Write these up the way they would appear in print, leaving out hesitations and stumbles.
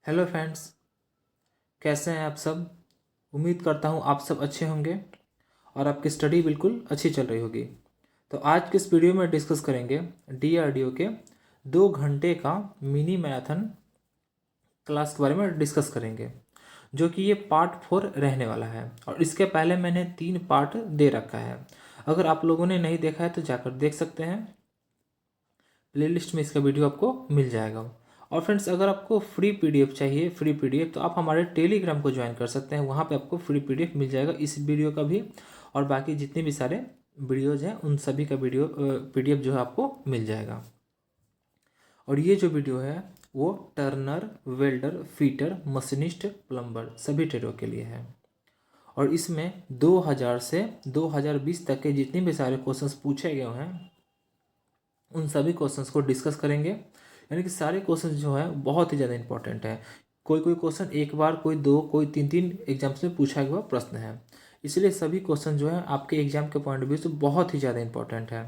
Hello friends, कैसे हैं आप सब। उम्मीद करता हूँ आप सब अच्छे होंगे और आपकी स्टडी बिल्कुल अच्छी चल रही होगी। तो आज के इस वीडियो में डिस्कस करेंगे डीआरडीओ के 2 घंटे का मिनी मैराथन क्लास के बारे में डिस्कस करेंगे, जो कि ये पार्ट 4 रहने वाला है। और इसके पहले मैंने 3 पार्ट दे रखा है। अगर आप लोगों ने नहीं देखा है तो जाकर देख सकते हैं, प्लेलिस्ट में इसका वीडियो आपको मिल जाएगा। और फ्रेंड्स, अगर आपको फ्री पीडीएफ चाहिए, फ्री पीडीएफ, तो आप हमारे टेलीग्राम को ज्वाइन कर सकते हैं। वहाँ पे आपको फ्री पीडीएफ मिल जाएगा, इस वीडियो का भी और बाकी जितने भी सारे वीडियोज हैं उन सभी का वीडियो पीडीएफ जो है आपको मिल जाएगा। और ये जो वीडियो है वो Turner, welder, fitter, machinist, plumber सभी ट्रेडों के लिए है। और इसमें 2000 से 2020 तक के जितने भी सारे क्वेश्चंस पूछे गए हैं उन सभी क्वेश्चंस को डिस्कस करेंगे। यानी कि सारे क्वेश्चंस जो है बहुत ही ज़्यादा इंपॉर्टेंट है। कोई कोई क्वेश्चन एक बार, कोई दो, कोई तीन तीन एग्जाम्स में पूछा हुआ प्रश्न है। इसलिए सभी क्वेश्चन जो है आपके एग्जाम के पॉइंट ऑफ व्यू से बहुत ही ज़्यादा इंपॉर्टेंट है।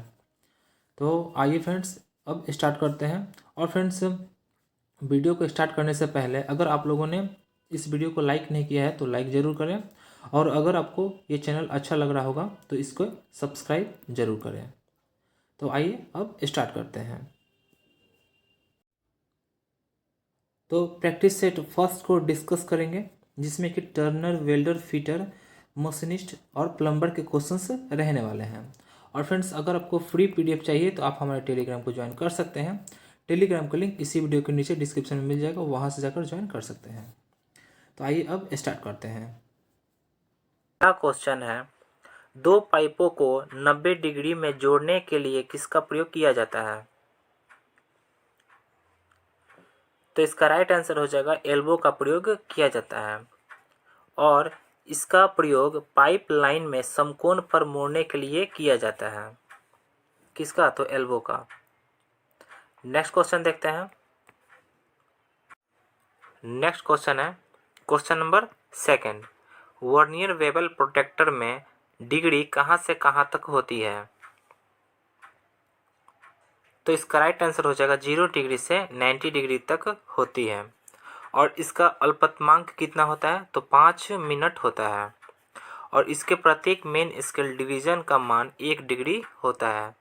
तो आइए फ्रेंड्स, अब स्टार्ट करते हैं। और फ्रेंड्स, वीडियो को स्टार्ट करने से पहले अगर आप लोगों ने इस वीडियो को लाइक नहीं किया है तो लाइक ज़रूर करें। और अगर आपको ये चैनल अच्छा लग रहा होगा तो इसको सब्सक्राइब ज़रूर करें। तो आइए अब स्टार्ट करते हैं। तो प्रैक्टिस सेट फर्स्ट को डिस्कस करेंगे, जिसमें कि टर्नर, वेल्डर, फिटर, मशीनिस्ट और प्लम्बर के क्वेश्चंस रहने वाले हैं। और फ्रेंड्स, अगर आपको फ्री पीडीएफ चाहिए तो आप हमारे टेलीग्राम को ज्वाइन कर सकते हैं। टेलीग्राम का लिंक इसी वीडियो के नीचे डिस्क्रिप्शन में मिल जाएगा, वहाँ से जाकर ज्वाइन कर सकते हैं। तो आइए अब स्टार्ट करते हैं। पहला क्वेश्चन है, दो पाइपों को 90 डिग्री में जोड़ने के लिए किसका प्रयोग किया जाता है? तो इसका राइट आंसर हो जाएगा एल्बो का प्रयोग किया जाता है। और इसका प्रयोग पाइप लाइन में समकोण पर मोड़ने के लिए किया जाता है। किसका? तो एल्बो का। नेक्स्ट क्वेश्चन देखते हैं। नेक्स्ट क्वेश्चन है question number 2। Vernier bevel protector में डिग्री कहाँ से कहाँ तक होती है? तो इसका राइट आंसर हो जाएगा 0 डिग्री से 90 डिग्री तक होती है। और इसका अल्पतमांक कितना होता है? तो 5 मिनट होता है। और इसके प्रत्येक मेन स्केल डिवीजन का मान 1 डिग्री होता है।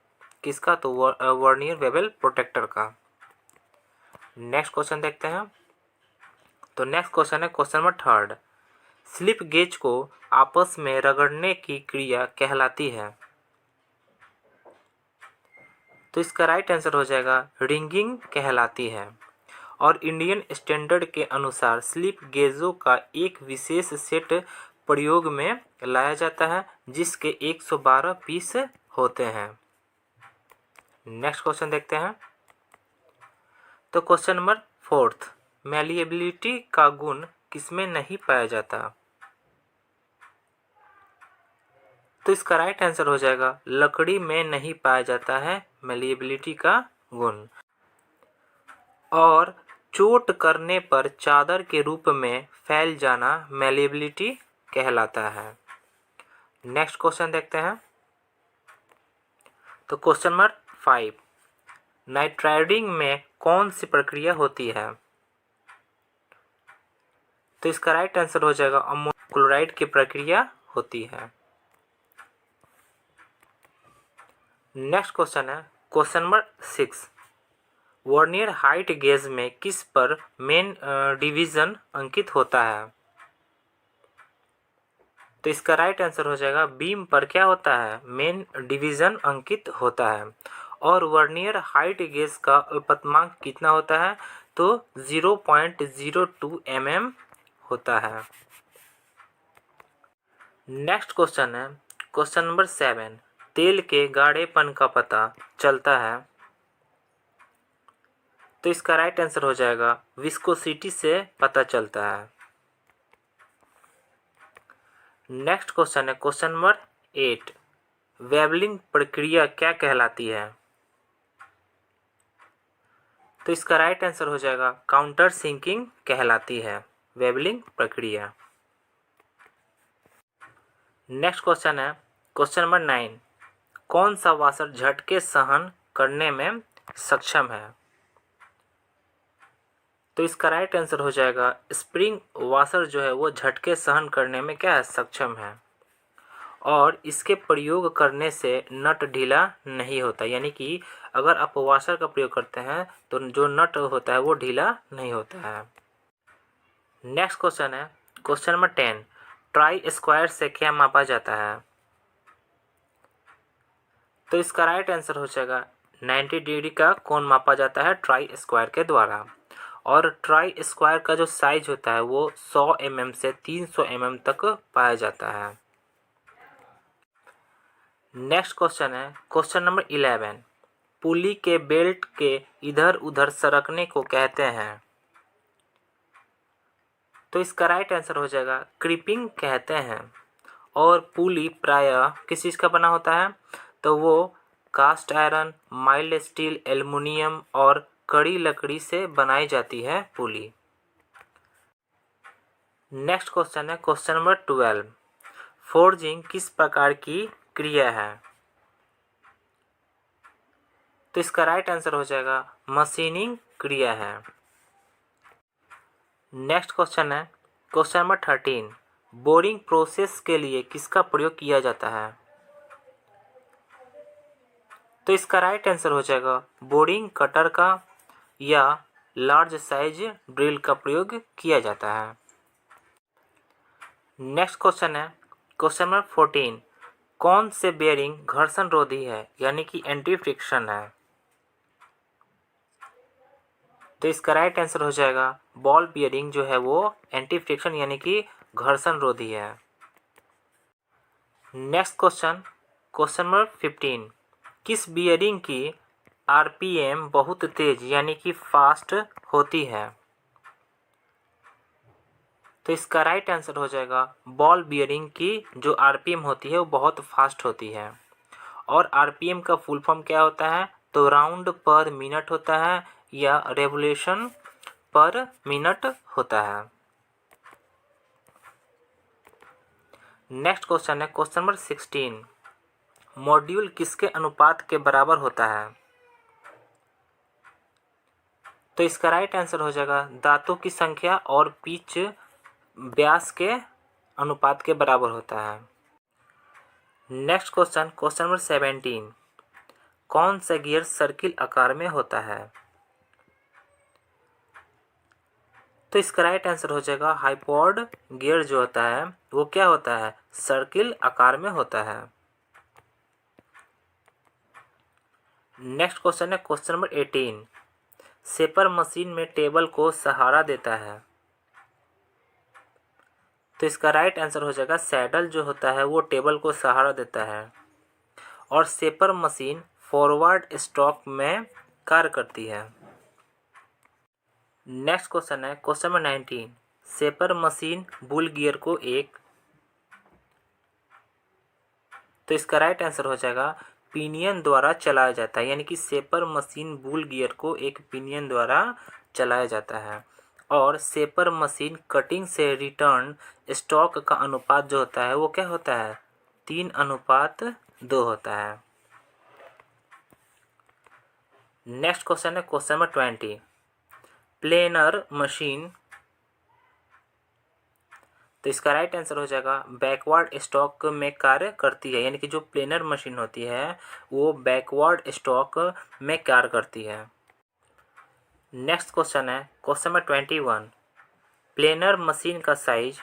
किसका? तो वर्नियर बेवल प्रोटेक्टर का। नेक्स्ट क्वेश्चन देखते हैं। तो नेक्स्ट क्वेश्चन है क्वेश्चन नंबर 3। स्लिप गेज को आपस में रगड़ने की क्रिया कहलाती है। तो इसका राइट आंसर हो जाएगा रिंगिंग कहलाती है। और इंडियन स्टैंडर्ड के अनुसार स्लिप गेजों का एक विशेष सेट प्रयोग में लाया जाता है, जिसके 112 पीस होते हैं। नेक्स्ट क्वेश्चन देखते हैं। तो क्वेश्चन नंबर 4, मैलिएबिलिटी का गुण किसमें नहीं पाया जाता? तो इसका राइट आंसर हो जाएगा लकड़ी में नहीं पाया जाता है मैलिएबिलिटी का गुण। और चोट करने पर चादर के रूप में फैल जाना मैलिएबिलिटी कहलाता है। नेक्स्ट क्वेश्चन देखते हैं। तो क्वेश्चन नंबर 5, नाइट्राइडिंग में कौन सी प्रक्रिया होती है? तो इसका राइट आंसर हो जाएगा अमोनियम क्लोराइड की प्रक्रिया होती है। नेक्स्ट क्वेश्चन है question number 6, vernier height gauge में किस पर मेन डिवीजन अंकित होता है? तो इसका राइट आंसर हो जाएगा बीम पर क्या होता है? मेन डिवीजन अंकित होता है। और वर्नियर हाइट गेज का अल्पतमांक कितना होता है? तो 0.02 mm होता है। नेक्स्ट क्वेश्चन है क्वेश्चन नंबर 7, तेल के गाढ़ेपन का पता चलता है। तो इसका राइट आंसर हो जाएगा विस्कोसिटी से पता चलता है। नेक्स्ट क्वेश्चन है क्वेश्चन नंबर 8, वेबलिंग प्रक्रिया क्या कहलाती है? तो इसका राइट आंसर हो जाएगा काउंटर सिंकिंग कहलाती है वेबलिंग प्रक्रिया। नेक्स्ट क्वेश्चन है क्वेश्चन नंबर 9, कौन सा वाशर झटके सहन करने में सक्षम है? तो इसका राइट आंसर हो जाएगा स्प्रिंग वाशर जो है वो झटके सहन करने में क्या है, सक्षम है, और इसके प्रयोग करने से नट ढीला नहीं होता। यानी कि अगर आप वाशर का प्रयोग करते हैं तो जो नट होता है वो ढीला नहीं होता है। नेक्स्ट क्वेश्चन है क्वेश्चन नंबर 10, ट्राई स्क्वायर से क्या मापा जाता है? तो इसका राइट आंसर हो जाएगा 90 डिग्री का कोण मापा जाता है ट्राई स्क्वायर के द्वारा, और ट्राई स्क्वायर का जो साइज होता है वो 100 mm से 300 mm तक पाया जाता है। नेक्स्ट क्वेश्चन है क्वेश्चन नंबर 11, पुली के बेल्ट के इधर उधर सरकने को कहते हैं? तो इसका राइट आंसर हो जाएगा क्रीपिंग कहते हैं। और पुली प्रायः किस चीज़ का बना होता है? तो वो cast iron, mild steel, aluminium और कड़ी लकड़ी से बनाई जाती है पुली। नेक्स्ट क्वेश्चन है क्वेश्चन नंबर 12, फोर्जिंग किस प्रकार की क्रिया है? तो इसका राइट आंसर हो जाएगा मशीनिंग क्रिया है। नेक्स्ट क्वेश्चन है क्वेश्चन नंबर 13, बोरिंग प्रोसेस के लिए किसका प्रयोग किया जाता है? तो इसका राइट आंसर हो जाएगा बोरिंग कटर का या लार्ज साइज ड्रिल का प्रयोग किया जाता है। नेक्स्ट क्वेश्चन है क्वेश्चन नंबर 14, कौन से बेयरिंग घर्षण रोधी है यानी कि एंटी फ्रिक्शन है? तो इसका राइट आंसर हो जाएगा बॉल बियरिंग जो है वो एंटी फ्रिक्शन यानी कि घर्षण रोधी है। नेक्स्ट क्वेश्चन क्वेश्चन नंबर 15, किस बियरिंग की आरपीएम बहुत तेज यानी कि फास्ट होती है? तो इसका राइट आंसर हो जाएगा बॉल बियरिंग की जो आरपीएम होती है वो बहुत फास्ट होती है। और आरपीएम का फुल फॉर्म क्या होता है? तो राउंड पर मिनट होता है या रेवोल्यूशन पर मिनट होता है। नेक्स्ट क्वेश्चन है क्वेश्चन नंबर 16, मॉड्यूल किसके अनुपात के बराबर होता है? तो इसका राइट आंसर हो जाएगा दांतों की संख्या और पिच व्यास के अनुपात के बराबर होता है। नेक्स्ट क्वेश्चन क्वेश्चन नंबर 17, कौन सा गियर सर्किल आकार में होता है? तो इसका राइट आंसर हो जाएगा हाइपोड गियर जो होता है वो क्या होता है? सर्किल आकार में होता है। नेक्स्ट क्वेश्चन है क्वेश्चन नंबर 18, शेपर मशीन में टेबल को सहारा देता है? तो इसका राइट आंसर हो जाएगा सैडल जो होता है वो टेबल को सहारा देता है, और शेपर मशीन फॉरवर्ड स्टॉक में कार्य करती है। नेक्स्ट क्वेश्चन है question number 19, shaper machine bull gear को एक, तो इसका राइट आंसर हो जाएगा पिनियन द्वारा चलाया जाता है, यानी कि शेपर मशीन बुल गियर को एक पिनियन द्वारा चलाया जाता है। और शेपर मशीन कटिंग से रिटर्न स्टॉक का अनुपात जो होता है वो क्या होता है? 3:2 होता है। नेक्स्ट क्वेश्चन है क्वेश्चन नंबर 20, प्लेनर मशीन, तो इसका राइट आंसर हो जाएगा बैकवर्ड स्टॉक में कार्य करती है, यानी कि जो प्लेनर मशीन होती है वो बैकवर्ड स्टॉक में कार्य करती है। नेक्स्ट क्वेश्चन है क्वेश्चन नंबर 21, प्लेनर मशीन का साइज,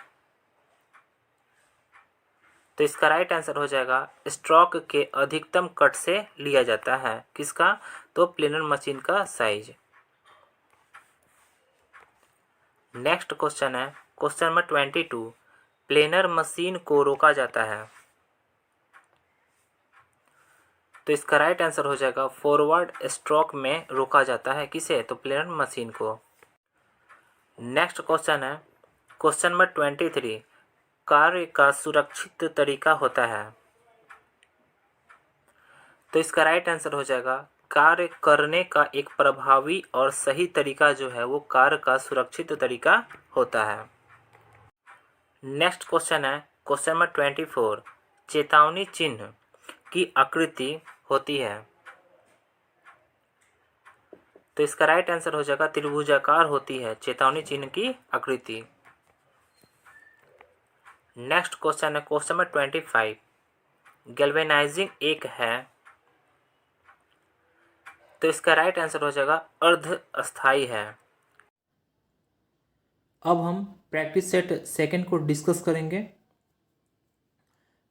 तो इसका राइट आंसर हो जाएगा स्ट्रोक के अधिकतम कट से लिया जाता है। किसका? तो प्लेनर मशीन का साइज। नेक्स्ट क्वेश्चन है क्वेश्चन नंबर 22, प्लेनर मशीन को रोका जाता है? तो इसका राइट आंसर हो जाएगा फॉरवर्ड स्ट्रोक में रोका जाता है। किसे? तो प्लेनर मशीन को। नेक्स्ट क्वेश्चन है क्वेश्चन नंबर 23, कार्य का सुरक्षित तरीका होता है? तो इसका राइट आंसर हो जाएगा कार्य करने का एक प्रभावी और सही तरीका जो है वो कार्य का सुरक्षित तरीका होता है। नेक्स्ट क्वेश्चन है क्वेश्चन नंबर 24, चेतावनी चिन्ह की आकृति होती है? तो इसका राइट आंसर हो जाएगा त्रिभुजाकार होती है चेतावनी चिन्ह की आकृति। नेक्स्ट क्वेश्चन है क्वेश्चन नंबर 25। गैल्वेनाइजिंग एक है, तो इसका राइट आंसर हो जाएगा अर्ध अस्थाई है। अब हम प्रैक्टिस सेट सेकंड को डिस्कस करेंगे।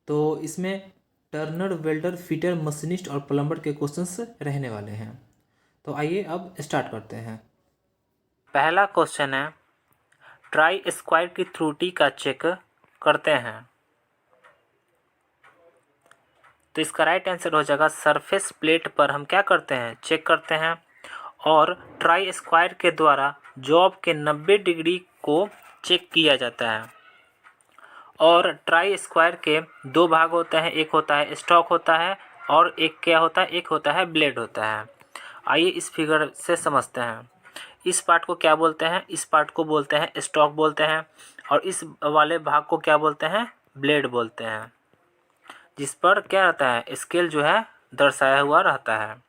तो इसमें टर्नर, वेल्डर, फिटर, मशीनिस्ट और प्लम्बर के क्वेश्चंस रहने वाले हैं। तो आइए अब स्टार्ट करते हैं। पहला क्वेश्चन है ट्राई स्क्वायर की त्रुटि का चेक करते हैं। तो इसका राइट आंसर हो जाएगा सरफेस प्लेट पर हम क्या करते हैं, चेक करते हैं। और ट्राई स्क्वायर के द्वारा जॉब के 90 डिग्री को चेक किया जाता है। और ट्राई स्क्वायर के दो भाग होते हैं, एक होता है स्टॉक होता है और एक क्या होता है, एक होता है ब्लेड होता है। आइए इस फिगर से समझते हैं। इस पार्ट को क्या बोलते हैं, इस पार्ट को बोलते हैं स्टॉक बोलते हैं, और इस वाले भाग को क्या बोलते हैं, ब्लेड बोलते हैं, जिस पर क्या रहता है, स्केल जो है दर्शाया हुआ रहता है।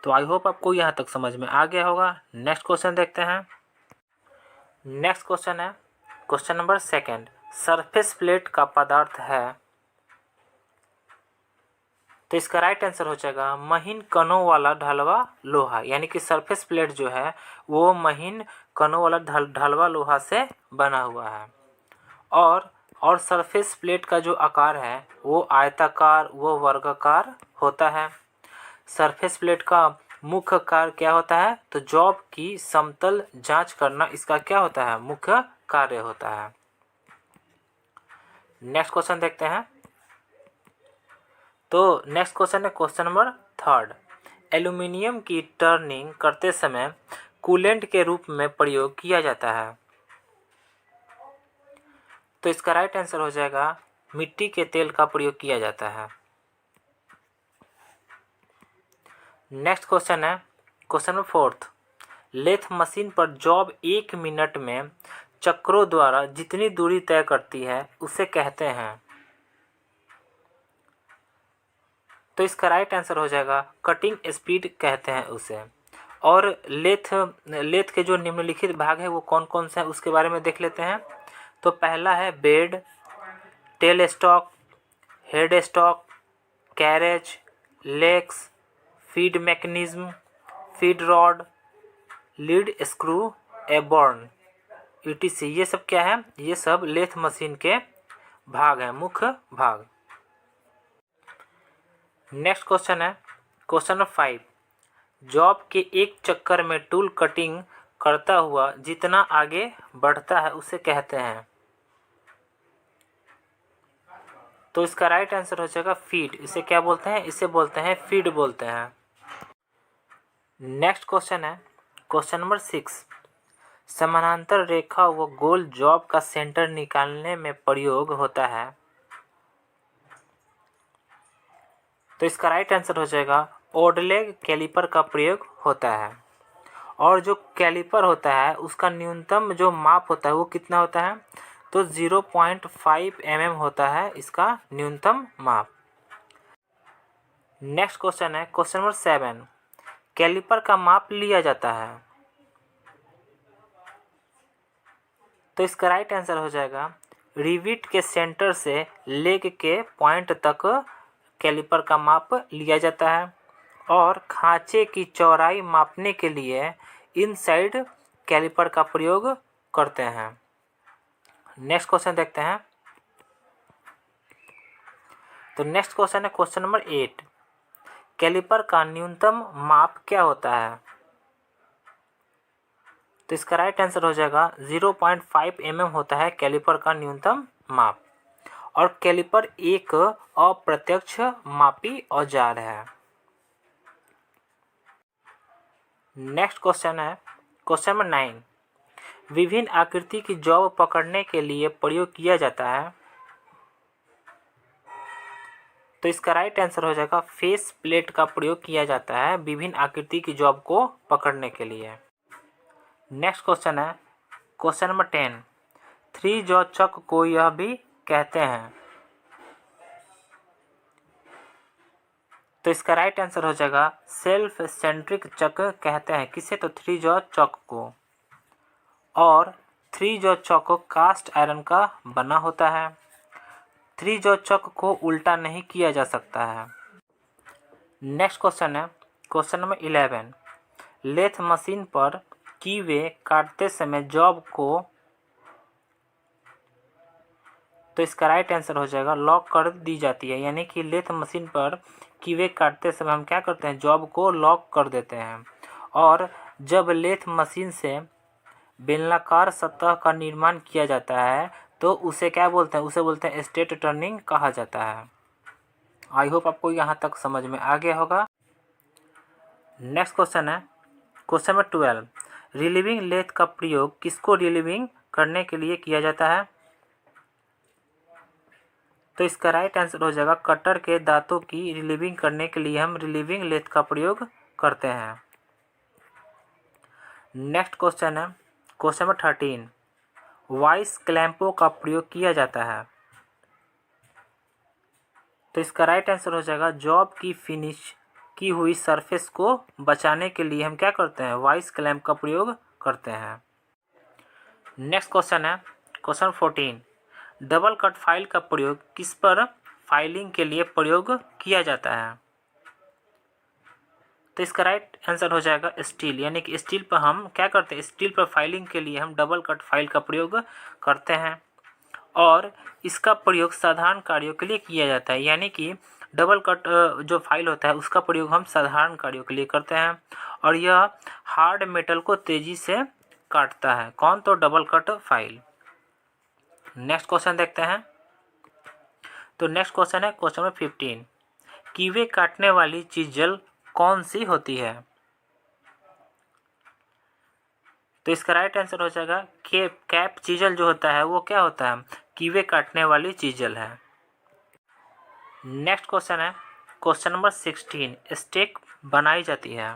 तो आई होप आपको यहाँ तक समझ में आ गया होगा। नेक्स्ट क्वेश्चन देखते हैं। नेक्स्ट क्वेश्चन है क्वेश्चन नंबर 2। सरफेस प्लेट का पदार्थ है, तो इसका राइट आंसर हो जाएगा महीन कणों वाला ढलवा लोहा। यानी कि सरफेस प्लेट जो है वो महीन कणों वाला ढलवा लोहा से बना हुआ है। और सरफेस प्लेट का जो आकार है वो आयताकार, वो वर्गाकार होता है। सरफेस प्लेट का मुख्य कार्य क्या होता है, तो जॉब की समतल जांच करना इसका क्या होता है, मुख्य कार्य होता है। नेक्स्ट क्वेश्चन देखते हैं। तो नेक्स्ट क्वेश्चन है क्वेश्चन नंबर 3। एल्यूमिनियम की टर्निंग करते समय कूलेंट के रूप में प्रयोग किया जाता है। तो इसका राइट आंसर हो जाएगा मिट्टी के तेल का प्रयोग किया जाता है। नेक्स्ट क्वेश्चन है क्वेश्चन नंबर 4। लेथ मशीन पर जॉब 1 मिनट में चक्रों द्वारा जितनी दूरी तय करती है उसे कहते हैं। तो इसका राइट आंसर हो जाएगा कटिंग स्पीड कहते हैं उसे। और लेथ के जो निम्नलिखित भाग है वो कौन कौन से हैं उसके बारे में देख लेते हैं। तो पहला है bed, tail stock, head stock, carriage, legs, feed mechanism, feed rod, lead screw, apron, ETC। ये सब क्या है, ये सब लेथ मशीन के भाग हैं, मुख्य भाग। नेक्स्ट क्वेश्चन है क्वेश्चन नंबर 5। जॉब के एक चक्कर में टूल कटिंग करता हुआ जितना आगे बढ़ता है उसे कहते हैं। तो इसका राइट आंसर हो जाएगा फीड। इसे क्या बोलते हैं, इसे बोलते हैं फीड बोलते हैं। नेक्स्ट क्वेश्चन है क्वेश्चन नंबर 6। समानांतर रेखा व गोल जॉब का सेंटर निकालने में प्रयोग होता है। तो इसका राइट आंसर हो जाएगा ओडलेग कैलिपर का प्रयोग होता है। और जो कैलिपर होता है उसका न्यूनतम जो माप होता है वो कितना होता है, तो 0.5 mm होता है इसका न्यूनतम माप। नेक्स्ट क्वेश्चन है क्वेश्चन नंबर 7। कैलिपर का माप लिया जाता है। तो इसका राइट आंसर हो जाएगा रिविट के सेंटर से लेग के पॉइंट तक कैलिपर का माप लिया जाता है। और खांचे की चौड़ाई मापने के लिए इनसाइड कैलिपर का प्रयोग करते हैं। नेक्स्ट क्वेश्चन देखते हैं। तो नेक्स्ट क्वेश्चन है क्वेश्चन नंबर 8। कैलिपर का न्यूनतम माप क्या होता है। तो इसका राइट आंसर हो जाएगा 0.5 mm होता है कैलिपर का न्यूनतम माप। और कैलिपर एक अप्रत्यक्ष मापी औजार है। नेक्स्ट क्वेश्चन है क्वेश्चन नंबर 9। विभिन्न आकृति की जॉब पकड़ने के लिए प्रयोग किया जाता है। तो इसका राइट आंसर हो जाएगा फेस प्लेट का प्रयोग किया जाता है विभिन्न आकृति की जॉब को पकड़ने के लिए। नेक्स्ट क्वेश्चन है क्वेश्चन नंबर 10। 3 जॉ चक को यह भी कहते हैं। तो तो इसका राइट आंसर हो जाएगा सेल्फ सेंट्रिक चक्र कहते हैं किसे, तो 3 जॉ चौक को। और 3 जॉ चौक कास्ट आयरन का बना होता है। 3 जॉ चौक को उल्टा नहीं किया जा सकता है। नेक्स्ट क्वेश्चन है क्वेश्चन नंबर 11। लेथ मशीन पर कीवे काटते समय जॉब को, तो इसका राइट आंसर हो जाएगा लॉक कर दी जाती है। यानी कि लेथ मशीन पर कीवे काटते समय हम क्या करते हैं, जॉब को लॉक कर देते हैं। और जब लेथ मशीन से बेलनाकार सतह का निर्माण किया जाता है तो उसे क्या बोलते हैं, उसे बोलते हैं स्टेट टर्निंग कहा जाता है। आई होप आपको यहाँ तक समझ में आ गया होगा। नेक्स्ट क्वेश्चन है क्वेश्चन नंबर 12। रिलीविंग लेथ का प्रयोग किसको रिलीविंग करने के लिए किया जाता है, तो इसका राइट आंसर हो जाएगा कटर के दांतों की रिलीविंग करने के लिए हम रिलीविंग लेथ का प्रयोग करते हैं। नेक्स्ट क्वेश्चन है क्वेश्चन नंबर 13। वाइस क्लैंपों का प्रयोग किया जाता है, तो इसका राइट आंसर हो जाएगा जॉब की फिनिश की हुई सरफेस को बचाने के लिए हम क्या करते हैं, वाइस क्लैंप का प्रयोग करते हैं। नेक्स्ट क्वेश्चन है क्वेश्चन 14। डबल कट फाइल का प्रयोग किस पर फाइलिंग के लिए प्रयोग किया जाता है, तो इसका राइट आंसर हो जाएगा स्टील। यानी कि स्टील पर हम क्या करते हैं, स्टील पर फाइलिंग के लिए हम डबल कट फाइल का प्रयोग करते हैं। और इसका प्रयोग साधारण कार्यों के लिए किया जाता है। यानी कि डबल कट जो फाइल होता है उसका प्रयोग हम साधारण कार्यों के लिए करते हैं। और यह हार्ड मेटल को तेजी से काटता है। कौन, तो double cut file. Next question देखते हैं। तो नेक्स्ट क्वेश्चन है क्वेश्चन नंबर 15। कीवे काटने वाली चीजल कौन सी होती है, तो इसका राइट आंसर हो जाएगा कैप चीजल जो होता है वो क्या होता है, कीवे काटने वाली चीजल है। नेक्स्ट क्वेश्चन है क्वेश्चन नंबर 16। स्टेक बनाई जाती है,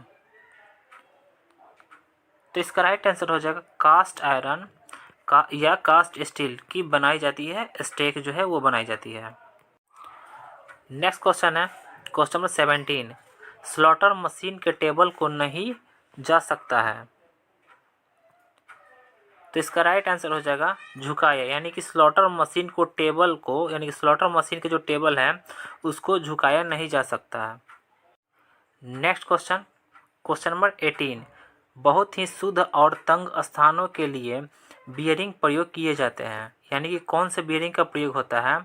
तो इसका राइट आंसर हो जाएगा कास्ट आयरन का या कास्ट स्टील की बनाई जाती है, स्टेक जो है वो बनाई जाती है। नेक्स्ट क्वेश्चन है क्वेश्चन नंबर 17। स्लॉटर मशीन के टेबल को नहीं जा सकता है, तो इसका राइट आंसर हो जाएगा झुकाया। यानी कि स्लॉटर मशीन को टेबल को, यानी कि स्लॉटर मशीन के जो टेबल है उसको झुकाया नहीं जा सकता है। Next question question number 18। बहुत ही शुद्ध और तंग स्थानों के लिए बियरिंग प्रयोग किए जाते हैं। यानी कि कौन से बियरिंग का प्रयोग होता है,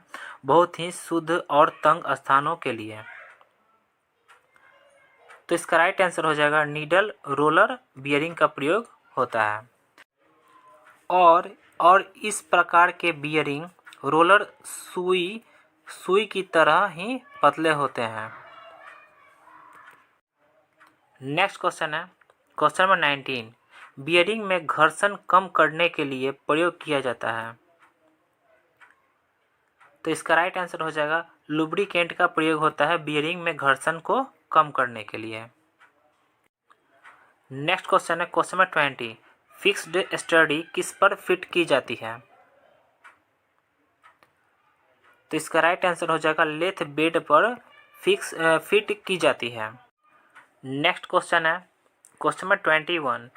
बहुत ही शुद्ध और तंग स्थानों के लिए, तो इसका राइट आंसर हो जाएगा नीडल रोलर बियरिंग का प्रयोग होता है। और इस प्रकार के बियरिंग रोलर सुई की तरह ही पतले होते हैं। नेक्स्ट क्वेश्चन है क्वेश्चन नंबर 19। बियरिंग में घर्षण कम करने के लिए प्रयोग किया जाता है, तो इसका राइट आंसर हो जाएगा लुब्रिकेंट का प्रयोग होता है बियरिंग में घर्षण को कम करने के लिए। नेक्स्ट क्वेश्चन है क्वेश्चन नंबर 20। फिक्स्ड स्टडी किस पर फिट की जाती है, तो इसका राइट आंसर हो जाएगा लेथ बेड पर फिट की जाती है। नेक्स्ट क्वेश्चन है question number 21।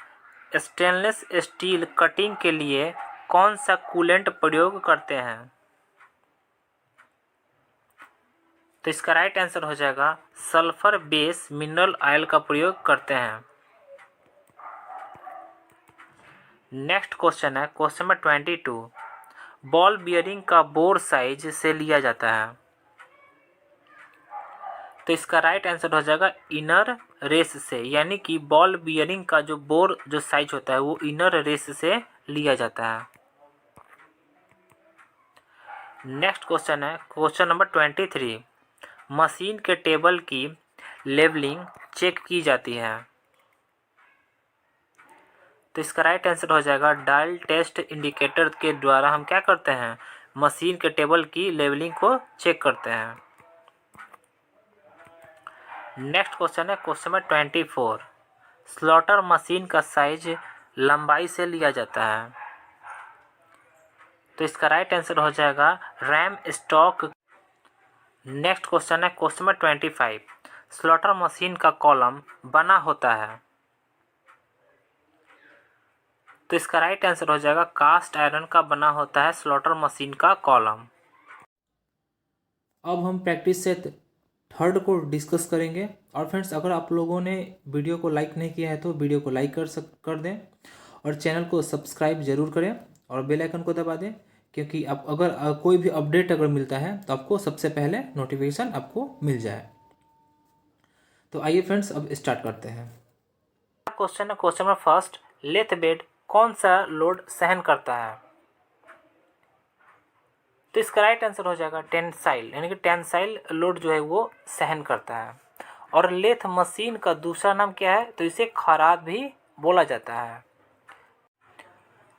Stainless steel cutting के लिए कौन सा कूलेंट प्रयोग करते हैं, तो इसका राइट आंसर हो जाएगा सल्फर बेस मिनरल ऑयल का प्रयोग करते हैं। नेक्स्ट क्वेश्चन है क्वेश्चन नंबर 22। बॉल बियरिंग का बोर साइज से लिया जाता है, तो इसका राइट आंसर हो जाएगा इनर रेस से। यानी कि बॉल बियरिंग का जो बोर जो साइज होता है वो इनर रेस से लिया जाता है। नेक्स्ट क्वेश्चन है क्वेश्चन नंबर 23। मशीन के टेबल की लेवलिंग चेक की जाती है, तो इसका राइट आंसर हो जाएगा डायल टेस्ट इंडिकेटर के द्वारा हम क्या करते हैं, मशीन के टेबल की लेवलिंग को चेक करते हैं। नेक्स्ट क्वेश्चन है क्वेश्चन नंबर 24। स्लॉटर मशीन का साइज लंबाई से लिया जाता है, तो इसका राइट आंसर हो जाएगा रैम स्टॉक। नेक्स्ट क्वेश्चन है क्वेश्चन नंबर 25। स्लॉटर मशीन का कॉलम बना होता है? तो इसका राइट आंसर हो जाएगा कास्ट आयरन का बना होता है स्लॉटर मशीन का कॉलम। अब हम प्रैक्टिस से थर्ड को डिस्कस करेंगे। और फ्रेंड्स, अगर आप लोगों ने वीडियो को लाइक नहीं किया है तो वीडियो को लाइक कर दें और चैनल को सब्सक्राइब जरूर करें और बेल आइकन को दबा दें, क्योंकि आप अगर कोई भी अपडेट अगर मिलता है तो आपको सबसे पहले नोटिफिकेशन आपको मिल जाए। तो आइए फ्रेंड्स, अब स्टार्ट करते हैं। क्वेश्चन है, question number first, lathe bed कौन सा लोड सहन करता है? तो इसका राइट आंसर हो जाएगा टेंसाइल, यानी कि टेंसाइल लोड जो है वो सहन करता है। और लेथ मशीन का दूसरा नाम क्या है? तो इसे खराद भी बोला जाता है।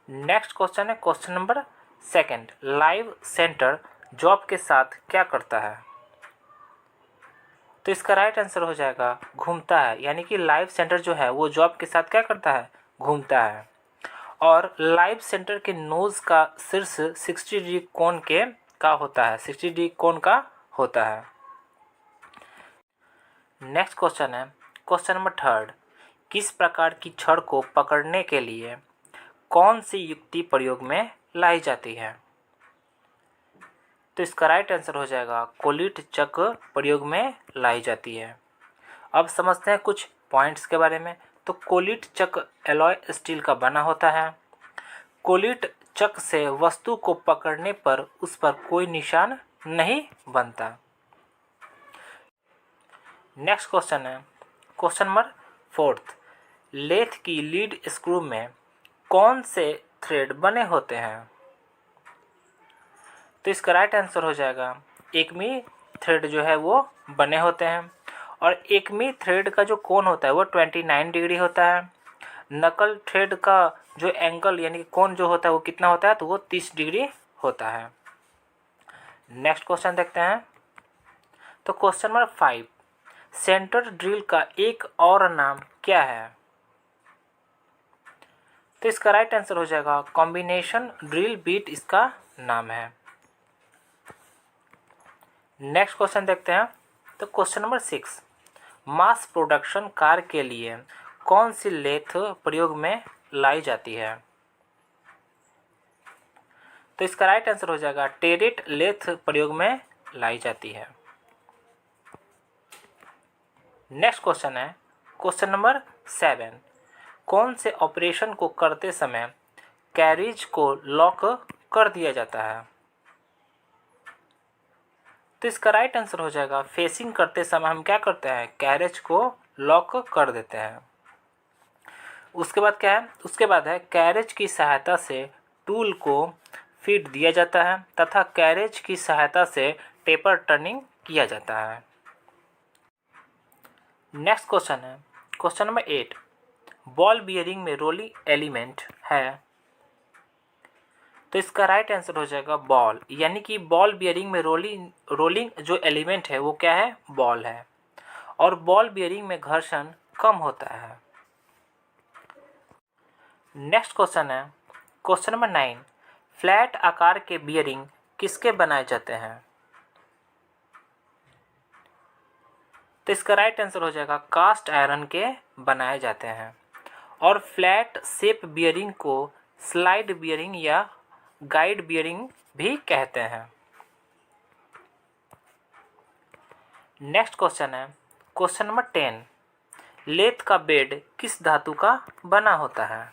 नेक्स्ट क्वेश्चन है, question number second, live centre job के साथ क्या करता है? तो इसका राइट आंसर हो जाएगा घूमता है, यानी कि लाइव सेंटर जो है वो जॉब के साथ क्या करता है? घूमता है। और लाइव सेंटर के नोज का शीर्ष 60 डिग्री कोण के का होता है, 60 डिग्री कोण का होता है। नेक्स्ट क्वेश्चन है, क्वेश्चन नंबर थर्ड, किस प्रकार की छड़ को पकड़ने के लिए कौन सी युक्ति प्रयोग में लाई जाती है? तो इसका राइट आंसर हो जाएगा कोलिट चक प्रयोग में लाई जाती है। अब समझते हैं कुछ पॉइंट्स के बारे में। तो कोलिट चक एलॉय स्टील का बना होता है। कोलिट चक से वस्तु को पकड़ने पर उस पर कोई निशान नहीं बनता। नेक्स्ट क्वेश्चन है, क्वेश्चन नंबर फोर्थ, लेथ की लीड स्क्रू में कौन से थ्रेड बने होते हैं? तो इसका राइट आंसर हो जाएगा एकमी थ्रेड जो है वो बने होते हैं। और एकमी थ्रेड का जो कोण होता है वो 29 डिग्री होता है। नकल थ्रेड का जो एंगल यानी कोण जो होता है वो कितना होता है? तो वो 30 डिग्री होता है। नेक्स्ट क्वेश्चन देखते हैं। तो क्वेश्चन नंबर 5, सेंटर ड्रिल का एक और नाम क्या है? तो इसका राइट आंसर हो जाएगा कॉम्बिनेशन ड्रिल बीट इसका नाम है। नेक्स्ट क्वेश्चन देखते हैं। तो question number 6, mass production car के लिए कौन सी लेथ प्रयोग में लाई जाती है? तो इसका राइट आंसर हो जाएगा टेरेट लेथ प्रयोग में लाई जाती है। नेक्स्ट क्वेश्चन है, क्वेश्चन नंबर 7, कौन से ऑपरेशन को करते समय कैरिज को लॉक कर दिया जाता है? तो इसका राइट आंसर हो जाएगा फेसिंग करते समय हम क्या करते हैं? कैरेज को लॉक कर देते हैं। उसके बाद क्या है? उसके बाद है कैरेज की सहायता से टूल को फीड दिया जाता है तथा कैरेज की सहायता से टेपर टर्निंग किया जाता है। नेक्स्ट क्वेश्चन है, क्वेश्चन नंबर 8, बॉल बियरिंग में रोलिंग एलिमेंट है। तो इसका राइट आंसर हो जाएगा बॉल, यानी कि बॉल बियरिंग में रोलिंग जो एलिमेंट है वो क्या है? बॉल है। और बॉल बियरिंग में घर्षण कम होता है। नेक्स्ट क्वेश्चन है, क्वेश्चन नंबर 9, फ्लैट आकार के बियरिंग किसके बनाए जाते हैं? तो इसका राइट आंसर हो जाएगा कास्ट आयरन के बनाए जाते हैं। और फ्लैट शेप बियरिंग को स्लाइड बियरिंग या गाइड बियरिंग भी कहते हैं। नेक्स्ट क्वेश्चन है, क्वेश्चन नंबर 10, लेथ का बेड किस धातु का बना होता है?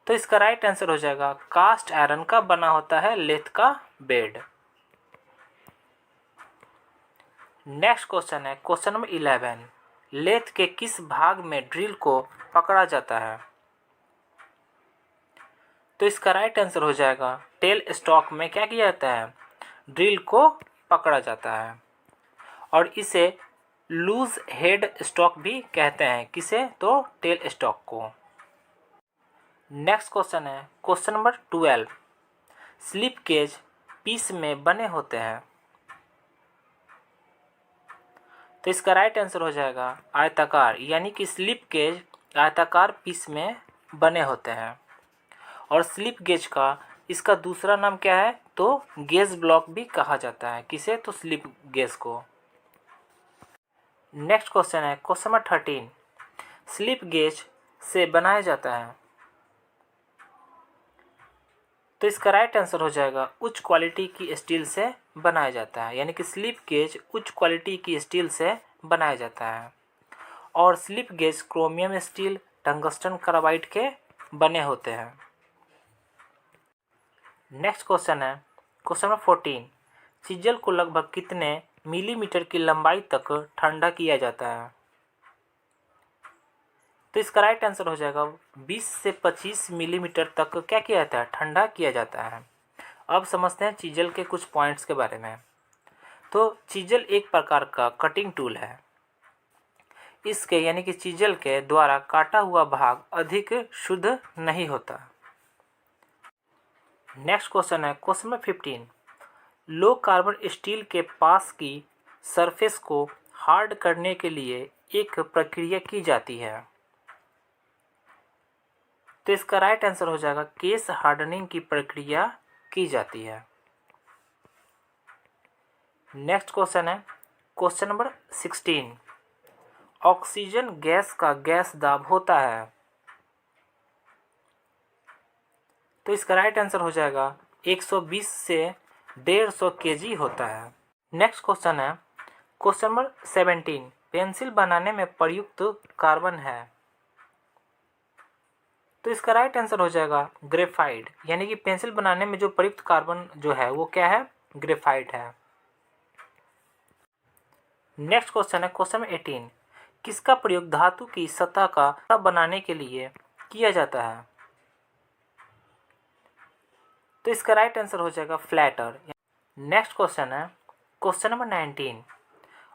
तो इसका राइट आंसर हो जाएगा कास्ट आयरन का बना होता है लेथ का बेड। नेक्स्ट क्वेश्चन है, क्वेश्चन नंबर 11, लेथ के किस भाग में ड्रिल को पकड़ा जाता है? तो इसका राइट आंसर हो जाएगा टेल स्टॉक में क्या किया जाता है? ड्रिल को पकड़ा जाता है। और इसे लूज हेड स्टॉक भी कहते हैं। किसे? तो टेल स्टॉक को। नेक्स्ट क्वेश्चन है, question number 12, slip gauge piece में बने होते हैं। तो इसका राइट आंसर हो जाएगा आयताकार, यानी कि स्लिप गेज आयताकार पीस में बने होते हैं। और स्लिप गेज का इसका दूसरा नाम क्या है? तो गेज ब्लॉक भी कहा जाता है। किसे? तो स्लिप गेज को। नेक्स्ट क्वेश्चन है क्वेश्चन नंबर 13, स्लिप गेज से बनाया जाता है। तो इसका राइट आंसर हो जाएगा उच्च क्वालिटी की स्टील से बनाया जाता है, यानी कि स्लिप गेज उच्च क्वालिटी की स्टील से बनाया जाता है। और slip gauge chromium steel, tungsten carbide के बने होते हैं। नेक्स्ट क्वेश्चन है क्वेश्चन नंबर 14, चीजल को लगभग कितने मिलीमीटर की लंबाई तक ठंडा किया जाता है? तो इसका राइट आंसर हो जाएगा 20 से 25 मिलीमीटर तक क्या किया जाता है? ठंडा किया जाता है। अब समझते हैं चीजल के कुछ पॉइंट्स के बारे में। तो चीजल एक प्रकार का कटिंग टूल है। इसके यानी कि चीजल के द्वारा काटा हुआ भाग अधिक शुद्ध नहीं होता। नेक्स्ट क्वेश्चन है question number 15, low carbon steel के पास की सरफेस को हार्ड करने के लिए एक प्रक्रिया की जाती है। तो इसका राइट आंसर हो जाएगा केस हार्डनिंग की प्रक्रिया की जाती है। नेक्स्ट क्वेश्चन है क्वेश्चन नंबर 16, ऑक्सीजन गैस का गैस दाब होता है। तो इसका राइट आंसर हो जाएगा 120 से 150 केजी होता है। नेक्स्ट क्वेश्चन है क्वेश्चन नंबर 17, पेंसिल बनाने में प्रयुक्त कार्बन है। तो इसका राइट आंसर हो जाएगा ग्रेफाइट, यानी कि पेंसिल बनाने में जो प्रयुक्त कार्बन जो है वो क्या है? ग्रेफाइट है। नेक्स्ट क्वेश्चन है क्वेश्चन नंबर 18, किसका प्रयोग धातु की सतह का बनाने के लिए किया जाता है? तो इसका राइट आंसर हो जाएगा फ्लैटर। नेक्स्ट क्वेश्चन है क्वेश्चन नंबर 19,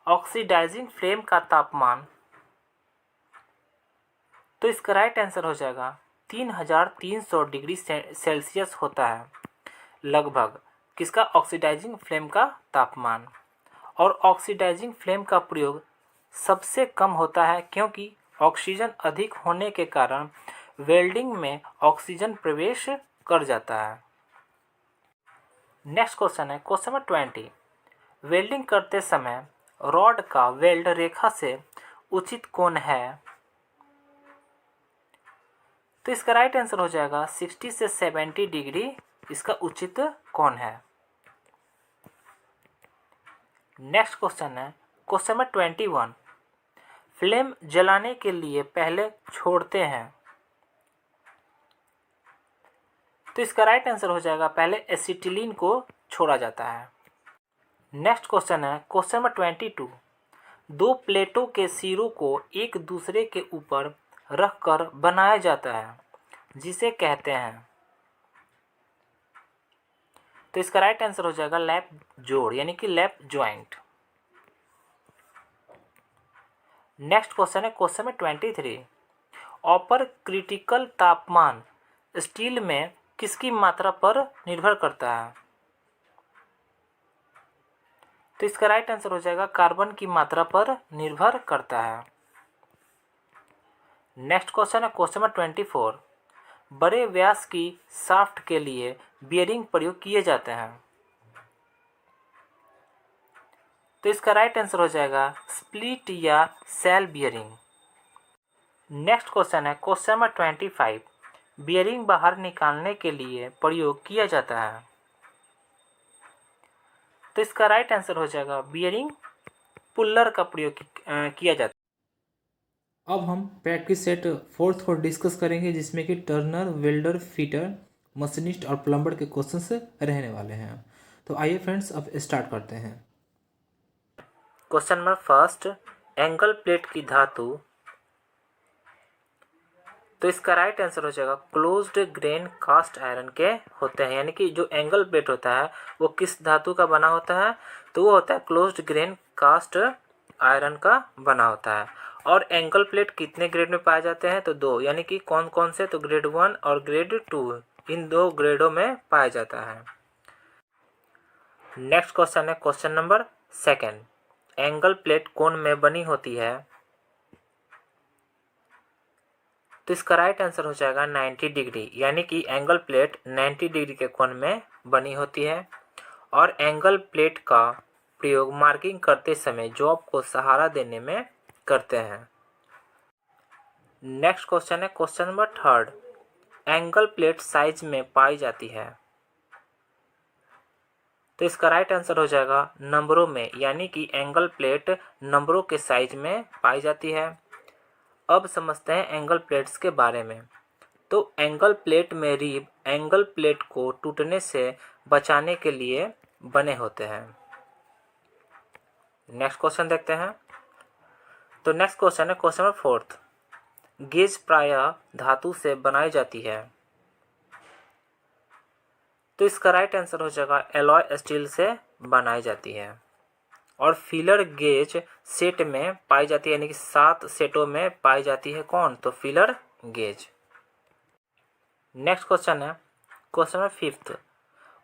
ऑक्सीडाइजिंग फ्लेम का तापमान। तो इसका राइट आंसर हो जाएगा 3300 डिग्री सेल्सियस होता है लगभग। किसका? ऑक्सीडाइजिंग फ्लेम का तापमान। और ऑक्सीडाइजिंग फ्लेम का प्रयोग सबसे कम होता है क्योंकि ऑक्सीजन अधिक होने के कारण वेल्डिंग में ऑक्सीजन प्रवेश कर जाता है। नेक्स्ट क्वेश्चन है क्वेश्चन नंबर 20, वेल्डिंग करते समय रॉड का वेल्ड रेखा से उचित कोण है। तो इसका राइट आंसर हो जाएगा 60 से 70 डिग्री इसका उचित कोण है। नेक्स्ट क्वेश्चन है क्वेश्चन नंबर 21, फ्लेम जलाने के लिए पहले छोड़ते हैं। तो इसका राइट आंसर हो जाएगा पहले एसिटिलीन को छोड़ा जाता है। नेक्स्ट क्वेश्चन है क्वेश्चन नंबर 22, दो प्लेटों के सिरों को एक दूसरे के ऊपर रखकर बनाया जाता है जिसे कहते हैं। तो इसका राइट आंसर हो जाएगा लैप जोड़, यानी कि लैप ज्वाइंट। नेक्स्ट क्वेश्चन है क्वेश्चन में 23, अपर क्रिटिकल तापमान स्टील में किसकी मात्रा पर निर्भर करता है? तो इसका राइट आंसर हो जाएगा कार्बन की मात्रा पर निर्भर करता है। नेक्स्ट क्वेश्चन है क्वेश्चन नंबर 24, बड़े व्यास की शाफ्ट के लिए बियरिंग प्रयोग किए जाते हैं। तो इसका राइट आंसर हो जाएगा स्प्लिट या सेल बियरिंग। नेक्स्ट क्वेश्चन है क्वेश्चन नंबर 25, बियरिंग बाहर निकालने के लिए प्रयोग किया जाता है। तो इसका राइट आंसर हो जाएगा बियरिंग पुल्लर का प्रयोग किया जाता है। अब हम प्रैक्टिस सेट 4 को डिस्कस करेंगे, जिसमें कि टर्नर, वेल्डर, फिटर, मशीनिस्ट और प्लम्बर के क्वेश्चंस रहने वाले हैं। तो आइए फ्रेंड्स अब स्टार्ट करते हैं। Question number first, angle plate की धातु। तो इसका राइट आंसर हो जाएगा क्लोज्ड ग्रेन कास्ट आयरन के होते हैं, यानी कि जो एंगल प्लेट होता है वो किस धातु का बना होता है? तो वो होता है क्लोज्ड ग्रेन कास्ट आयरन का बना होता है। और एंगल प्लेट कितने ग्रेड में पाए जाते हैं? तो दो, यानी कि कौन कौन से? तो ग्रेड 1 और ग्रेड 2, इन दो ग्रेडों में पाया जाता है। नेक्स्ट क्वेश्चन है क्वेश्चन नंबर 2, एंगल प्लेट कोण में बनी होती है। तो तो इसका राइट आंसर हो जाएगा 90 डिग्री, यानी कि एंगल प्लेट 90 डिग्री के कोण में बनी होती है और एंगल प्लेट का प्रयोग मार्किंग करते समय जॉब को सहारा देने में करते हैं। नेक्स्ट क्वेश्चन है question number 3, angle plate size में पाई जाती है। तो इसका राइट आंसर हो जाएगा नंबरों में, यानी कि एंगल प्लेट नंबरों के साइज में पाई जाती है। अब समझते हैं एंगल प्लेट्स के बारे में। तो एंगल प्लेट में रिब एंगल प्लेट को टूटने से बचाने के लिए बने होते हैं। नेक्स्ट क्वेश्चन देखते हैं। तो नेक्स्ट क्वेश्चन है क्वेश्चन नंबर 4, गेज प्रायः धातु से बनाई जाती है। तो इसका राइट आंसर हो जाएगा एलॉय स्टील से बनाई जाती है और फिलर गेज सेट में पाई जाती है, यानी कि 7 सेटों में पाई जाती है। कौन? तो फिलर गेज। नेक्स्ट क्वेश्चन है क्वेश्चन नंबर 5,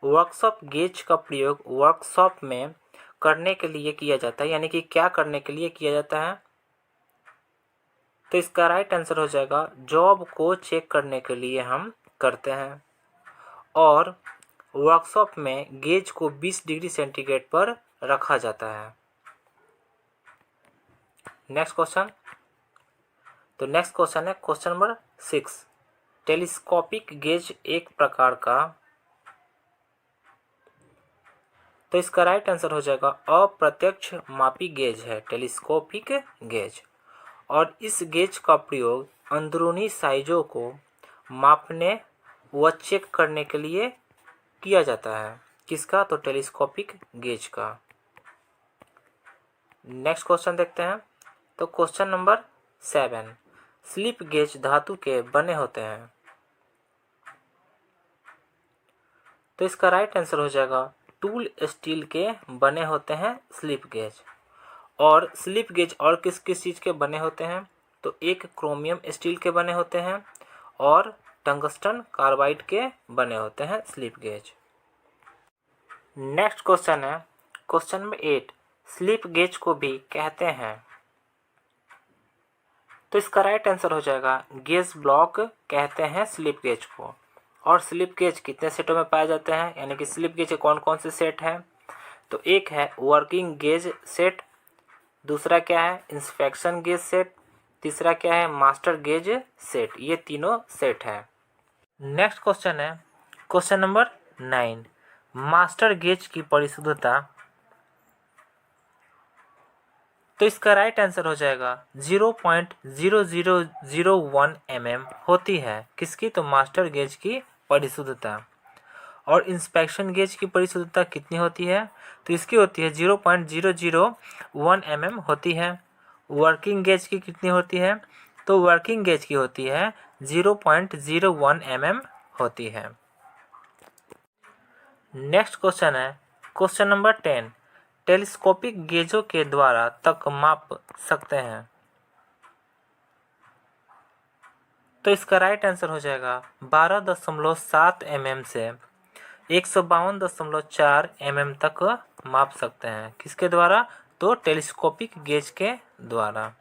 वर्कशॉप गेज का प्रयोग वर्कशॉप में करने के लिए किया जाता है, यानी कि क्या करने के लिए किया जाता है? तो इसका राइट आंसर हो जाएगा जॉब को चेक करने के लिए हम करते हैं और वर्कशॉप में गेज को 20 डिग्री सेंटीग्रेड पर रखा जाता है। Next question. तो नेक्स्ट क्वेश्चन है क्वेश्चन नंबर 6, टेलीस्कोपिक गेज एक प्रकार का। तो इसका राइट आंसर हो जाएगा अप्रत्यक्ष मापी गेज है टेलीस्कोपिक गेज और इस गेज का प्रयोग अंदरूनी साइजों को मापने व चेक करने के लिए किया जाता है। किसका? तो टेलीस्कोपिक गेज का। नेक्स्ट क्वेश्चन देखते हैं। तो क्वेश्चन नंबर 7, स्लिप गेज धातु के बने होते हैं। तो इसका राइट आंसर हो जाएगा टूल स्टील के बने होते हैं स्लिप गेज। और स्लिप गेज और किस किस चीज़ के बने होते हैं? तो एक क्रोमियम स्टील के बने होते हैं और टंगस्टन कार्बाइड के बने होते हैं स्लिप गेज। नेक्स्ट क्वेश्चन है क्वेश्चन नंबर 8, स्लिप गेज को भी कहते हैं। तो इसका राइट आंसर हो जाएगा गेज ब्लॉक कहते हैं स्लिप गेज को। और स्लिप गेज कितने सेटों में पाए जाते हैं, यानी कि स्लिप गेज के कौन कौन से सेट हैं? तो एक है वर्किंग गेज सेट, दूसरा क्या है इंस्पेक्शन गेज सेट, तीसरा क्या है मास्टर गेज सेट। ये तीनों सेट है। नेक्स्ट क्वेश्चन है क्वेश्चन नंबर 9, मास्टर गेज की परिशुद्धता। तो इसका राइट आंसर हो जाएगा 0.0001 mm होती है। किसकी? तो मास्टर गेज की परिशुद्धता। और इंस्पेक्शन गेज की परिशुद्धता कितनी होती है? तो इसकी होती है 0.001 mm होती है। वर्किंग गेज की कितनी होती है? तो वर्किंग गेज की होती है 0.01 mm होती है। नेक्स्ट क्वेश्चन है क्वेश्चन नंबर 10, टेलीस्कोपिक गेजों के द्वारा तक माप सकते हैं। तो इसका राइट आंसर हो जाएगा 12.7 mm से 152.4 mm तक माप सकते हैं। किसके द्वारा? तो टेलीस्कोपिक गेज के द्वारा।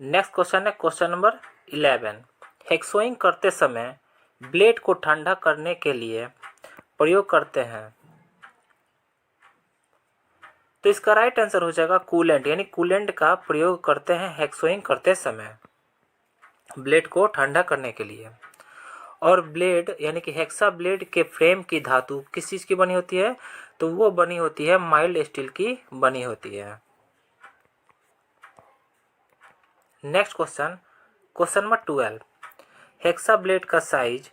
नेक्स्ट क्वेश्चन है क्वेश्चन नंबर 11, हेक्सोइंग करते समय ब्लेड को ठंडा करने के लिए प्रयोग करते हैं। तो इसका राइट आंसर हो जाएगा कूलेंट, यानी कूलेंट का प्रयोग करते हैं हेक्सोइंग करते समय ब्लेड को ठंडा करने के लिए। और ब्लेड यानी कि हेक्सा ब्लेड के फ्रेम की धातु किस चीज़ की बनी होती है? तो वो बनी होती है माइल्ड स्टील की बनी होती है। Next question question number 12, hexa blade का साइज।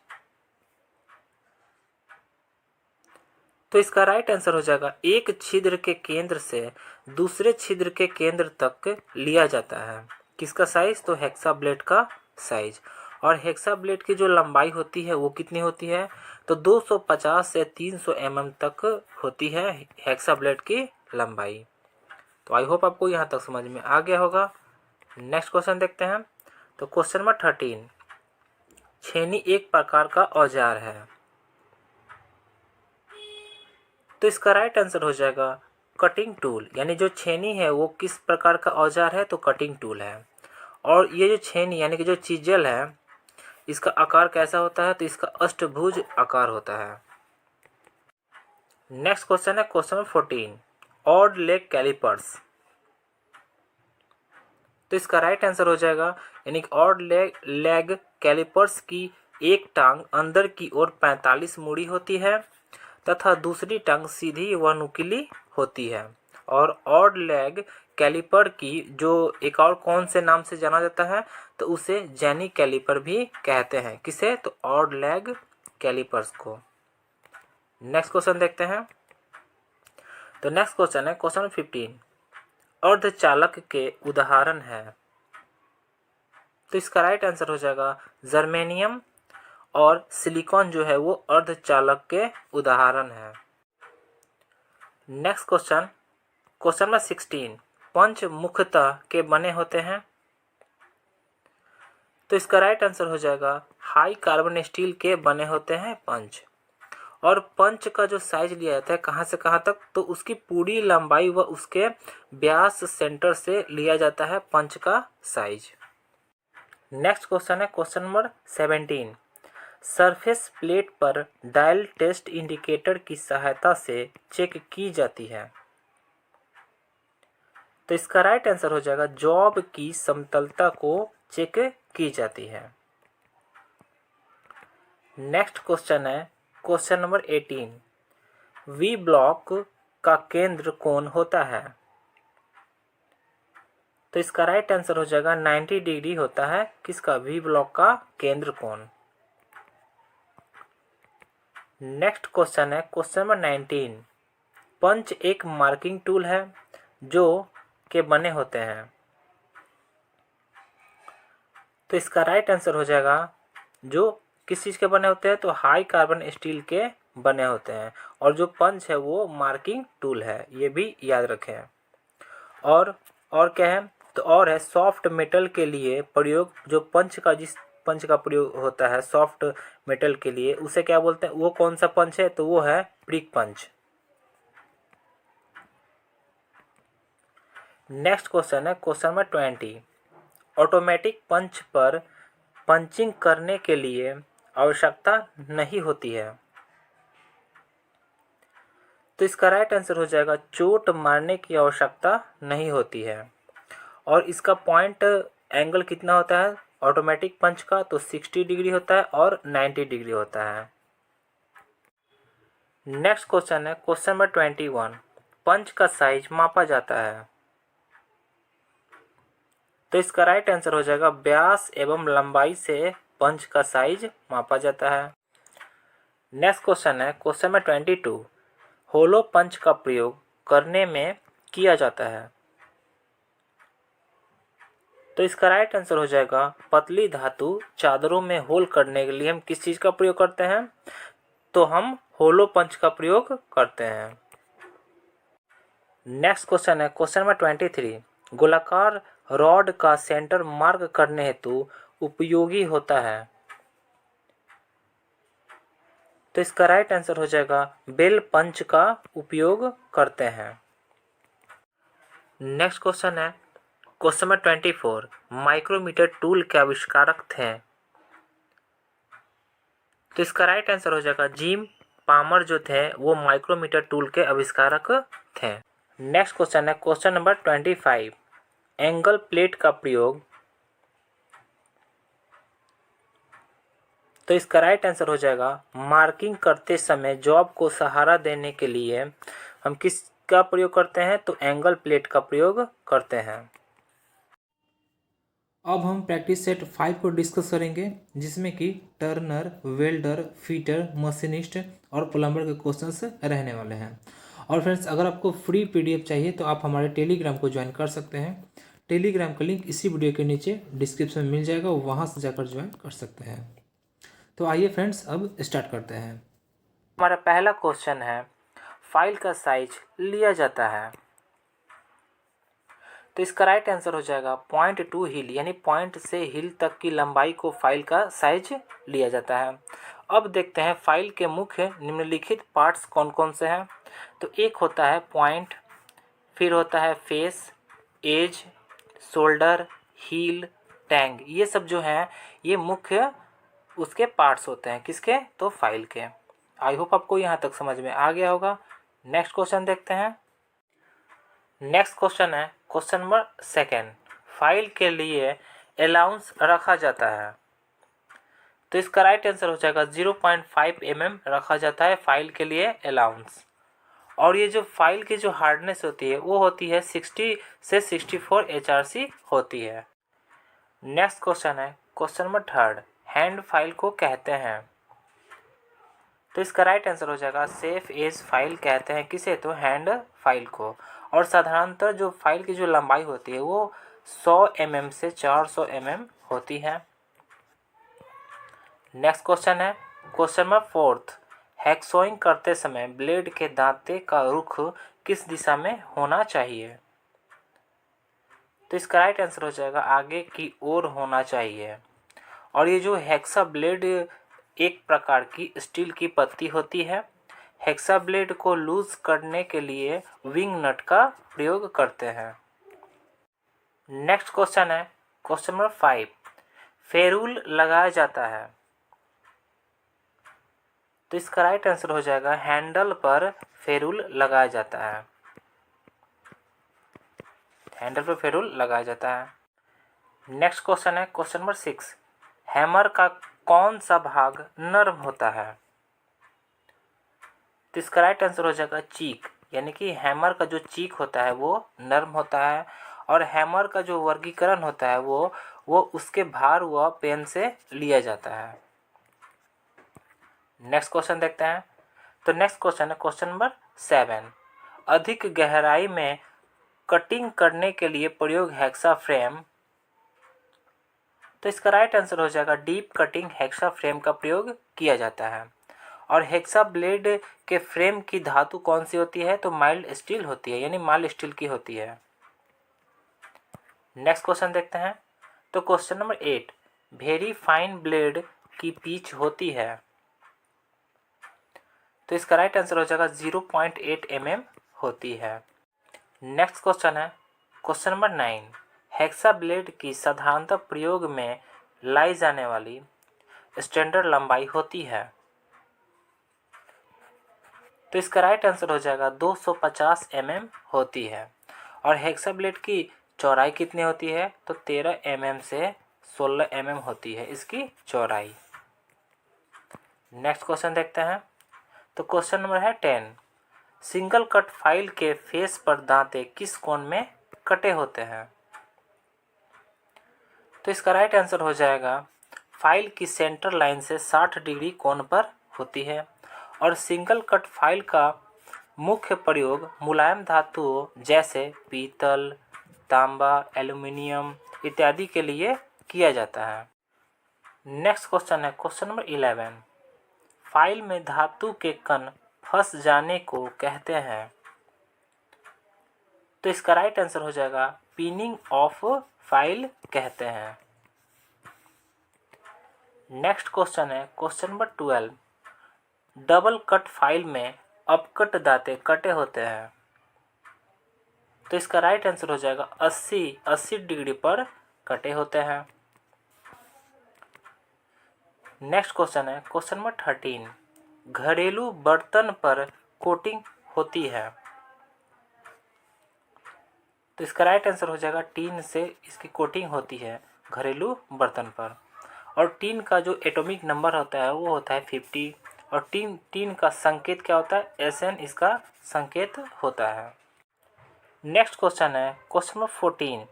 तो इसका राइट आंसर हो जाएगा एक छिद्र के केंद्र से दूसरे छिद्र के केंद्र तक लिया जाता है। किसका साइज? तो हेक्सा ब्लेड का साइज। और हेक्सा ब्लेड की जो लंबाई होती है वो कितनी होती है? तो 250 से 300 mm तक होती है हेक्सा ब्लेड की लंबाई। तो आई होप आपको यहाँ तक समझ में आ गया होगा। नेक्स्ट क्वेश्चन देखते हैं। तो क्वेश्चन नंबर 13, छेनी एक प्रकार का औजार है। तो इसका राइट आंसर हो जाएगा कटिंग टूल, यानी जो छेनी है वो किस प्रकार का औजार है? तो कटिंग टूल है। और ये जो छेनी यानी कि जो चीजल है इसका आकार कैसा होता है, तो इसका अष्टभुज आकार होता है। नेक्स्ट क्वेश्चन है question number 14, odd leg callipers. तो इसका राइट आंसर हो जाएगा यानी कि ऑड लेग कैलिपर्स की एक टांग अंदर की ओर 45 मुड़ी होती है तथा दूसरी टांग सीधी व नुकीली होती है। और ऑड लेग कैलिपर की जो एक और कौन से नाम से जाना जाता है, तो उसे जेनी कैलिपर भी कहते हैं। किसे, तो ऑड लेग कैलिपर्स को। नेक्स्ट क्वेश्चन देखते हैं। तो नेक्स्ट क्वेश्चन है क्वेश्चन नंबर 15, अर्धचालक के उदाहरण है। तो इसका राइट आंसर हो जाएगा जर्मेनियम और सिलिकॉन जो है वो अर्धचालक के उदाहरण है। नेक्स्ट क्वेश्चन क्वेश्चन नंबर 16, पंच मुख्यतः के बने होते हैं। तो इसका राइट आंसर हो जाएगा हाई कार्बन स्टील के बने होते हैं पंच। और पंच का जो साइज लिया जाता है कहाँ से कहाँ तक, तो उसकी पूरी लंबाई व उसके व्यास सेंटर से लिया जाता है पंच का साइज। नेक्स्ट क्वेश्चन है क्वेश्चन नंबर 17, सरफेस प्लेट पर डायल टेस्ट इंडिकेटर की सहायता से चेक की जाती है। तो इसका राइट आंसर हो जाएगा जॉब की समतलता को चेक की जाती है। नेक्स्ट क्वेश्चन है क्वेश्चन नंबर 18, वी ब्लॉक का केंद्र कौन होता है। तो इसका राइट आंसर हो जाएगा 90 डिग्री होता है किसका, वी ब्लॉक का केंद्र कोण। नेक्स्ट क्वेश्चन है क्वेश्चन नंबर 19, पंच एक मार्किंग टूल है जो के बने होते हैं। तो इसका राइट आंसर हो जाएगा जो किस चीज़ के बने होते हैं, तो हाई कार्बन स्टील के बने होते हैं। और जो पंच है वो मार्किंग टूल है, ये भी याद रखें। और क्या है, तो और है सॉफ्ट मेटल के लिए प्रयोग, जो जिस पंच का प्रयोग होता है सॉफ्ट मेटल के लिए उसे क्या बोलते हैं, वो कौन सा पंच है, तो वो है प्रिक पंच। नेक्स्ट क्वेश्चन है क्वेश्चन नंबर 20, ऑटोमेटिक पंच पर पंचिंग करने के लिए आवश्यकता नहीं होती है। तो इसका राइट आंसर हो जाएगा चोट मारने की आवश्यकता नहीं होती है। और इसका पॉइंट एंगल कितना होता है ऑटोमेटिक पंच का, तो 60 डिग्री होता है और 90 डिग्री होता है। नेक्स्ट क्वेश्चन है क्वेश्चन नंबर 21, पंच का साइज मापा जाता है। तो इसका राइट आंसर हो जाएगा व्यास एवं लंबाई से पंच का साइज मापा जाता है। नेक्स्ट क्वेश्चन है क्वेश्चन नंबर 22, होलो पंच का प्रयोग करने में किया जाता है। तो इसका राइट आंसर हो जाएगा पतली धातु चादरों में होल करने के लिए हम किस चीज़ का प्रयोग करते हैं, तो हम होलो पंच का प्रयोग करते हैं। नेक्स्ट क्वेश्चन है क्वेश्चन नंबर 23, गोलाकार रॉड का सेंटर मार्क करने हेतु उपयोगी होता है। तो इसका राइट आंसर हो जाएगा बेल पंच का उपयोग करते हैं। नेक्स्ट क्वेश्चन है क्वेश्चन नंबर 24, माइक्रोमीटर टूल के आविष्कारक थे। तो इसका राइट आंसर हो जाएगा जिम पामर जो थे वो माइक्रोमीटर टूल के आविष्कारक थे। नेक्स्ट क्वेश्चन है क्वेश्चन नंबर 25, एंगल प्लेट का प्रयोग। तो इसका राइट आंसर हो जाएगा मार्किंग करते समय जॉब को सहारा देने के लिए हम किसका प्रयोग करते हैं, तो एंगल प्लेट का प्रयोग करते हैं। अब हम प्रैक्टिस सेट 5 को डिस्कस करेंगे जिसमें कि टर्नर, वेल्डर, फीटर, मशीनिस्ट और प्लम्बर के क्वेश्चंस रहने वाले हैं। और फ्रेंड्स अगर आपको फ्री पीडीएफ चाहिए तो आप हमारे टेलीग्राम को ज्वाइन कर सकते हैं। टेलीग्राम का लिंक इसी वीडियो के नीचे डिस्क्रिप्शन में मिल जाएगा, वहाँ से जाकर ज्वाइन कर सकते हैं। तो आइए फ्रेंड्स अब स्टार्ट करते हैं। हमारा पहला क्वेश्चन है फाइल का साइज लिया जाता है। तो इसका राइट आंसर हो जाएगा 0.2 हिल, यानी पॉइंट से हिल तक की लंबाई को फाइल का साइज लिया जाता है। अब देखते हैं फाइल के मुख्य निम्नलिखित पार्ट्स कौन कौन से हैं। तो एक होता है पॉइंट, फिर होता है face, edge, shoulder, heel, tang, ये सब जो हैं ये मुख्य उसके पार्ट्स होते हैं। किसके? तो फाइल के। आई होप आपको यहाँ तक समझ में आ गया होगा। नेक्स्ट क्वेश्चन देखते हैं। नेक्स्ट क्वेश्चन है क्वेश्चन नंबर 2। फाइल के लिए अलाउंस रखा जाता है, तो इसका राइट आंसर हो जाएगा 0.5 mm रखा जाता है फाइल के लिए अलाउंस। और ये जो फाइल की जो हार्डनेस होती है वो होती है 60 से 64 HRC होती है। नेक्स्ट क्वेश्चन है क्वेश्चन नंबर 3। हैंड फाइल को कहते हैं, तो इसका राइट आंसर हो जाएगा सेफ एज फाइल कहते हैं किसे? तो हैंड फाइल को। और साधारणतः जो फाइल की जो लंबाई होती है वो 100 mm से 400 mm होती है। नेक्स्ट क्वेश्चन है क्वेश्चन नंबर 4। हैक्सॉइंग करते समय ब्लेड के दांते का रुख किस दिशा में होना चाहिए? तो इसका राइट आंसर हो जाएगा आगे की ओर होना चाहिए। और ये जो हेक्सा ब्लेड एक प्रकार की स्टील की पत्ती होती है। हेक्सा ब्लेड को लूज करने के लिए विंग नट का प्रयोग करते हैं। नेक्स्ट क्वेश्चन है क्वेश्चन नंबर 5। फेरूल लगाया जाता है, तो इसका राइट आंसर हो जाएगा हैंडल पर फेरूल लगाया जाता है। हैंडल पर फेरूल लगाया जाता है। नेक्स्ट क्वेश्चन है क्वेश्चन नंबर 6। हैमर का कौन सा भाग नर्म होता है? तो इसका राइट आंसर हो जाएगा चीक, यानी कि हैमर का जो चीक होता है वो नर्म होता है। और हैमर का जो वर्गीकरण होता है वो उसके भार व पेन से लिया जाता है। नेक्स्ट क्वेश्चन देखते हैं। तो नेक्स्ट क्वेश्चन है क्वेश्चन नंबर 7। अधिक गहराई में कटिंग करने के लिए प्रयोग हेक्सा फ्रेम, तो इसका राइट आंसर हो जाएगा डीप कटिंग हेक्सा फ्रेम का प्रयोग किया जाता है। और हेक्सा ब्लेड के फ्रेम की धातु कौन सी होती है? तो माइल्ड स्टील होती है, यानी माइल्ड स्टील की होती है। नेक्स्ट क्वेश्चन देखते हैं। तो question number 8। Very fine blade की पिच होती है, तो इसका राइट आंसर हो जाएगा 0.8 mm होती है। नेक्स्ट क्वेश्चन है क्वेश्चन नंबर 9। हेक्सा ब्लेड की साधारणतः प्रयोग में लाई जाने वाली स्टैंडर्ड लंबाई होती है, तो इसका राइट आंसर हो जाएगा 250 mm होती है। और हेक्सा ब्लेड की चौड़ाई कितनी होती है? तो 13 mm से 16 mm होती है इसकी चौड़ाई। नेक्स्ट क्वेश्चन देखते हैं। तो क्वेश्चन नंबर है 10। सिंगल कट फाइल के फेस पर दांते किस कोण में कटे होते हैं? तो इसका राइट आंसर हो जाएगा फाइल की सेंटर लाइन से 60 डिग्री कोण पर होती है। और सिंगल कट फाइल का मुख्य प्रयोग मुलायम धातुओं जैसे पीतल, तांबा, एल्युमिनियम इत्यादि के लिए किया जाता है। नेक्स्ट क्वेश्चन है क्वेश्चन नंबर 11। फाइल में धातु के कण फंस जाने को कहते हैं, तो इसका राइट आंसर हो जाएगा पिनिंग ऑफ फाइल कहते हैं। नेक्स्ट क्वेश्चन है question number 12। Double cut file में अपकट दांते कटे होते हैं, तो इसका राइट आंसर हो जाएगा 80 डिग्री पर कटे होते हैं। नेक्स्ट क्वेश्चन है क्वेश्चन नंबर 13। घरेलू बर्तन पर कोटिंग होती है, तो इसका राइट आंसर हो जाएगा टीन से इसकी कोटिंग होती है घरेलू बर्तन पर। और टीन का जो एटॉमिक नंबर होता है वो होता है 50। और टीन का संकेत क्या होता है? SN इसका संकेत होता है। नेक्स्ट क्वेश्चन है क्वेश्चन नंबर 14।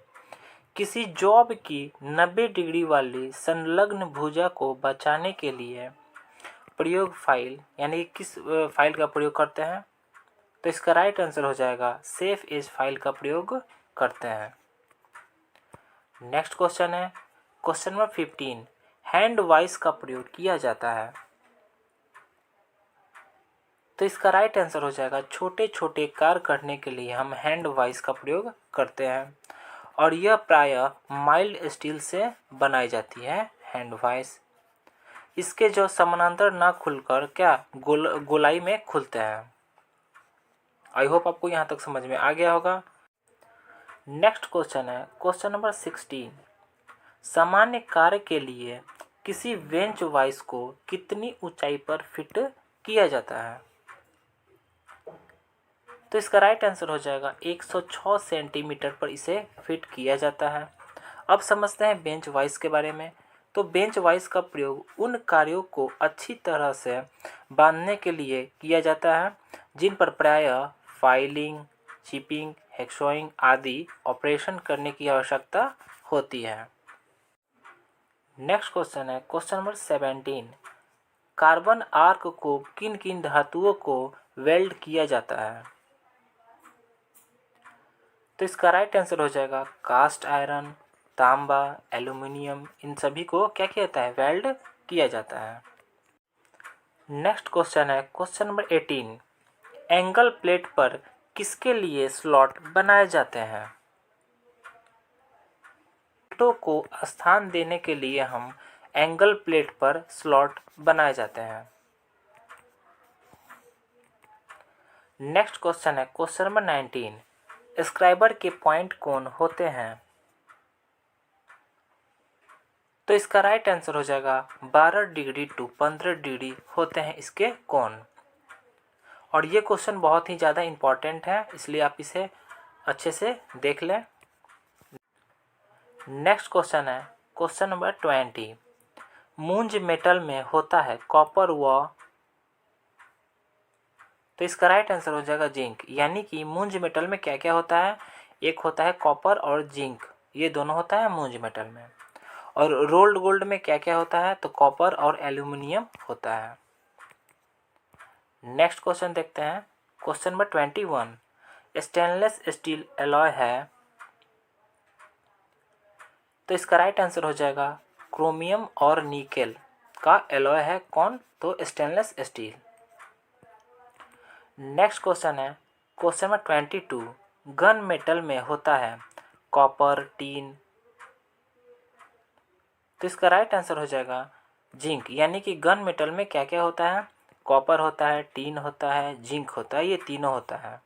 किसी जॉब की 90 डिग्री वाली संलग्न भुजा को बचाने के लिए प्रयोग फाइल, यानी किस फाइल का प्रयोग करते हैं? तो इसका राइट आंसर हो जाएगा सेफ एज फाइल का प्रयोग करते हैं। नेक्स्ट क्वेश्चन है क्वेश्चन नंबर 15। हैंड वाइस का प्रयोग किया जाता है, तो इसका राइट आंसर हो जाएगा छोटे छोटे कार्य करने के लिए हम हैंड वाइस का प्रयोग करते हैं। और यह प्रायः माइल्ड स्टील से बनाई जाती है हैंड वाइस। इसके जो समानांतर ना खुलकर क्या गोलाई में खुलते हैं। आई होप आपको यहाँ तक समझ में आ गया होगा। नेक्स्ट क्वेश्चन है क्वेश्चन नंबर 16। सामान्य कार्य के लिए किसी बेंच वाइस को कितनी ऊंचाई पर फिट किया जाता है? तो इसका राइट आंसर हो जाएगा 106 सेंटीमीटर पर इसे फिट किया जाता है। अब समझते हैं बेंच वाइस के बारे में। तो बेंच वाइस का प्रयोग उन कार्यों को अच्छी तरह से बांधने के लिए किया जाता है जिन पर प्रायः फाइलिंग, चिपिंग, हेक्सोइंग आदि ऑपरेशन करने की आवश्यकता होती है। नेक्स्ट क्वेश्चन है क्वेश्चन नंबर 17। कार्बन आर्क को किन किन धातुओं को वेल्ड किया जाता है? तो इसका राइट आंसर हो जाएगा कास्ट आयरन, तांबा, एल्यूमिनियम, इन सभी को क्या किया जाता है? वेल्ड किया जाता है। नेक्स्ट क्वेश्चन है क्वेश्चन नंबर 18। एंगल प्लेट पर किसके लिए स्लॉट बनाए जाते हैं? प्लेटों को स्थान देने के लिए हम एंगल प्लेट पर स्लॉट बनाए जाते हैं। नेक्स्ट क्वेश्चन है क्वेश्चन नंबर 19। स्क्राइबर के पॉइंट कौन होते हैं? तो इसका राइट आंसर हो जाएगा 12 डिग्री टू 15 डिग्री होते हैं इसके कोण। और ये क्वेश्चन बहुत ही ज़्यादा इम्पॉर्टेंट है, इसलिए आप इसे अच्छे से देख लें। नेक्स्ट क्वेश्चन है क्वेश्चन नंबर 20। मूंज मेटल में होता है कॉपर व, तो इसका राइट आंसर हो जाएगा जिंक। यानी कि मूंज मेटल में क्या क्या होता है? एक होता है कॉपर और जिंक, ये दोनों होता है मूंज मेटल में। और रोल्ड गोल्ड में क्या क्या होता है? तो कॉपर और एल्यूमिनियम होता है। नेक्स्ट क्वेश्चन देखते हैं question number 21। Stainless steel alloy है, तो इसका राइट आंसर हो जाएगा क्रोमियम और निकेल का एलॉय है कौन? तो स्टेनलेस स्टील। नेक्स्ट क्वेश्चन है क्वेश्चन नंबर 22। गन मेटल में होता है कॉपर, टीन, तो इसका राइट आंसर हो जाएगा जिंक। यानी कि गन मेटल में क्या क्या होता है? कॉपर होता है, टीन होता है, जिंक होता है, ये तीनों होता है।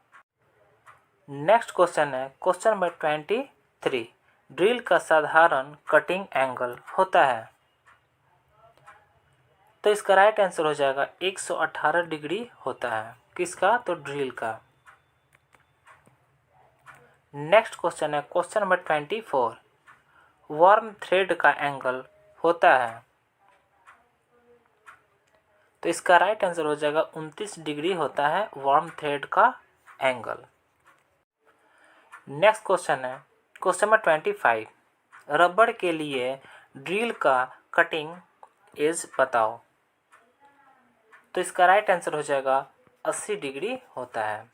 नेक्स्ट क्वेश्चन है क्वेश्चन नंबर 23। ड्रिल का साधारण कटिंग एंगल होता है, तो इसका राइट आंसर हो जाएगा 118 डिग्री होता है। किसका? तो ड्रिल का। नेक्स्ट क्वेश्चन है क्वेश्चन नंबर 24। वर्म थ्रेड का एंगल होता है, तो इसका राइट आंसर हो जाएगा 29 डिग्री होता है वर्म थ्रेड का एंगल। नेक्स्ट क्वेश्चन है क्वेश्चन नंबर 25। रबड़ के लिए ड्रिल का कटिंग एज बताओ, तो इसका राइट आंसर हो जाएगा 80 डिग्री होता है।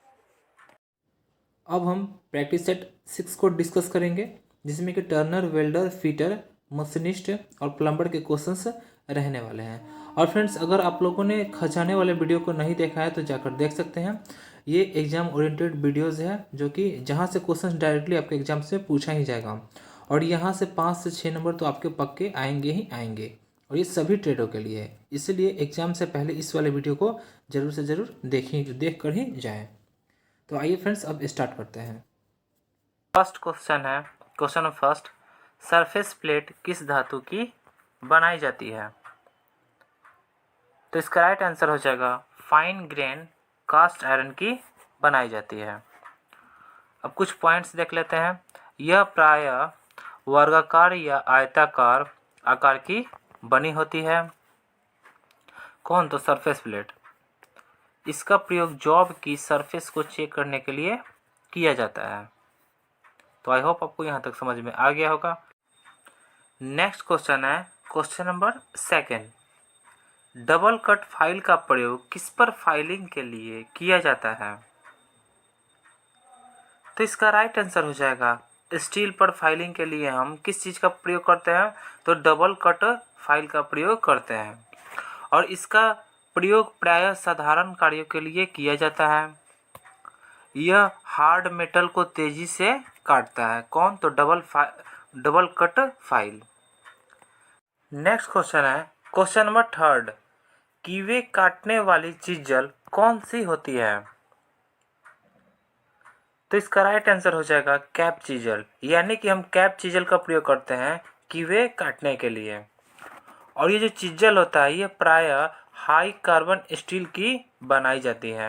अब हम प्रैक्टिस सेट 6 को डिस्कस करेंगे, जिसमें कि टर्नर, वेल्डर, फिटर, मशीनिस्ट और प्लम्बर के क्वेश्चंस रहने वाले हैं। और फ्रेंड्स, अगर आप लोगों ने खजाने वाले वीडियो को नहीं देखा है तो जाकर देख सकते हैं। ये एग्जाम ओरिएंटेड वीडियोज़ है, जो कि जहाँ से क्वेश्चन डायरेक्टली आपके एग्जाम से पूछा ही जाएगा। और यहाँ से 5 से 6 नंबर तो आपके पक्के आएंगे ही आएंगे, और ये सभी ट्रेडों के लिए है। इसलिए एग्जाम से पहले इस वाले वीडियो को ज़रूर से ज़रूर देख कर ही जाएँ। तो आइए फ्रेंड्स, अब स्टार्ट करते हैं। फर्स्ट क्वेश्चन है क्वेश्चन फर्स्ट। सरफेस प्लेट किस धातु की बनाई जाती है, तो इसका राइट आंसर हो जाएगा फाइन ग्रेन कास्ट आयरन की बनाई जाती है। अब कुछ पॉइंट्स देख लेते हैं। यह प्रायः वर्गाकार या आयताकार आकार की बनी होती है कौन? तो सरफेस प्लेट। इसका प्रयोग जॉब की सरफेस को चेक करने के लिए किया जाता है। तो आई होप आपको यहाँ तक समझ में आ गया होगा। नेक्स्ट क्वेश्चन है question number 2। Double cut file का प्रयोग किस पर फाइलिंग के लिए किया जाता है, तो इसका राइट आंसर हो जाएगा स्टील पर फाइलिंग के लिए हम किस चीज़ का प्रयोग करते हैं? तो डबल कट फाइल का प्रयोग करते हैं। और इसका प्रयोग प्रायः साधारण कार्यों के लिए किया जाता है। यह हार्ड मेटल को तेजी से काटता है कौन? तो double cut file. Next question है क्वेश्चन नंबर 3। कीवे काटने वाली चीज़ल कौन सी होती है, तो इसका राइट आंसर हो जाएगा कैप चीजल। यानी कि हम कैप चीजल का प्रयोग करते हैं कीवे काटने के लिए। और ये जो चिज्जल होता है ये प्रायः हाई कार्बन स्टील की बनाई जाती है।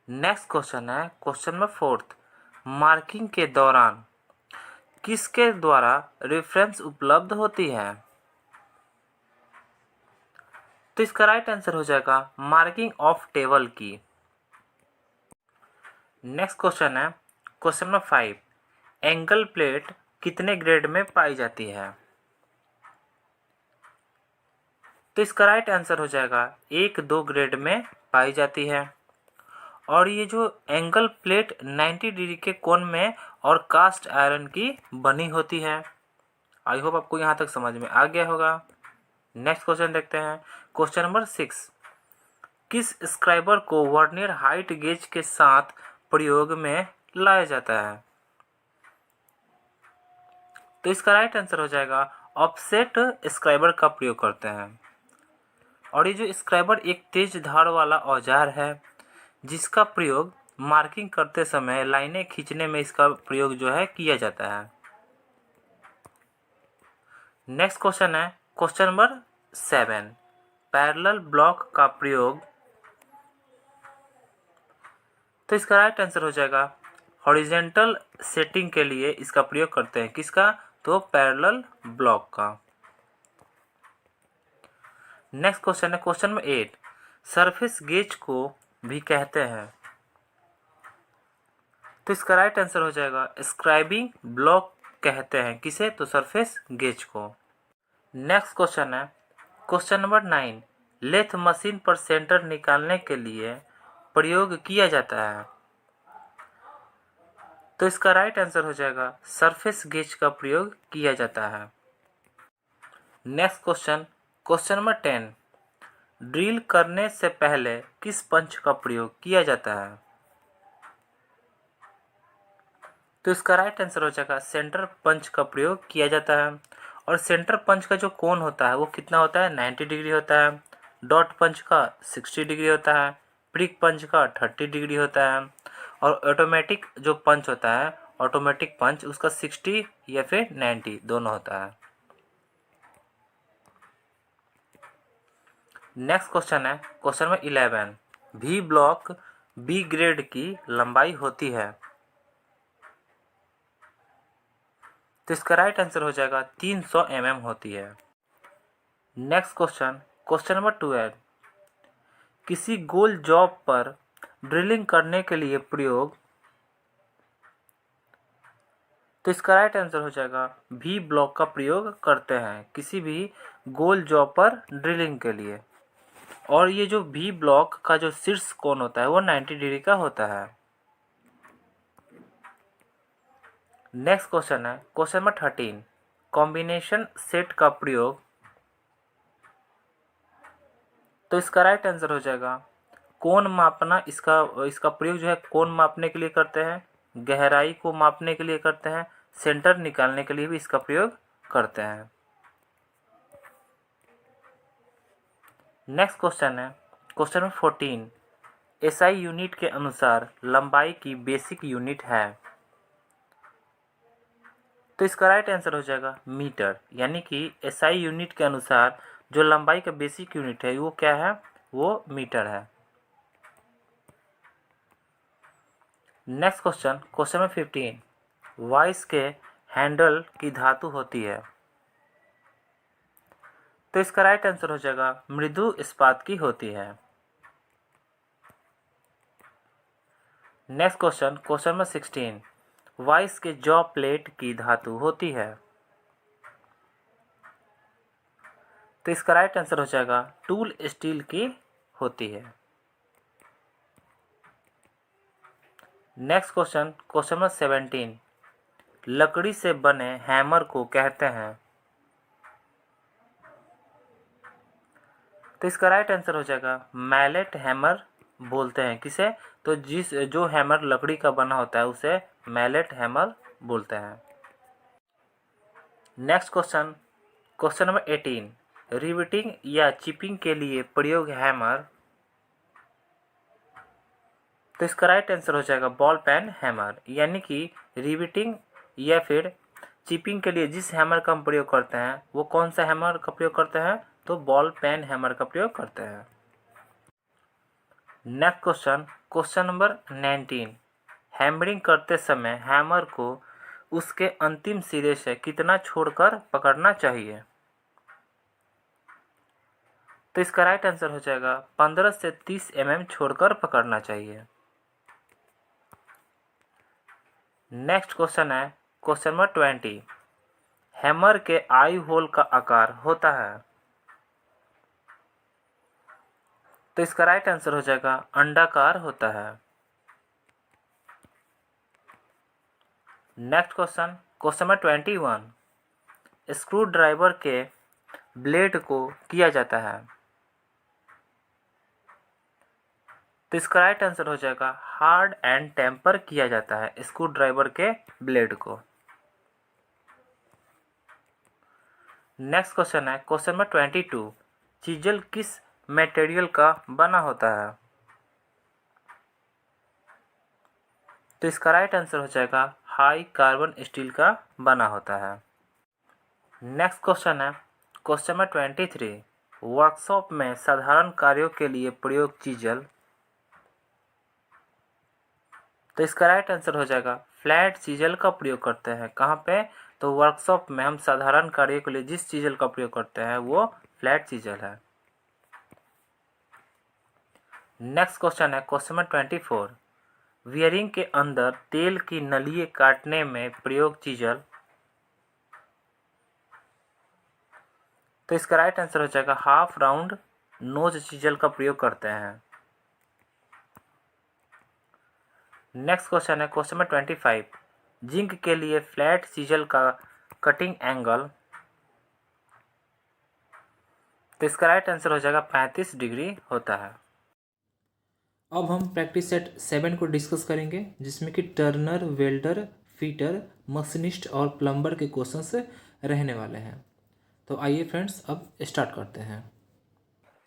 नेक्स्ट क्वेश्चन है क्वेश्चन नंबर 4। मार्किंग के दौरान किसके द्वारा रेफरेंस उपलब्ध होती है? तो इसका राइट आंसर हो जाएगा मार्किंग ऑफ टेबल की। नेक्स्ट क्वेश्चन है क्वेश्चन नंबर 5। एंगल प्लेट कितने ग्रेड में पाई जाती है? तो इसका राइट आंसर हो जाएगा 1-2 ग्रेड में पाई जाती है। और ये जो एंगल प्लेट 90 डिग्री के कोण में और कास्ट आयरन की बनी होती है। आई होप आपको यहाँ तक समझ में आ गया होगा। नेक्स्ट क्वेश्चन देखते हैं क्वेश्चन नंबर 6। किस स्क्राइबर को वर्नियर हाइट गेज के साथ प्रयोग में लाया जाता है? तो इसका राइट आंसर हो जाएगा ऑफसेट स्क्राइबर का प्रयोग करते हैं। और ये जो स्क्राइबर एक तेज धार वाला औजार है जिसका प्रयोग मार्किंग करते समय लाइनें खींचने में इसका प्रयोग जो है किया जाता है। नेक्स्ट क्वेश्चन है क्वेश्चन नंबर 7। पैरेलल ब्लॉक का प्रयोग। तो इसका राइट आंसर हो जाएगा हॉरिजेंटल सेटिंग के लिए इसका प्रयोग करते हैं। किसका? तो पैरेलल ब्लॉक का। नेक्स्ट क्वेश्चन है क्वेश्चन नंबर 8। सरफेस गेज को भी कहते हैं। तो इसका राइट आंसर हो जाएगा स्क्राइबिंग ब्लॉक कहते हैं। किसे? तो सरफेस गेज को। नेक्स्ट क्वेश्चन है क्वेश्चन नंबर 9। लेथ मशीन पर सेंटर निकालने के लिए प्रयोग किया जाता है। तो इसका राइट आंसर हो जाएगा सरफेस गेज का प्रयोग किया जाता है। Next question question number 10। Drill करने से पहले किस पंच का प्रयोग किया जाता है? तो इसका राइट आंसर हो जाएगा सेंटर पंच का प्रयोग किया जाता है। और सेंटर पंच का जो कोण होता है वो कितना होता है? 90 डिग्री होता है। डॉट पंच का 60 डिग्री होता है। प्रिक पंच का 30 डिग्री होता है। और ऑटोमेटिक जो पंच होता है ऑटोमेटिक पंच उसका 60 या फिर 90 दोनों होता है। नेक्स्ट क्वेश्चन है question number 11। V block B grade की लंबाई होती है। तो इसका राइट आंसर हो जाएगा 300 mm होती है। Next question question number 12। किसी गोल जॉब पर ड्रिलिंग करने के लिए प्रयोग। तो इसका राइट आंसर हो जाएगा वी ब्लॉक का प्रयोग करते हैं किसी भी गोल जॉब पर ड्रिलिंग के लिए। और ये जो वी ब्लॉक का जो शीर्ष कोण होता है वो 90 डिग्री का होता है। नेक्स्ट क्वेश्चन है क्वेश्चन नंबर 13। कॉम्बिनेशन सेट का प्रयोग। तो इसका राइट आंसर हो जाएगा कोण मापना। इसका प्रयोग जो है कोण मापने के लिए करते हैं, गहराई को मापने के लिए करते हैं, सेंटर निकालने के लिए भी इसका प्रयोग करते हैं। नेक्स्ट क्वेश्चन है क्वेश्चन नंबर 14। एसआई यूनिट के अनुसार लंबाई की बेसिक यूनिट है। तो इसका राइट आंसर हो जाएगा मीटर। यानी कि एसआई यूनिट के अनुसार जो लंबाई का बेसिक यूनिट है वो क्या है? वो मीटर है। Next question question number 15। Voice के हैंडल की धातु होती है। तो इसका राइट आंसर हो जाएगा मृदु इस्पात की होती है। Next question question number 16। Voice के जॉ प्लेट की धातु होती है। तो इसका राइट आंसर हो जाएगा टूल स्टील की होती है। Next question question number 17। लकड़ी से बने हैमर को कहते हैं। तो इसका राइट आंसर हो जाएगा मैलेट हैमर बोलते हैं। किसे? तो जो हैमर लकड़ी का बना होता है उसे मैलेट हैमर बोलते हैं। Next question question number 18। Riveting या चिपिंग के लिए प्रयोग हैमर। इसका राइट आंसर हो जाएगा बॉल पेन हैमर, यानी कि रिवेटिंग या फिर चिपिंग के लिए जिस हैमर का हम प्रयोग करते हैं वो कौन सा हैमर का प्रयोग करते हैं, तो बॉल पेन हैमर का प्रयोग करते हैं। Next question, question number 19, hammering करते समय हैमर को उसके अंतिम सिरे से कितना छोड़कर पकड़ना चाहिए, तो इसका राइट आंसर हो जाएगा 15 से 30 mm छोड़कर पकड़ना चाहिए। नेक्स्ट क्वेश्चन है क्वेश्चन नंबर 20, हैमर के आई होल का आकार होता है, तो इसका राइट आंसर हो जाएगा अंडाकार होता है। Next question, question number 21, screw driver के ब्लेड को किया जाता है, तो इसका राइट आंसर हो जाएगा हार्ड एंड टेम्पर किया जाता है स्क्रू ड्राइवर के ब्लेड को। नेक्स्ट क्वेश्चन है क्वेश्चन नंबर 22, चीजल किस मटेरियल का बना होता है, तो इसका राइट आंसर हो जाएगा हाई कार्बन स्टील का बना होता है। नेक्स्ट क्वेश्चन है क्वेश्चन नंबर 23, वर्कशॉप में साधारण कार्यों के लिए प्रयोग चीजल, तो इसका राइट आंसर हो जाएगा फ्लैट चीजल का प्रयोग करते हैं। कहाँ पे, तो वर्कशॉप में हम साधारण कार्य के लिए जिस चीजल का प्रयोग करते हैं वो फ्लैट चीजल है। नेक्स्ट क्वेश्चन है क्वेश्चन नंबर 24, वियरिंग के अंदर तेल की नलियां काटने में प्रयोग चीजल, तो इसका राइट आंसर हो जाएगा हाफ राउंड नोज चीजल का प्रयोग करते हैं। नेक्स्ट क्वेश्चन है क्वेश्चन नंबर 25, जिंक के लिए फ्लैट चीजल का कटिंग एंगल, तो इसका राइट आंसर हो जाएगा 35 डिग्री होता है। अब हम प्रैक्टिस सेट 7 को डिस्कस करेंगे, जिसमें कि टर्नर, वेल्डर, फीटर, मशीनिस्ट और प्लम्बर के क्वेश्चंस रहने वाले हैं। तो आइए फ्रेंड्स अब स्टार्ट करते हैं।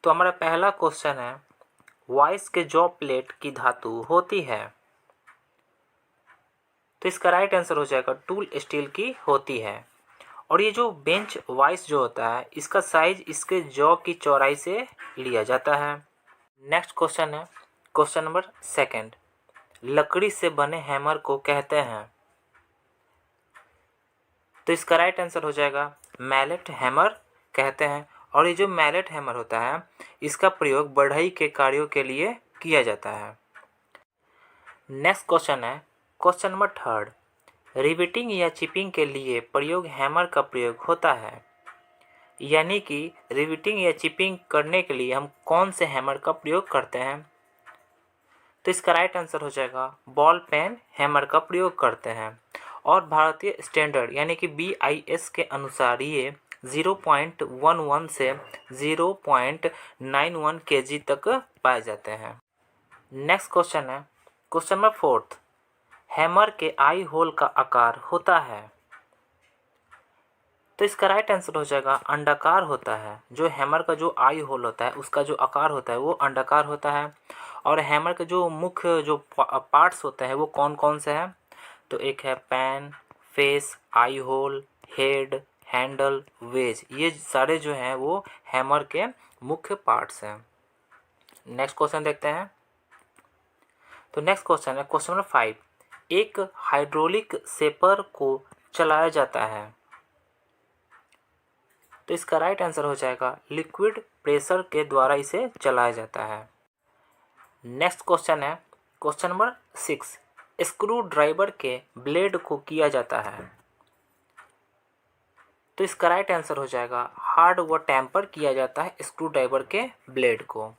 तो हमारा पहला क्वेश्चन है, वॉइस के जॉ प्लेट की धातु होती है, तो इसका राइट आंसर हो जाएगा टूल स्टील की होती है। और ये जो बेंच वाइस जो होता है इसका साइज इसके जॉ की चौड़ाई से लिया जाता है। नेक्स्ट क्वेश्चन है क्वेश्चन नंबर 2, लकड़ी से बने हैमर को कहते हैं, तो इसका राइट आंसर हो जाएगा मैलेट हैमर कहते हैं। और ये जो मैलेट हैमर होता है इसका प्रयोग बढ़ई के कार्यों के लिए किया जाता है। नेक्स्ट क्वेश्चन है क्वेश्चन नंबर 3, रिवेटिंग या चिपिंग के लिए प्रयोग हैमर का प्रयोग होता है, यानी कि रिवेटिंग या चिपिंग करने के लिए हम कौन से हैमर का प्रयोग करते हैं, तो इसका राइट आंसर हो जाएगा बॉल पेन हैमर का प्रयोग करते हैं। और भारतीय स्टैंडर्ड यानी कि BIS के अनुसार ये 0.11 से 0.91 kg तक पाए जाते हैं। नेक्स्ट क्वेश्चन है क्वेश्चन नंबर 4, हैमर के आई होल का आकार होता है, तो इसका राइट आंसर हो जाएगा अंडाकार होता है। जो हैमर का जो आई होल होता है उसका जो आकार होता है वो अंडाकार होता है। और हैमर के जो मुख्य जो पार्ट्स होते हैं वो कौन कौन से हैं, तो एक है पैन, फेस, आई होल, हेड, हैंडल, वेज, ये सारे जो हैं वो हैमर के मुख्य पार्ट्स हैं। नेक्स्ट क्वेश्चन देखते हैं। तो नेक्स्ट क्वेश्चन है क्वेश्चन नंबर 5, एक हाइड्रोलिक सेपर को चलाया जाता है, तो इसका राइट आंसर हो जाएगा लिक्विड प्रेशर के द्वारा इसे चलाया जाता है। नेक्स्ट क्वेश्चन है क्वेश्चन नंबर 6, स्क्रू ड्राइवर के ब्लेड को किया जाता है, तो इसका राइट आंसर हो जाएगा हार्ड व टेम्पर किया जाता है स्क्रू ड्राइवर के ब्लेड को।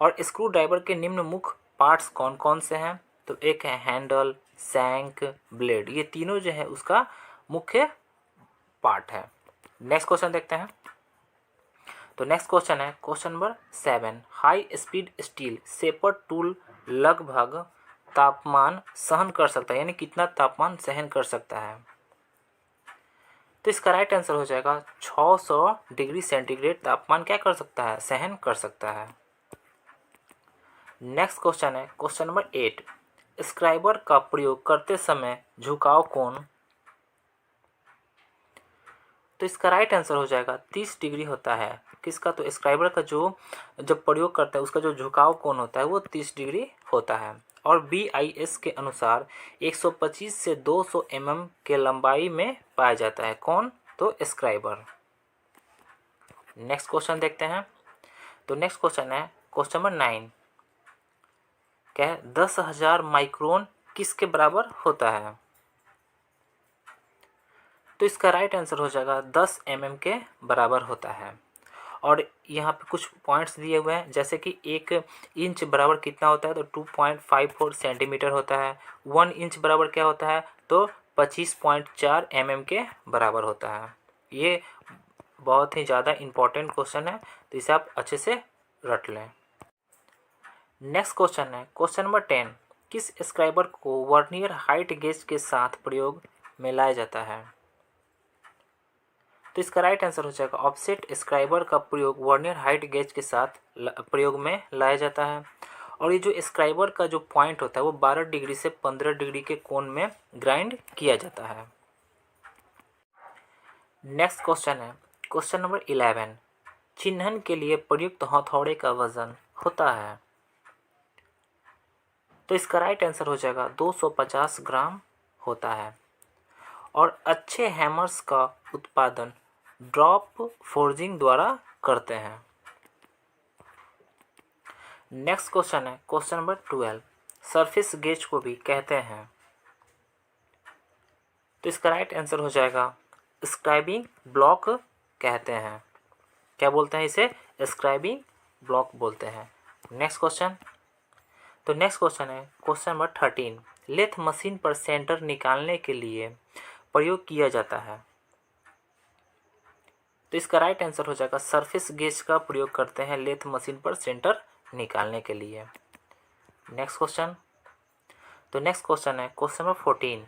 और स्क्रू ड्राइवर के निम्न मुख्य पार्ट्स कौन कौन से हैं, तो एक है हैंडल, शैंक, ब्लेड, ये तीनों जो है उसका मुख्य पार्ट है। नेक्स्ट क्वेश्चन देखते हैं। तो नेक्स्ट क्वेश्चन है question number 7, high speed steel shaper tool लगभग तापमान सहन कर सकता है, यानी कितना तापमान सहन कर सकता है, तो इसका राइट आंसर हो जाएगा 600 डिग्री सेंटीग्रेड तापमान क्या कर सकता है, सहन कर सकता है। नेक्स्ट क्वेश्चन है क्वेश्चन नंबर 8, स्क्राइबर का प्रयोग करते समय झुकाव कोण, तो इसका राइट आंसर हो जाएगा 30 डिग्री होता है। किसका? तो स्क्राइबर का जो जब प्रयोग करता है उसका जो झुकाव कोण होता है वो 30 डिग्री होता है। और BIS के अनुसार 125 से 200 mm के लंबाई में पाया जाता है। कौन? तो स्क्राइबर। नेक्स्ट क्वेश्चन देखते हैं। तो नेक्स्ट क्वेश्चन है क्वेश्चन नंबर 9। क्या है? 10,000 माइक्रोन किसके बराबर होता है? तो इसका राइट आंसर हो जाएगा 10 mm के बराबर होता है। और यहाँ पे कुछ पॉइंट्स दिए हुए हैं, जैसे कि 1 इंच बराबर कितना होता है? तो 2.54 सेंटीमीटर होता है। 1 इंच बराबर क्या होता है? तो 25.4 mm के बराबर होता है। ये बहुत ही ज़्यादा इम्पोर्टेंट क्वेश्चन है, तो इसे आप अच्छे से रट लें। नेक्स्ट क्वेश्चन है क्वेश्चन नंबर 10। किस स्क्राइबर को वर्नियर हाइट गेज के साथ प्रयोग में लाया जाता है? तो इसका राइट आंसर हो जाएगा ऑफसेट स्क्राइबर का प्रयोग वर्नियर हाइट गेज के साथ प्रयोग में लाया जाता है। और ये जो स्क्राइबर का जो पॉइंट होता है वो 12 डिग्री से 15 डिग्री के कोण में ग्राइंड किया जाता है। नेक्स्ट क्वेश्चन है क्वेश्चन नंबर 11। चिन्हन के लिए प्रयुक्त हथौड़े का वजन होता है? तो इसका राइट आंसर हो जाएगा 250 ग्राम होता है। और अच्छे हैमर्स का उत्पादन ड्रॉप फोर्जिंग द्वारा करते हैं। नेक्स्ट क्वेश्चन है क्वेश्चन नंबर 12। सरफेस गेज को भी कहते हैं? तो इसका राइट आंसर हो जाएगा स्क्राइबिंग ब्लॉक कहते हैं। क्या बोलते हैं इसे? स्क्राइबिंग ब्लॉक बोलते हैं। Next question. तो नेक्स्ट क्वेश्चन है क्वेश्चन नंबर 13। लेथ मशीन पर सेंटर निकालने के लिए प्रयोग किया जाता है? तो इसका राइट आंसर हो जाएगा सरफेस गेज का प्रयोग करते हैं लेथ मशीन पर सेंटर निकालने के लिए। Next question. तो नेक्स्ट क्वेश्चन है क्वेश्चन नंबर 14।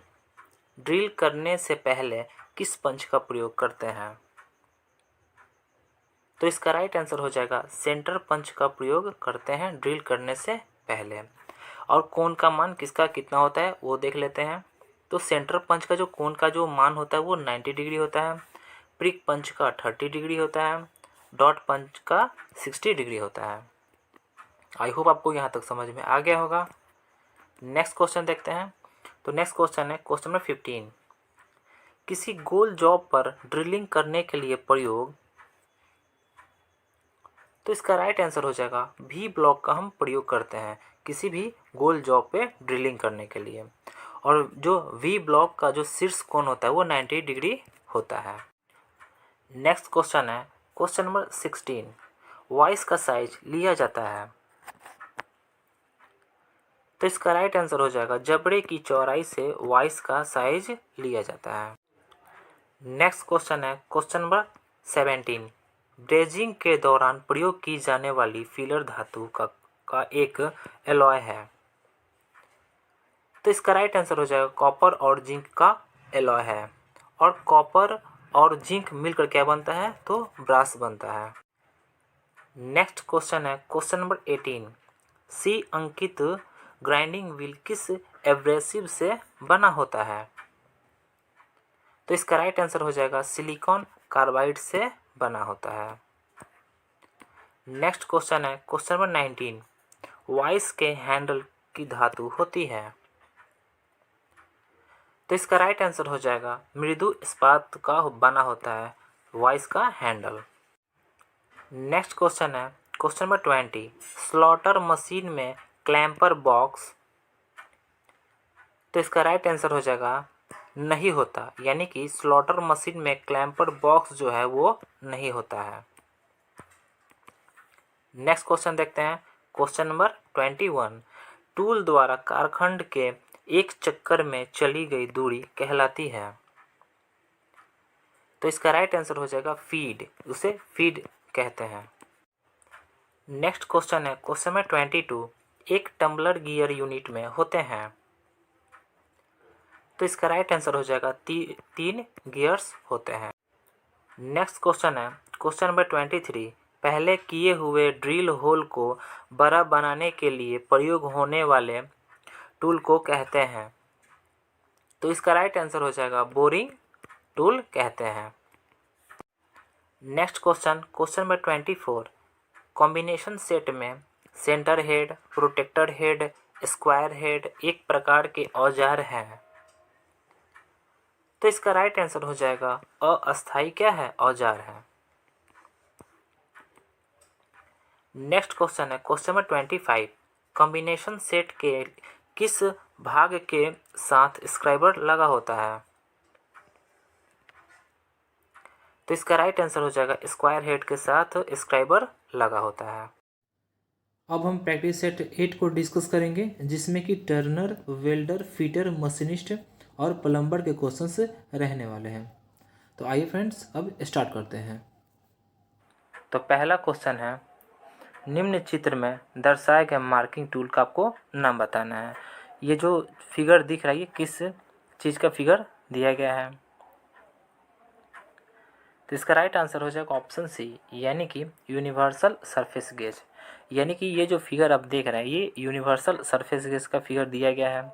ड्रिल करने से पहले किस पंच का प्रयोग करते हैं? तो इसका राइट आंसर हो जाएगा सेंटर पंच का प्रयोग करते हैं ड्रिल करने से पहले। और कोण का मान किसका कितना होता है वो देख लेते हैं। तो सेंटर पंच का जो कोण का जो मान होता है वो 90 डिग्री होता है। प्रिक पंच का 30 डिग्री होता है। डॉट पंच का 60 डिग्री होता है। आई होप आपको यहाँ तक समझ में आ गया होगा। नेक्स्ट क्वेश्चन देखते हैं। तो नेक्स्ट क्वेश्चन है क्वेश्चन नंबर 15। किसी गोल जॉब पर ड्रिलिंग करने के लिए प्रयोग। तो इसका राइट आंसर हो जाएगा V ब्लॉक का हम प्रयोग करते हैं किसी भी गोल जॉब पे ड्रिलिंग करने के लिए। और जो V ब्लॉक का जो शीर्ष कोण होता है वो 90 डिग्री होता है। नेक्स्ट क्वेश्चन है क्वेश्चन नंबर 16। वॉइस का साइज लिया जाता है? तो इसका राइट आंसर हो जाएगा जबड़े की चौड़ाई से वॉइस का साइज लिया जाता है। नेक्स्ट क्वेश्चन है क्वेश्चन नंबर 17। ब्रेजिंग के दौरान प्रयोग की जाने वाली फिलर धातु का एक एलॉय है? तो इसका राइट आंसर हो जाएगा कॉपर और जिंक का एलॉय है। और कॉपर और जिंक मिलकर क्या बनता है? तो ब्रास बनता है। नेक्स्ट क्वेश्चन है क्वेश्चन नंबर 18। सी अंकित ग्राइंडिंग व्हील किस एब्रेसिव से बना होता है? तो इसका राइट आंसर हो जाएगा सिलिकॉन कार्बाइड से बना होता है। नेक्स्ट क्वेश्चन है क्वेश्चन नंबर 19। वॉइस के हैंडल की धातु होती है? तो इसका राइट आंसर हो जाएगा मृदु इस्पात का बना होता है वॉइस का हैंडल। नेक्स्ट क्वेश्चन है क्वेश्चन नंबर 20। स्लॉटर मशीन में क्लैंपर बॉक्स। तो इसका राइट आंसर हो जाएगा नहीं होता, यानी कि स्लॉटर मशीन में क्लैंपर बॉक्स जो है वो नहीं होता है। नेक्स्ट क्वेश्चन देखते हैं क्वेश्चन नंबर 21। टूल द्वारा कारखंड के एक चक्कर में चली गई दूरी कहलाती है? तो इसका राइट आंसर हो जाएगा फीड, उसे फीड कहते हैं। नेक्स्ट क्वेश्चन है क्वेश्चन नंबर 22। एक टम्बलर गियर यूनिट में होते हैं? तो इसका राइट आंसर हो जाएगा 3 गियर्स होते हैं। नेक्स्ट क्वेश्चन है क्वेश्चन नंबर 23। पहले किए हुए ड्रिल होल को बड़ा बनाने के लिए प्रयोग होने वाले टूल को कहते हैं? तो इसका राइट आंसर हो जाएगा बोरिंग टूल कहते हैं। Next question, question number 24, combination set में centre head, protractor head, square head एक प्रकार के औजार हैं, तो इसका राइट आंसर हो जाएगा अस्थाई क्या है, औजार है। नेक्स्ट क्वेश्चन है क्वेश्चन नंबर 25, कॉम्बिनेशन सेट के किस भाग के साथ स्क्राइबर लगा होता है, तो इसका राइट आंसर हो जाएगा स्क्वायर हेड के साथ स्क्राइबर लगा होता है। अब हम प्रैक्टिस सेट 8 को डिस्कस करेंगे, जिसमें कि टर्नर, वेल्डर, फिटर, मशीनिस्ट और प्लम्बर के क्वेश्चंस रहने वाले हैं। तो आइए फ्रेंड्स अब स्टार्ट करते हैं। तो पहला क्वेश्चन है, निम्न चित्र में दर्शाए गए मार्किंग टूल का आपको नाम बताना है। ये जो फिगर दिख रहा है ये किस चीज़ का फिगर दिया गया है, तो इसका राइट आंसर हो जाएगा ऑप्शन सी, यानी कि यूनिवर्सल सरफेस गेज। यानी कि ये जो फिगर आप देख रहे हैं ये यूनिवर्सल सरफेस गेज का फिगर दिया गया है,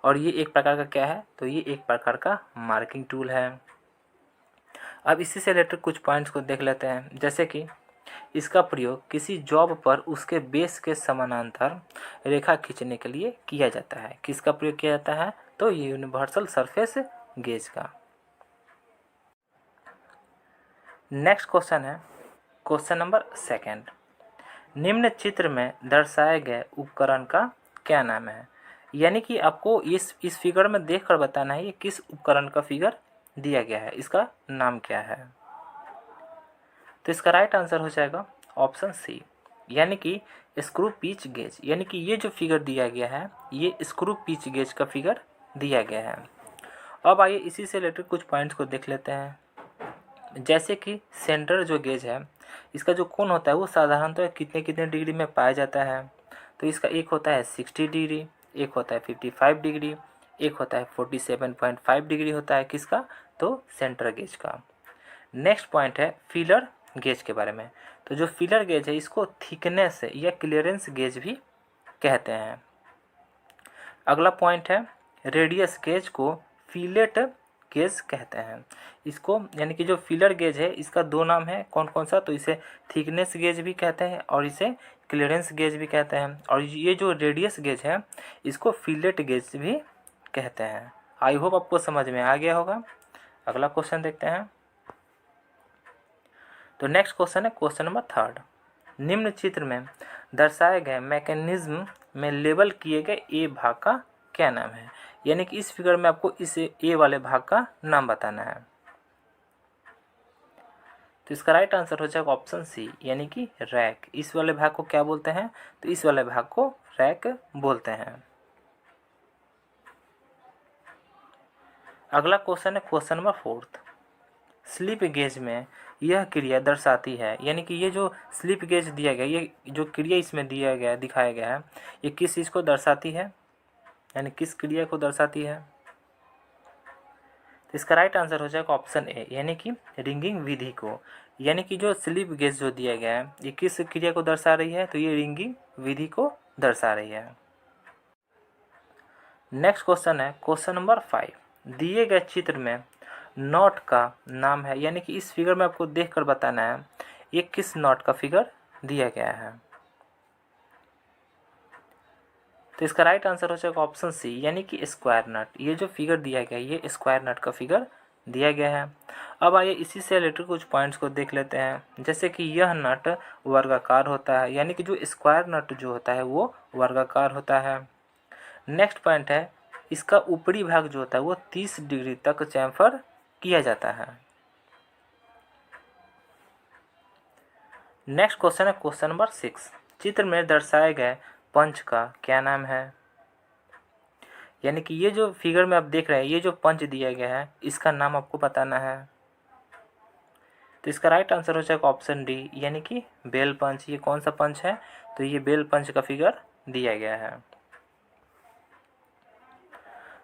और ये एक प्रकार का क्या है, तो ये एक प्रकार का मार्किंग टूल है। अब इसी से रिलेटेड कुछ पॉइंट्स को देख लेते हैं, जैसे कि इसका प्रयोग किसी जॉब पर उसके बेस के समानांतर रेखा खींचने के लिए किया जाता है। किसका प्रयोग किया जाता है, तो ये यूनिवर्सल सरफेस गेज का। नेक्स्ट क्वेश्चन है क्वेश्चन नंबर 2, निम्न चित्र में दर्शाए गए उपकरण का क्या नाम है। यानी कि आपको इस फिगर में देखकर बताना है ये किस उपकरण का फिगर दिया गया है, इसका नाम क्या है। तो इसका राइट आंसर हो जाएगा ऑप्शन सी, यानी कि स्क्रू पिच गेज। यानी कि ये जो फिगर दिया गया है ये स्क्रू पिच गेज का फिगर दिया गया है। अब आइए इसी से रिलेटेड कुछ पॉइंट्स को देख लेते हैं, जैसे कि सेंटर जो गेज है इसका जो कोण होता है वो साधारणतः कितने कितने डिग्री में पाया जाता है, तो इसका एक होता है 60 डिग्री, एक होता है 55 डिग्री, एक होता है 47.5 डिग्री होता है किसका, तो सेंटर गेज का। नेक्स्ट पॉइंट है फीलर गेज के बारे में। तो जो फीलर गेज है इसको थिकनेस या क्लियरेंस गेज भी कहते हैं। अगला पॉइंट है रेडियस गेज को फीलेट गेज कहते हैं इसको। यानी कि जो फीलर गेज है इसका दो नाम है, कौन कौन सा, तो इसे थिकनेस गेज भी कहते हैं और इसे क्लियरेंस गेज भी कहते हैं, और ये जो रेडियस गेज है इसको फीलेट गेज भी कहते हैं। आई होप आपको समझ में आ गया होगा। अगला क्वेश्चन देखते हैं। तो नेक्स्ट क्वेश्चन है क्वेश्चन नंबर 3, निम्न चित्र में दर्शाए गए मैकेनिज्म में लेबल किए गए ए भाग का क्या नाम है। यानी कि इस फिगर में आपको इस ए वाले भाग का नाम बताना है, तो इसका राइट आंसर हो जाएगा ऑप्शन सी, यानी कि रैक। इस वाले भाग को क्या बोलते हैं, तो इस वाले भाग को रैक बोलते हैं। अगला क्वेश्चन है क्वेश्चन नंबर 4, स्लिप गेज में यह क्रिया दर्शाती है। यानी कि ये जो स्लिप गेज दिया गया, ये जो क्रिया इसमें दिया गया दिखाया गया है ये किस चीज़ को दर्शाती है, यानी किस क्रिया को दर्शाती है, तो इसका राइट आंसर हो जाएगा ऑप्शन ए, यानी कि रिंगिंग विधि को। यानी कि जो स्लिप गेज जो दिया गया है ये किस क्रिया को दर्शा रही है, तो ये रिंगिंग विधि को दर्शा रही है। नेक्स्ट क्वेश्चन है क्वेश्चन नंबर 5, दिए गए चित्र में नॉट का नाम है। यानी कि इस फिगर में आपको देखकर बताना है ये किस नॉट का फिगर दिया गया है, तो इसका राइट आंसर हो जाएगा ऑप्शन सी, यानी कि स्क्वायर नट। ये जो फिगर दिया गया है ये स्क्वायर नट का फिगर दिया गया है। अब आइए इसी से रिलेटेड कुछ पॉइंट्स को देख लेते हैं, जैसे कि यह नट वर्गाकार होता है। यानी कि जो स्क्वायर नट जो होता है वो वर्गाकार होता है। नेक्स्ट पॉइंट है इसका ऊपरी भाग जो होता है वो 30 डिग्री तक चैम्फर किया जाता है। नेक्स्ट क्वेश्चन है क्वेश्चन नंबर 6, चित्र में दर्शाए गए पंच का क्या नाम है। यानी कि ये जो फिगर में आप देख रहे हैं ये जो पंच दिया गया है इसका नाम आपको बताना है, तो इसका राइट आंसर हो जाएगा ऑप्शन डी, यानी कि बेल पंच। ये कौन सा पंच है, तो ये बेल पंच का फिगर दिया गया है।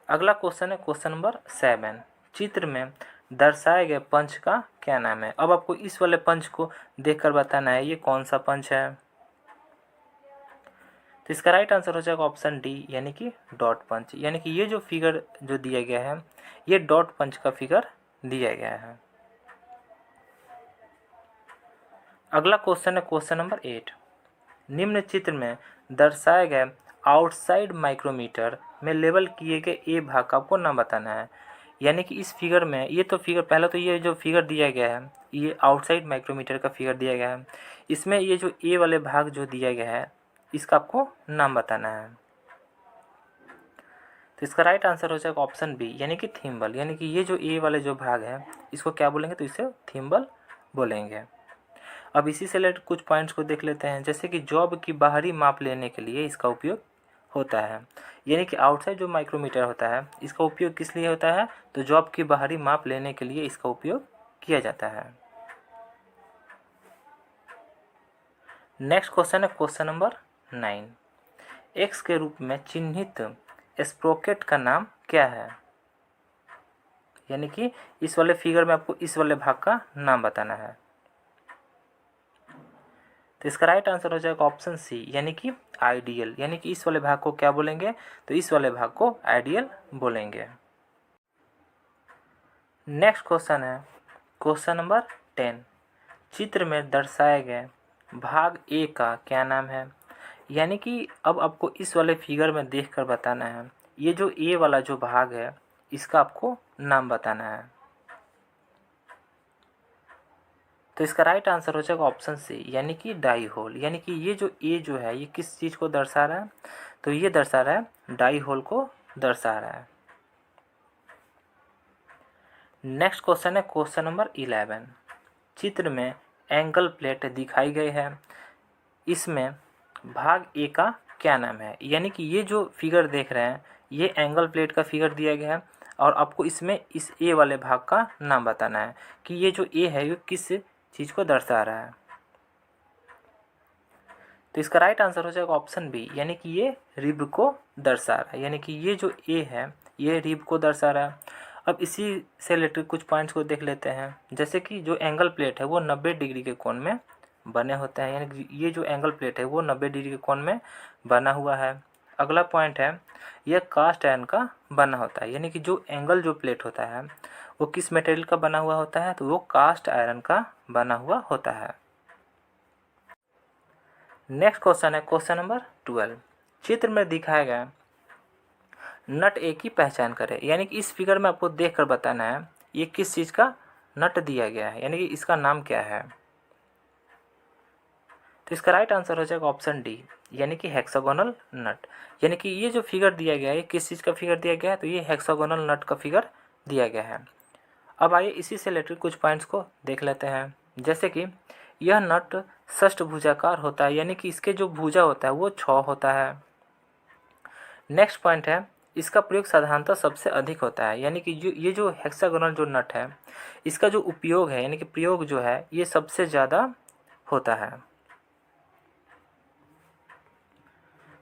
अगला क्वेश्चन है क्वेश्चन नंबर 7, चित्र में दर्शाए गए पंच का क्या नाम है। अब आपको इस वाले पंच को देखकर बताना है ये कौन सा पंच है, तो इसका राइट आंसर हो जाएगा ऑप्शन डी, यानी कि डॉट पंच। यानी कि ये जो फिगर जो दिया गया है ये डॉट पंच का फिगर दिया गया है। अगला क्वेश्चन है क्वेश्चन नंबर 8। निम्न चित्र में दर्शाए गए आउटसाइड माइक्रोमीटर में लेबल किए गए ए भाग का आपको नाम बताना है। यानी कि इस फिगर में, ये तो फिगर पहला, तो ये जो फिगर दिया गया है ये आउटसाइड माइक्रोमीटर का फिगर दिया गया है। इसमें ये जो ए वाले भाग जो दिया गया है इसका आपको नाम बताना है। तो इसका राइट आंसर हो जाएगा ऑप्शन बी, यानी कि थिम्बल। यानी कि ये जो ए वाले जो भाग है इसको क्या बोलेंगे, तो इसे थिम्बल बोलेंगे। अब इसी से रिलेटेड कुछ पॉइंट्स को देख लेते हैं, जैसे कि जॉब की बाहरी माप लेने के लिए इसका उपयोग होता है। यानी कि आउटसाइड जो माइक्रोमीटर होता है इसका उपयोग किस लिए होता है, तो जॉब की बाहरी माप लेने के लिए इसका उपयोग किया जाता है। नेक्स्ट क्वेश्चन है क्वेश्चन नंबर 9। एक्स के रूप में चिन्हित स्प्रोकेट का नाम क्या है। यानी कि इस वाले फिगर में आपको इस वाले भाग का नाम बताना है। तो इसका राइट आंसर हो जाएगा ऑप्शन सी, यानी कि आइडियल। यानी कि इस वाले भाग को क्या बोलेंगे, तो इस वाले भाग को आइडियल बोलेंगे। नेक्स्ट क्वेश्चन है क्वेश्चन नंबर 10। चित्र में दर्शाए गए भाग ए का क्या नाम है। यानी कि अब आपको इस वाले फिगर में देखकर बताना है, ये जो ए वाला जो भाग है इसका आपको नाम बताना है। तो इसका राइट आंसर हो जाएगा ऑप्शन सी, यानी कि डाई होल। यानी कि ये जो ए जो है ये किस चीज़ को दर्शा रहा है, तो ये दर्शा रहा है डाई होल को दर्शा रहा है। नेक्स्ट क्वेश्चन है क्वेश्चन नंबर 11। चित्र में एंगल प्लेट दिखाई गई है, इसमें भाग ए का क्या नाम है। यानी कि ये जो फिगर देख रहे हैं ये एंगल प्लेट का फिगर दिया गया है और आपको इसमें इस ए वाले भाग का नाम बताना है कि ये जो ए है ये किस चीज़ को दर्शा रहा है। तो इसका राइट आंसर हो जाएगा ऑप्शन बी, यानी कि ये रिब को दर्शा रहा है। यानी कि ये जो ए है ये रिब को दर्शा रहा है। अब इसी से रिलेटेड कुछ पॉइंट्स को देख लेते हैं, जैसे कि जो एंगल प्लेट है वो 90 डिग्री के कोण में बने होते हैं। यानी कि ये जो एंगल प्लेट है वो 90 डिग्री के कोण में बना हुआ है। अगला पॉइंट है यह कास्ट आयरन का बना होता है। यानी कि जो एंगल जो प्लेट होता है वो किस मटेरियल का बना हुआ होता है, तो वो कास्ट आयरन का बना हुआ होता है। नेक्स्ट क्वेश्चन है क्वेश्चन नंबर 12। चित्र में दिखाया गया नट ए की पहचान करें। यानी कि इस फिगर में आपको देखकर बताना है ये किस चीज़ का नट दिया गया है, यानी कि इसका नाम क्या है। तो इसका राइट आंसर हो जाएगा ऑप्शन डी, यानी कि हेक्सागोनल नट। यानी कि ये जो फिगर दिया गया है ये किस चीज़ का फिगर दिया गया है, तो ये हेक्सागोनल नट का फिगर दिया गया है। अब आइए इसी से रिलेटेड कुछ पॉइंट्स को देख लेते हैं, जैसे कि यह नट षष्ठभुजाकार होता है। यानी कि इसके जो भुजा होता है वो 6 होता है। नेक्स्ट पॉइंट है इसका प्रयोग साधारणतः सबसे अधिक होता है। यानी कि ये जो हेक्सागोनल जो नट है इसका जो उपयोग है, यानी कि प्रयोग जो है ये सबसे ज़्यादा होता है।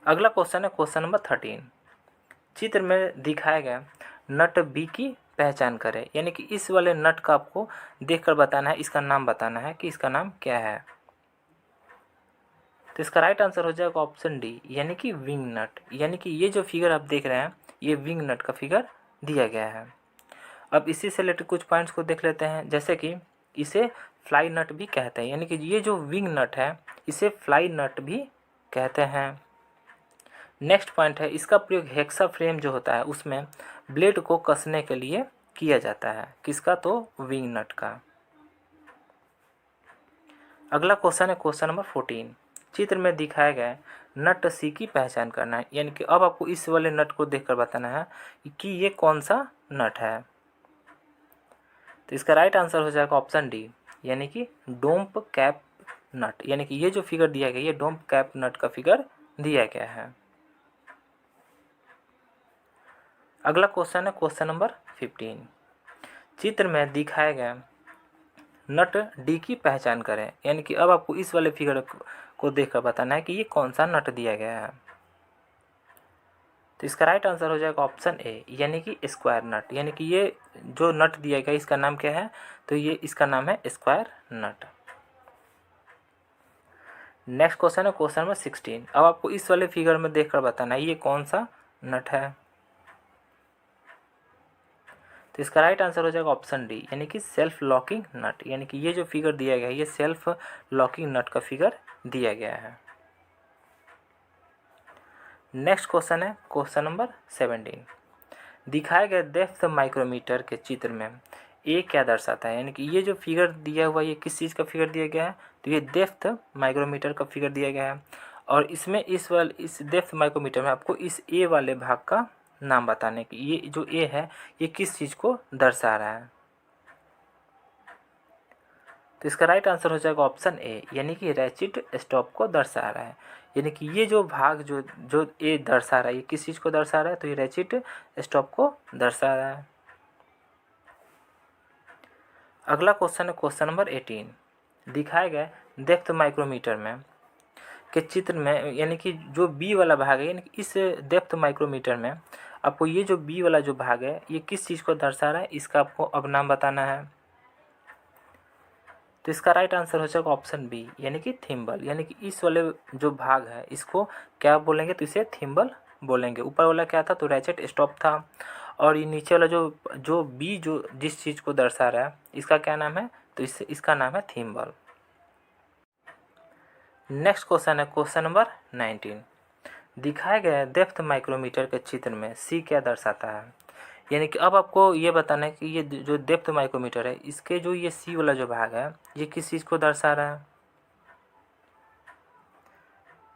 अगला क्वेश्चन है क्वेश्चन नंबर 13। चित्र में दिखाया गया नट बी की पहचान करें। यानी कि इस वाले नट का आपको देखकर बताना है, इसका नाम बताना है कि इसका नाम क्या है। तो इसका राइट आंसर हो जाएगा ऑप्शन डी, यानी कि विंग नट। यानी कि ये जो फिगर आप देख रहे हैं ये विंग नट का फिगर दिया गया है। अब इसी से रिलेटेड कुछ पॉइंट्स को देख लेते हैं, जैसे कि इसे फ्लाई नट भी कहते हैं। यानी कि ये जो विंग नट है इसे फ्लाई नट भी कहते हैं। नेक्स्ट पॉइंट है इसका प्रयोग हेक्सा फ्रेम जो होता है उसमें ब्लेड को कसने के लिए किया जाता है। किसका, तो विंग नट का। अगला क्वेश्चन है क्वेश्चन नंबर 14। चित्र में दिखाया गया नट सी की पहचान करना है। यानी कि अब आपको इस वाले नट को देखकर बताना है कि ये कौन सा नट है। तो इसका राइट आंसर हो जाएगा ऑप्शन डी, यानी कि डोम्प कैप नट। यानी कि ये जो फिगर दिया गया ये डोम्प कैप नट का फिगर दिया गया है। अगला क्वेश्चन है क्वेश्चन नंबर 15। चित्र में दिखाया गया नट डी की पहचान करें। यानी कि अब आपको इस वाले फिगर को देखकर बताना है कि ये कौन सा नट दिया गया है। तो इसका राइट आंसर हो जाएगा ऑप्शन ए, यानी कि स्क्वायर नट। यानी कि ये जो नट दिया गया इसका नाम क्या है, तो ये इसका नाम है स्क्वायर नट। नेक्स्ट क्वेश्चन है क्वेश्चन नंबर 16। अब आपको इस वाले फिगर में देखकर बताना है ये कौन सा नट है। तो इसका राइट आंसर हो जाएगा ऑप्शन डी, यानी कि सेल्फ लॉकिंग नट, यानी कि ये जो फिगर दिया गया है ये सेल्फ लॉकिंग नट का फिगर दिया गया है। नेक्स्ट क्वेश्चन है क्वेश्चन नंबर 17। दिखाए गए डेप्थ माइक्रोमीटर के चित्र में ए क्या दर्शाता है, यानी कि ये जो फिगर दिया हुआ है ये किस चीज़ का फिगर दिया गया है, तो ये डेप्थ माइक्रोमीटर का फिगर दिया गया है। और इसमें इस डेप्थ माइक्रोमीटर में आपको इस ए वाले भाग का नाम बताने की, ये जो ए है ये किस चीज़ को दर्शा रहा है। तो इसका राइट आंसर हो जाएगा ऑप्शन ए, यानी कि रैचिट स्टॉप को दर्शा रहा है। यानी कि ये जो भाग जो जो ए दर्शा रहा है ये किस चीज़ को दर्शा रहा है, तो ये रैचिट स्टॉप को दर्शा रहा है। अगला क्वेश्चन है क्वेश्चन नंबर 18। दिखाए गए डेप्थ माइक्रोमीटर में के चित्र में, यानी कि जो बी वाला भाग है, यानी कि इस डेप्थ माइक्रोमीटर में आपको ये जो बी वाला जो भाग है ये किस चीज़ को दर्शा रहा है, इसका आपको अब नाम बताना है। तो इसका राइट आंसर हो जाएगा ऑप्शन बी, यानी कि थिम्बल, यानी कि इस वाले जो भाग है इसको क्या बोलेंगे, तो इसे थिम्बल बोलेंगे। ऊपर वाला क्या था, तो रैचेट स्टॉप था, और ये नीचे वाला जो जो बी जो जिस चीज़ को दर्शा रहा है इसका क्या नाम है, तो इसका नाम है थिम्बल। नेक्स्ट क्वेश्चन है क्वेश्चन नंबर 19। दिखाए गए डेप्थ माइक्रोमीटर के चित्र में सी क्या दर्शाता है, यानी कि अब आपको ये बताना है कि ये जो डेप्थ माइक्रोमीटर है इसके जो ये सी वाला जो भाग है ये किस चीज़ को दर्शा रहा है।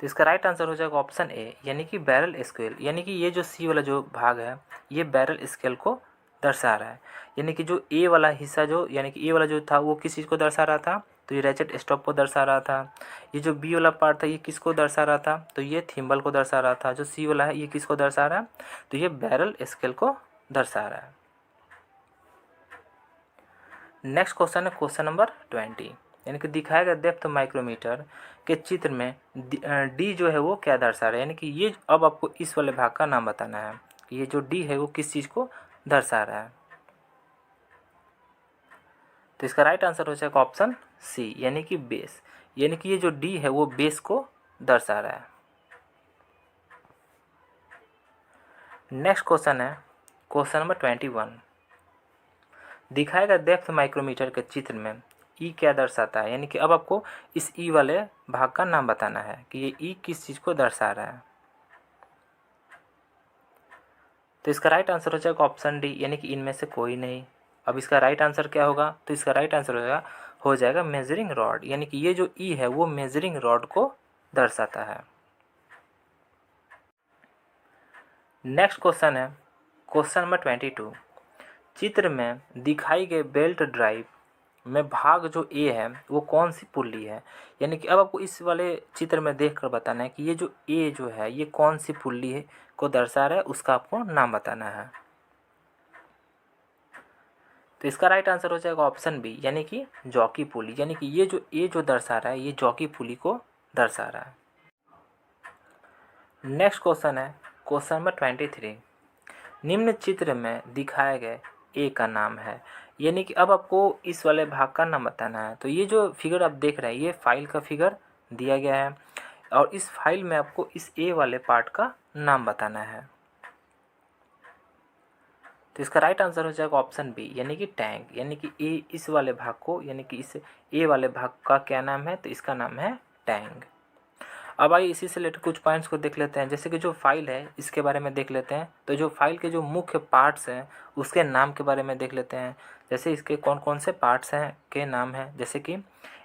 तो इसका राइट आंसर हो जाएगा ऑप्शन ए, यानी कि बैरल स्केल, यानी कि ये जो सी वाला जो भाग है ये बैरल स्केल को दर्शा रहा है। यानी कि जो ए वाला हिस्सा जो, यानी कि ए वाला जो था वो किस चीज़ को दर्शा रहा था, तो ये रैचेट स्टॉप को दर्शा रहा था। ये जो बी वाला पार्ट था ये किसको दर्शा रहा था, तो ये थिम्बल को दर्शा रहा था। जो सी वाला है ये किसको दर्शा रहा है, तो ये बैरल स्केल को दर्शा रहा है। नेक्स्ट क्वेश्चन है क्वेश्चन नंबर 20, यानी कि दिखाया गया डेप्थ माइक्रोमीटर के चित्र में डी जो है वो क्या दर्शा रहा है, यानी कि ये अब आपको इस वाले भाग का नाम बताना है कि ये जो डी है वो किस चीज़ को दर्शा रहा है। तो इसका राइट आंसर हो जाएगा ऑप्शन सी, यानी कि बेस, यानी कि ये जो डी है वो बेस को दर्शा रहा है। नेक्स्ट क्वेश्चन है क्वेश्चन नंबर 21। दिखाया गया डेप्थ माइक्रोमीटर के चित्र में ई क्या दर्शाता है, यानी कि अब आपको इस ई वाले भाग का नाम बताना है कि ये ई किस चीज़ को दर्शा रहा है। तो इसका राइट आंसर हो जाएगा ऑप्शन डी, यानी कि इनमें से कोई नहीं। अब इसका राइट आंसर क्या होगा, तो इसका राइट आंसर हो जाएगा मेजरिंग रॉड, यानी कि ये जो ई है वो मेजरिंग रॉड को दर्शाता है। नेक्स्ट क्वेश्चन है क्वेश्चन नंबर 22। चित्र में दिखाई गई बेल्ट ड्राइव में भाग जो ए है वो कौन सी पुल्ली है, यानी कि अब आपको इस वाले चित्र में देखकर बताना है कि ये जो ए जो है ये कौन सी पुल्ली है को दर्शा रहा है, उसका आपको नाम बताना है। तो इसका राइट आंसर हो जाएगा ऑप्शन बी, यानी कि जॉकी पुली, यानी कि ये जो ए जो दर्शा रहा है ये जॉकी पुली को दर्शा रहा है। नेक्स्ट क्वेश्चन है क्वेश्चन नंबर 23। निम्न चित्र में दिखाए गए ए का नाम है, यानी कि अब आपको इस वाले भाग का नाम बताना है। तो ये जो फिगर आप देख रहे हैं ये फाइल का फिगर दिया गया है, और इस फाइल में आपको इस ए वाले पार्ट का नाम बताना है। तो इसका राइट आंसर हो जाएगा ऑप्शन बी, यानी कि टैंक, यानी कि ए इस वाले भाग को, यानी कि इस ए वाले भाग का क्या नाम है, तो इसका नाम है टैंक। अब आइए इसी से रिलेटेड कुछ पॉइंट्स को देख लेते हैं, जैसे कि जो फाइल है इसके बारे में देख लेते हैं। तो जो फाइल के जो मुख्य पार्ट्स हैं उसके नाम के बारे में देख लेते हैं, जैसे इसके कौन कौन से पार्ट्स हैं के नाम हैं, जैसे कि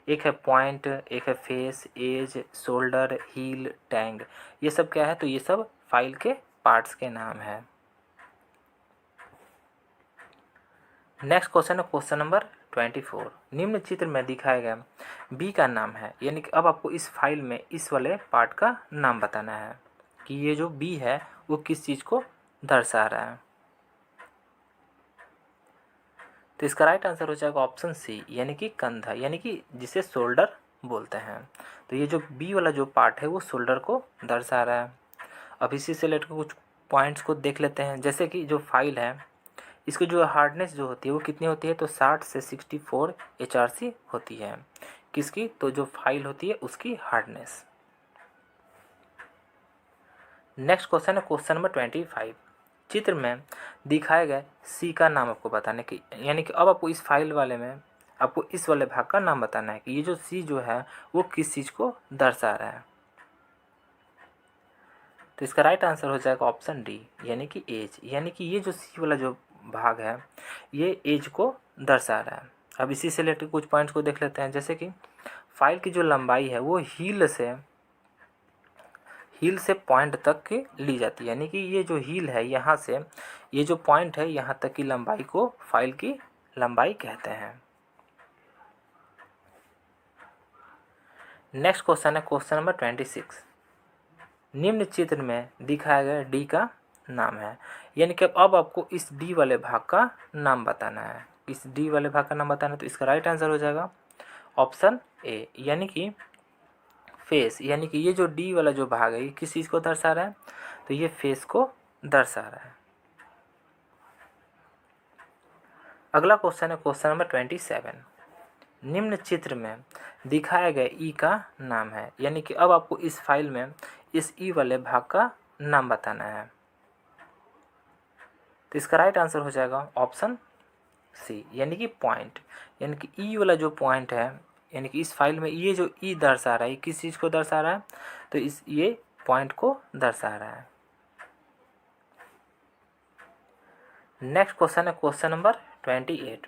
एक है पॉइंट, एक है face, edge, shoulder, heel, tang, ये सब क्या है, तो ये सब फाइल के पार्ट्स के नाम है। नेक्स्ट क्वेश्चन है क्वेश्चन नंबर 24। निम्न चित्र में दिखाया गया बी का नाम है, यानी कि अब आपको इस फाइल में इस वाले पार्ट का नाम बताना है कि ये जो बी है वो किस चीज़ को दर्शा रहा है। तो इसका राइट आंसर हो जाएगा ऑप्शन सी, यानी कि कंधा, यानी कि जिसे शोल्डर बोलते हैं। तो ये जो बी वाला जो पार्ट है वो शोल्डर को दर्शा रहा है। अब इसी से रिलेटेड कुछ पॉइंट्स को देख लेते हैं, जैसे कि जो फाइल है इसकी जो हार्डनेस जो होती है वो कितनी होती है, तो 60 से 64 HRC होती है। किसकी, तो जो फाइल होती है उसकी हार्डनेस। नेक्स्ट क्वेश्चन है क्वेश्चन नंबर 25। चित्र में दिखाए गए सी का नाम आपको बताना है कि, यानी कि अब आपको इस फाइल वाले में आपको इस वाले भाग का नाम बताना है कि ये जो सी जो है वो किस चीज़ को दर्शा रहा है। तो इसका राइट आंसर हो जाएगा ऑप्शन डी, यानी कि एज, यानी कि ये जो सी वाला जो भाग है ये एज को दर्शा रहा है। अब इसी से रिलेटेड कुछ पॉइंट्स को देख लेते हैं, जैसे कि फाइल की जो लंबाई है वो हील से पॉइंट तक की ली जाती है, यानी कि ये जो हील है यहाँ से ये जो पॉइंट है यहाँ तक की लंबाई को फाइल की लंबाई कहते हैं। नेक्स्ट क्वेश्चन है क्वेश्चन नंबर 26। निम्न चित्र में दिखाया गया डी का नाम है, यानी कि अब आपको इस डी वाले भाग का नाम बताना है। इस डी वाले भाग का नाम बताना है, तो इसका राइट आंसर हो जाएगा ऑप्शन ए, यानी कि फेस, यानी कि ये जो डी वाला जो भाग है ये किस चीज़ को दर्शा रहा है, तो ये फेस को दर्शा रहा है। अगला क्वेश्चन है क्वेश्चन नंबर 27। निम्न चित्र में दिखाया गया ई का नाम है, यानी कि अब आपको इस फाइल में इस ई वाले भाग का नाम बताना है। तो इसका राइट आंसर हो जाएगा ऑप्शन सी, यानी कि पॉइंट, यानी कि ई वाला जो पॉइंट है, यानी कि इस फाइल में ये जो ई दर्शा रहा है किस चीज़ को दर्शा रहा है, तो इस ये पॉइंट को दर्शा रहा है। नेक्स्ट क्वेश्चन है क्वेश्चन नंबर 28।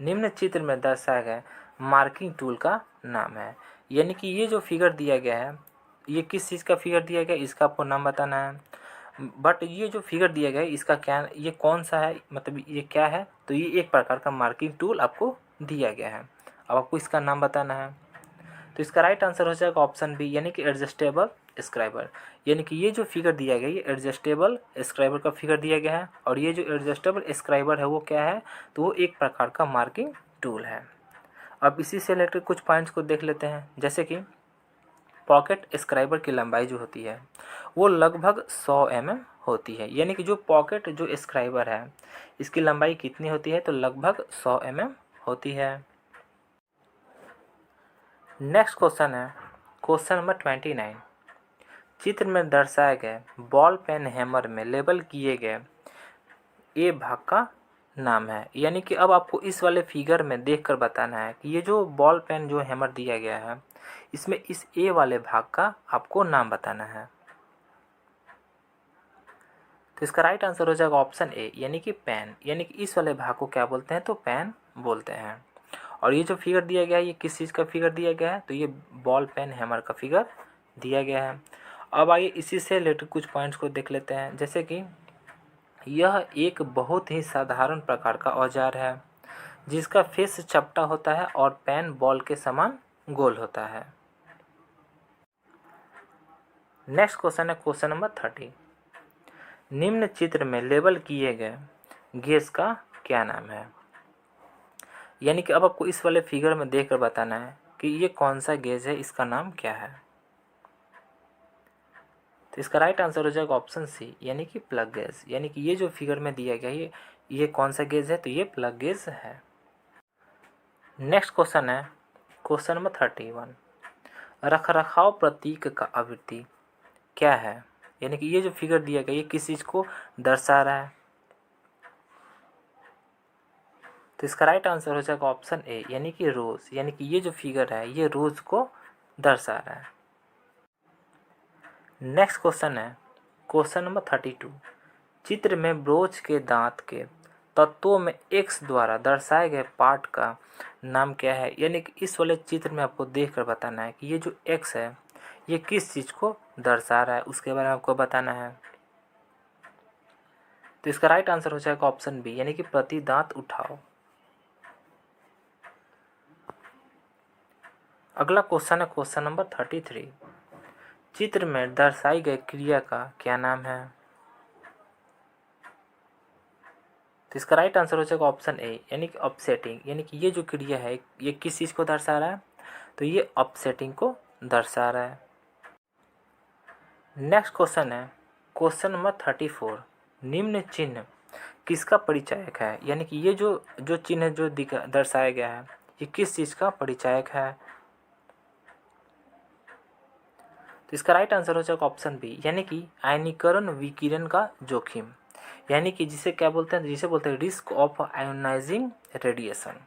निम्न चित्र में दर्शाया गया मार्किंग टूल का नाम है, यानी कि ये जो फिगर दिया गया है ये किस चीज़ का फिगर दिया गया है इसका आपको नाम बताना है। बट ये जो फिगर दिया गया है इसका क्या, ये कौन सा है, मतलब ये क्या है, तो ये एक प्रकार का मार्किंग टूल आपको दिया गया है। अब आपको इसका नाम बताना है, तो इसका राइट आंसर हो जाएगा ऑप्शन बी, यानी कि एडजस्टेबल स्क्राइबर, यानी कि ये जो फिगर दिया गया है ये एडजस्टेबल स्क्राइबर का फिगर दिया गया है, और ये जो एडजस्टेबल स्क्राइबर है वो क्या है, तो वो एक प्रकार का मार्किंग टूल है। अब इसी से रिलेटेड कुछ पॉइंट्स को देख लेते हैं, जैसे कि पॉकेट स्क्राइबर की लंबाई जो होती है वो लगभग 100 mm होती है, यानी कि जो पॉकेट जो स्क्राइबर है इसकी लंबाई कितनी होती है, तो लगभग 100 mm होती है। नेक्स्ट क्वेश्चन है क्वेश्चन नंबर 29। चित्र में दर्शाए गए बॉल पेन हैमर में लेबल किए गए ए भाग का नाम है, यानी कि अब आपको इस वाले फिगर में देखकर बताना है कि ये जो बॉल पेन जो हैमर दिया गया है इसमें इस ए वाले भाग का आपको नाम बताना है। तो इसका राइट आंसर हो जाएगा ऑप्शन ए, यानी कि पेन, यानी कि इस वाले भाग को क्या बोलते हैं, तो पेन बोलते हैं। और ये जो फिगर दिया गया है ये किस चीज़ का फिगर दिया गया है, तो ये बॉल पेन हैमर का फिगर दिया गया है। अब आइए इसी से रिलेटेड कुछ पॉइंट्स को देख लेते हैं, जैसे कि यह एक बहुत ही साधारण प्रकार का औजार है जिसका फेस चपटा होता है और पेन बॉल के समान गोल होता है। नेक्स्ट क्वेश्चन है क्वेश्चन नंबर 30। निम्न चित्र में लेबल किए गए गेज का क्या नाम है, यानी कि अब आपको इस वाले फिगर में देखकर बताना है कि ये कौन सा गेज है, इसका नाम क्या है। तो इसका राइट आंसर हो जाएगा ऑप्शन सी, यानी कि प्लग गेज, यानी कि ये जो फिगर में दिया गया ये कौन सा गेज है, तो ये प्लग गेज है। नेक्स्ट क्वेश्चन है क्वेश्चन नंबर 31। रखरखाव प्रतीक का आवृत्ति क्या है, यानी कि ये जो फिगर दिया गया ये किस चीज़ को दर्शा रहा है, तो इसका राइट आंसर हो जाएगा ऑप्शन ए, यानी कि रोज, यानी कि ये जो फिगर है ये रोज को दर्शा रहा है। नेक्स्ट क्वेश्चन है क्वेश्चन नंबर 32। चित्र में ब्रोच के दांत के तत्वों में एक्स द्वारा दर्शाए गए पार्ट का नाम क्या है, यानी कि इस वाले चित्र में आपको देखकर बताना है कि ये जो एक्स है ये किस चीज़ को दर्शा रहा है, उसके बारे में आपको बताना है। तो इसका राइट आंसर हो जाएगा ऑप्शन बी, यानी कि प्रति दांत उठाओ। अगला क्वेश्चन है क्वेश्चन नंबर 33। चित्र में दर्शाई गई क्रिया का क्या नाम है, तो इसका राइट आंसर हो जाएगा ऑप्शन ए, यानी कि अपसेटिंग, यानी कि ये जो क्रिया है ये किस चीज़ को दर्शा रहा है, तो ये अपसेटिंग को दर्शा रहा है। नेक्स्ट क्वेश्चन है क्वेश्चन नंबर 34। निम्न चिन्ह किसका परिचायक है, यानी कि ये जो चिन्ह जो दर्शाया गया है ये किस चीज़ का परिचायक है, तो इसका राइट आंसर हो जाएगा ऑप्शन बी, यानी कि आयनीकरण विकिरण का जोखिम, यानी कि जिसे क्या बोलते हैं, जिसे बोलते हैं risk of ionising radiation.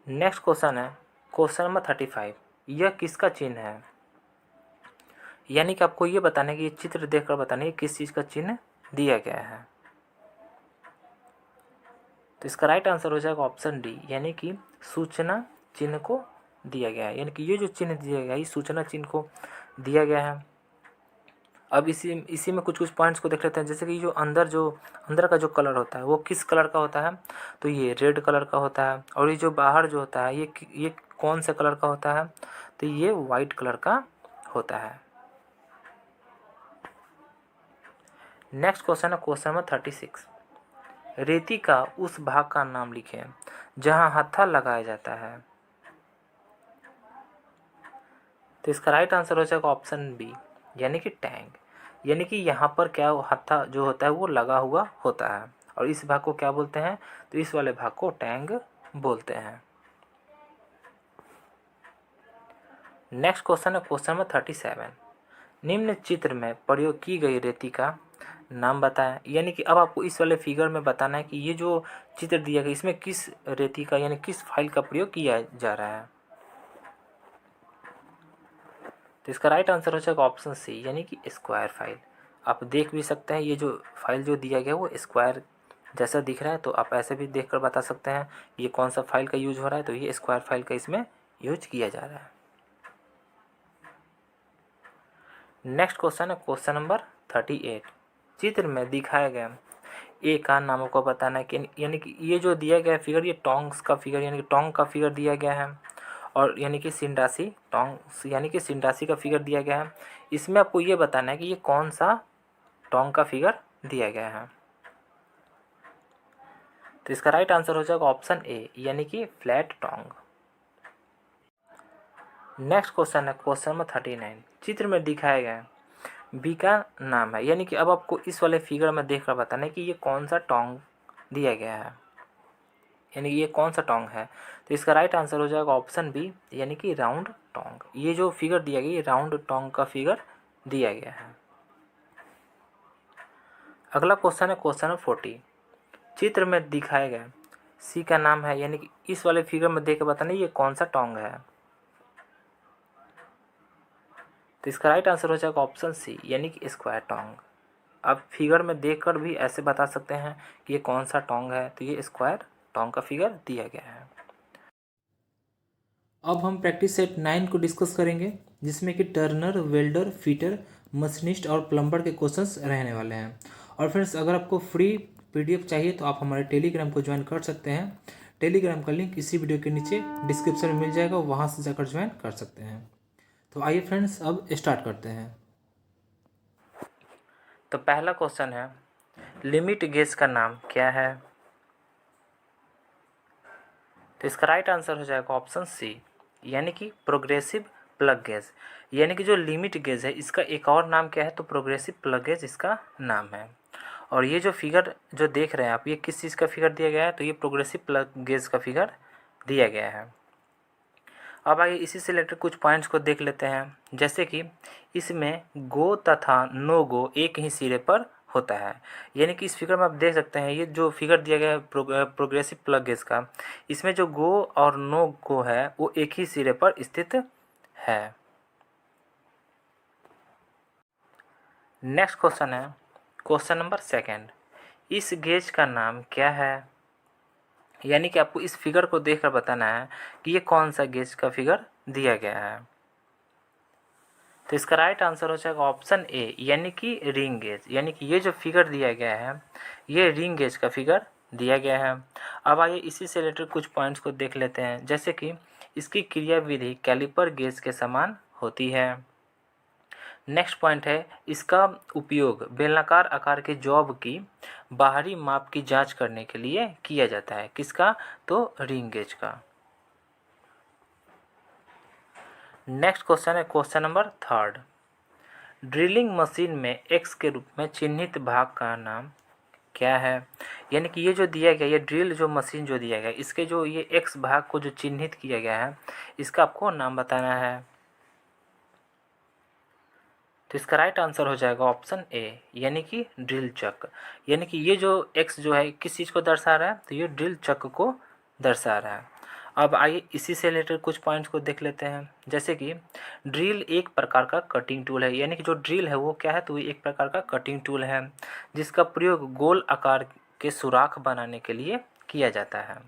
Next question है क्वेश्चन नंबर 35, यह किसका चिन्ह है? यानी कि आपको ये बताना है कि ये चित्र देखकर बताना है किस चीज़ का चिन्ह दिया गया है। तो इसका राइट आंसर हो जाएगा ऑप्शन डी, यानी कि सूचना चिन्ह को दिया गया है। यानी कि ये जो चिन्ह दिया गया है ये सूचना चिन्ह को दिया गया है। अब इसी में कुछ पॉइंट्स को देख लेते हैं, जैसे कि जो अंदर का जो कलर होता है वो किस कलर का होता है, तो ये रेड कलर का होता है। और ये जो बाहर जो होता है ये कौन से कलर का होता है, तो ये वाइट कलर का होता है। नेक्स्ट क्वेश्चन है क्वेश्चन नंबर 36, रेती का उस भाग का नाम लिखें जहां हत्था लगाया जाता है। तो इसका राइट आंसर हो जाएगा ऑप्शन बी, यानी कि टैंक। यानी कि यहाँ पर क्या हत्था जो होता है वो लगा हुआ होता है, और इस भाग को क्या बोलते हैं, तो इस वाले भाग को टैंक बोलते हैं। नेक्स्ट क्वेश्चन है क्वेश्चन नंबर 37, निम्न चित्र में प्रयोग की गई रेती का नाम बताएं। यानी कि अब आपको इस वाले फिगर में बताना है कि ये जो चित्र दिया गया इसमें किस रेती का यानी किस फाइल का प्रयोग किया जा रहा है। तो इसका राइट आंसर हो जाएगा ऑप्शन सी, यानी कि स्क्वायर फाइल। आप देख भी सकते हैं ये जो फाइल जो दिया गया है वो स्क्वायर जैसा दिख रहा है, तो आप ऐसे भी देखकर बता सकते हैं ये कौन सा फाइल का यूज हो रहा है, तो ये स्क्वायर फाइल का इसमें यूज किया जा रहा है। नेक्स्ट क्वेश्चन है क्वेश्चन नंबर 38, चित्र में दिखाया गया ए का नाम आपको बताना है कि यानी कि ये जो दिया गया फिगर ये टोंग्स का फिगर यानी कि टोंग का फिगर दिया गया है, और यानी कि सिंडासी टोंग्स यानी कि सिंडासी का फिगर दिया गया है। इसमें आपको ये बताना है कि ये कौन सा टोंग का फिगर दिया गया है। तो इसका राइट आंसर हो जाएगा ऑप्शन ए, यानी कि फ्लैट टोंग। नेक्स्ट क्वेश्चन है क्वेश्चन नंबर 39, चित्र में दिखाया गया बी का नाम है। यानी कि अब आपको इस वाले फिगर में देखकर बताना है कि ये कौन सा टोंग दिया गया है, यानी कि ये कौन सा टोंग है। तो इसका राइट आंसर हो जाएगा ऑप्शन बी, यानी कि राउंड टोंग। ये जो फिगर दिया गया ये राउंड टोंग का फिगर दिया गया है। अगला क्वेश्चन है क्वेश्चन नंबर 40, चित्र में दिखाया गया सी का नाम है। यानी कि इस वाले फिगर में देख कर बताना ये कौन सा टोंग है। तो इसका राइट आंसर हो जाएगा ऑप्शन सी, यानी कि स्क्वायर टोंग। आप फिगर में देखकर भी ऐसे बता सकते हैं कि ये कौन सा टोंग है, तो ये स्क्वायर टोंग का फिगर दिया गया है। अब हम प्रैक्टिस सेट 9 को डिस्कस करेंगे, जिसमें कि टर्नर, वेल्डर, फिटर, मशीनिस्ट और प्लम्बर के क्वेश्चंस रहने वाले हैं। और फ्रेंड्स, अगर आपको फ्री पीडीएफ चाहिए तो आप हमारे टेलीग्राम को ज्वाइन कर सकते हैं। टेलीग्राम का लिंक इसी वीडियो के नीचे डिस्क्रिप्शन में मिल जाएगा, वहाँ से जाकर ज्वाइन कर सकते हैं। तो आइए फ्रेंड्स, अब स्टार्ट करते हैं। तो पहला क्वेश्चन है लिमिट गेज का नाम क्या है। तो इसका राइट आंसर हो जाएगा ऑप्शन सी, यानी कि प्रोग्रेसिव प्लग गेज। यानी कि जो लिमिट गेज है इसका एक और नाम क्या है, तो प्रोग्रेसिव प्लग गेज इसका नाम है। और ये जो फिगर जो देख रहे हैं आप, ये किस चीज़ का फिगर दिया गया है, तो ये प्रोग्रेसिव प्लग गेज का फिगर दिया गया है। अब आइए इसी से रिलेटेड कुछ पॉइंट्स को देख लेते हैं, जैसे कि इसमें गो तथा नो गो एक ही सिरे पर होता है। यानी कि इस फिगर में आप देख सकते हैं ये जो फिगर दिया गया है प्रोग्रेसिव प्लग गेज का, इसमें जो गो और नो गो है वो एक ही सिरे पर स्थित है। नेक्स्ट क्वेश्चन है क्वेश्चन नंबर 2, इस गेज का नाम क्या है। यानी कि आपको इस फिगर को देखकर बताना है कि ये कौन सा गेज का फिगर दिया गया है। तो इसका राइट आंसर हो जाएगा ऑप्शन ए, यानी कि रिंग गेज। यानी कि ये जो फिगर दिया गया है ये रिंग गेज का फिगर दिया गया है। अब आइए इसी से रिलेटेड कुछ पॉइंट्स को देख लेते हैं, जैसे कि इसकी क्रियाविधि कैलिपर गेज के समान होती है। नेक्स्ट पॉइंट है इसका उपयोग बेलनाकार आकार के जॉब की बाहरी माप की जांच करने के लिए किया जाता है। किसका, तो रिंग गेज का। नेक्स्ट क्वेश्चन है क्वेश्चन नंबर 3, ड्रिलिंग मशीन में एक्स के रूप में चिन्हित भाग का नाम क्या है। यानी कि ये जो दिया गया ये ड्रिल जो मशीन जो दिया गया इसके जो ये एक्स भाग को जो चिन्हित किया गया है इसका आपको नाम बताना है। तो इसका राइट आंसर हो जाएगा ऑप्शन ए, यानी कि ड्रिल चक। यानी कि ये जो एक्स जो है किस चीज़ को दर्शा रहा है, तो ये ड्रिल चक को दर्शा रहा है। अब आइए इसी से रिलेटेड कुछ पॉइंट्स को देख लेते हैं। जैसे कि ड्रिल एक प्रकार का कटिंग टूल है, यानी कि जो ड्रिल है वो क्या है, तो ये एक प्रकार का कटिंग टूल है जिसका प्रयोग गोल आकार के सुराख बनाने के लिए किया जाता है।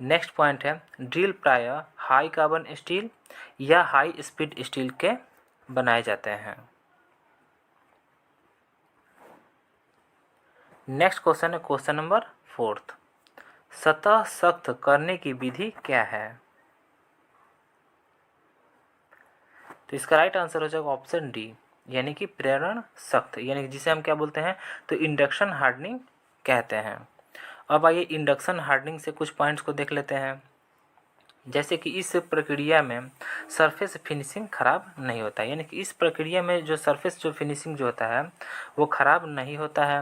नेक्स्ट पॉइंट है, ड्रिल प्रायः हाई कार्बन स्टील या हाई स्पीड स्टील के बनाए जाते हैं। नेक्स्ट क्वेश्चन है क्वेश्चन नंबर 4। सतह सख्त करने की विधि क्या है? तो इसका राइट आंसर हो जाएगा ऑप्शन डी, यानी कि प्रेरण सख्त, यानी कि जिसे हम क्या बोलते हैं, तो इंडक्शन हार्डनिंग कहते हैं। अब आइए इंडक्शन हार्डनिंग से कुछ पॉइंट्स को देख लेते हैं। जैसे कि इस प्रक्रिया में सरफेस फिनिशिंग ख़राब नहीं होता है, यानी कि इस प्रक्रिया में जो सरफेस जो फिनिशिंग जो होता है वो ख़राब नहीं होता है।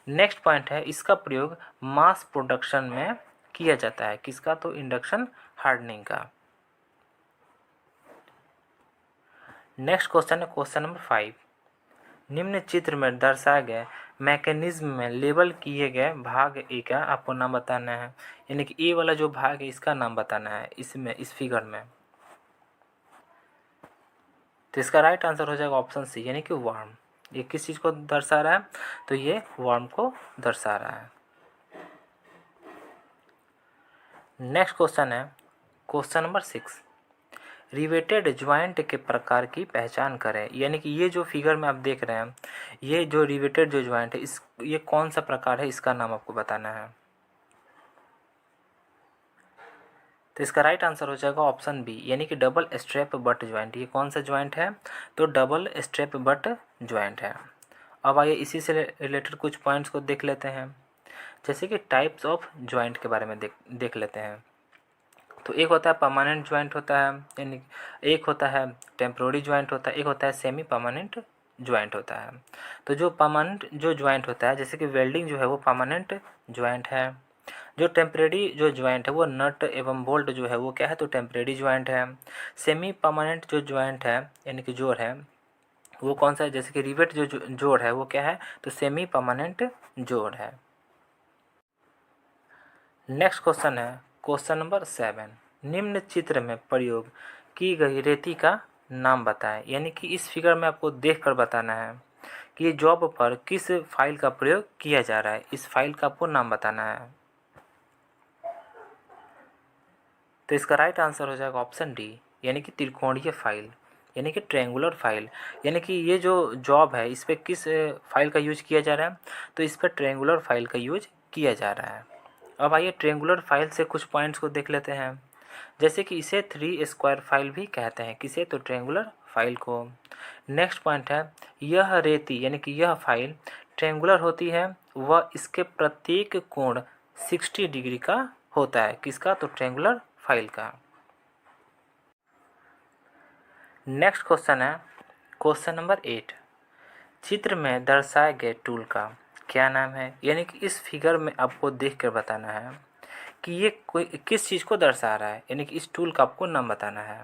नेक्स्ट पॉइंट है, इसका प्रयोग मास प्रोडक्शन में किया जाता है। किसका? तो इंडक्शन हार्डनिंग का। नेक्स्ट क्वेश्चन है क्वेश्चन नंबर 5। निम्न चित्र में दर्शाए गए मैकेनिज्म में लेबल किए गए भाग ए का आपको नाम बताना है, यानी कि ए वाला जो भाग है इसका नाम बताना है इसमें, इस फिगर में। तो इसका राइट आंसर हो जाएगा ऑप्शन सी, यानी कि वार्म। ये किस चीज़ को दर्शा रहा है, तो ये वार्म को दर्शा रहा है। नेक्स्ट क्वेश्चन है क्वेश्चन नंबर 6। रिवेटेड ज्वाइंट के प्रकार की पहचान करें, यानी कि ये जो फिगर में आप देख रहे हैं, ये जो रिवेटेड जो ज्वाइंट है ये कौन सा प्रकार है, इसका नाम आपको बताना है। तो इसका राइट आंसर हो जाएगा ऑप्शन बी, यानी कि डबल स्ट्रैप बट ज्वाइंट। ये कौन सा ज्वाइंट है, तो डबल स्ट्रैप बट ज्वाइंट है। अब आइए इसी से रिलेटेड कुछ पॉइंट्स को देख लेते हैं। जैसे कि टाइप्स ऑफ ज्वाइंट के बारे में देख लेते हैं। तो एक होता है परमानेंट ज्वाइंट होता है, यानी एक होता है टेम्प्रोरी ज्वाइंट होता है, एक होता है सेमी परमानेंट ज्वाइंट होता है। तो जो परमानेंट जो ज्वाइंट होता है, जैसे कि वेल्डिंग जो है वो परमानेंट ज्वाइंट है। जो टेम्परेरी जो ज्वाइंट है वो नट एवं बोल्ट जो है वो क्या है, तो टेम्परेरी ज्वाइंट है। सेमी परमानेंट जो ज्वाइंट है, यानी कि जोड़ है, वो कौन सा है, जैसे कि रिवेट जो जोड़ है वो क्या है, तो सेमी परमानेंट जोड़ है। नेक्स्ट क्वेश्चन है क्वेश्चन नंबर 7। निम्न चित्र में प्रयोग की गई रेती का नाम बताएं, यानी कि इस फिगर में आपको देखकर बताना है कि ये जॉब पर किस फाइल का प्रयोग किया जा रहा है। इस फाइल का आपको नाम बताना है। तो इसका राइट आंसर हो जाएगा ऑप्शन डी, यानी कि त्रिकोणीय फाइल, यानी कि ट्रायंगुलर फाइल। यानी कि ये जो जॉब है इस पर किस फाइल का यूज किया जा रहा है, तो इस पर ट्रायंगुलर फाइल का यूज किया जा रहा है। अब आइए ट्रायंगुलर फाइल से कुछ पॉइंट्स को देख लेते हैं। जैसे कि इसे 3 स्क्वायर फाइल भी कहते हैं, किसे, तो ट्रायंगुलर फाइल को। नेक्स्ट पॉइंट है, यह रेती यानी कि यह फाइल ट्रायंगुलर होती है, वह इसके प्रत्येक कोण 60 डिग्री का होता है। किसका? तो ट्रायंगुलर फाइल का। नेक्स्ट क्वेश्चन है क्वेश्चन नंबर 8। चित्र में दर्शाए गए टूल का क्या नाम है, यानी कि इस फिगर में आपको देखकर बताना है कि ये कोई किस चीज़ को दर्शा रहा है, यानी कि इस टूल का आपको नाम बताना है।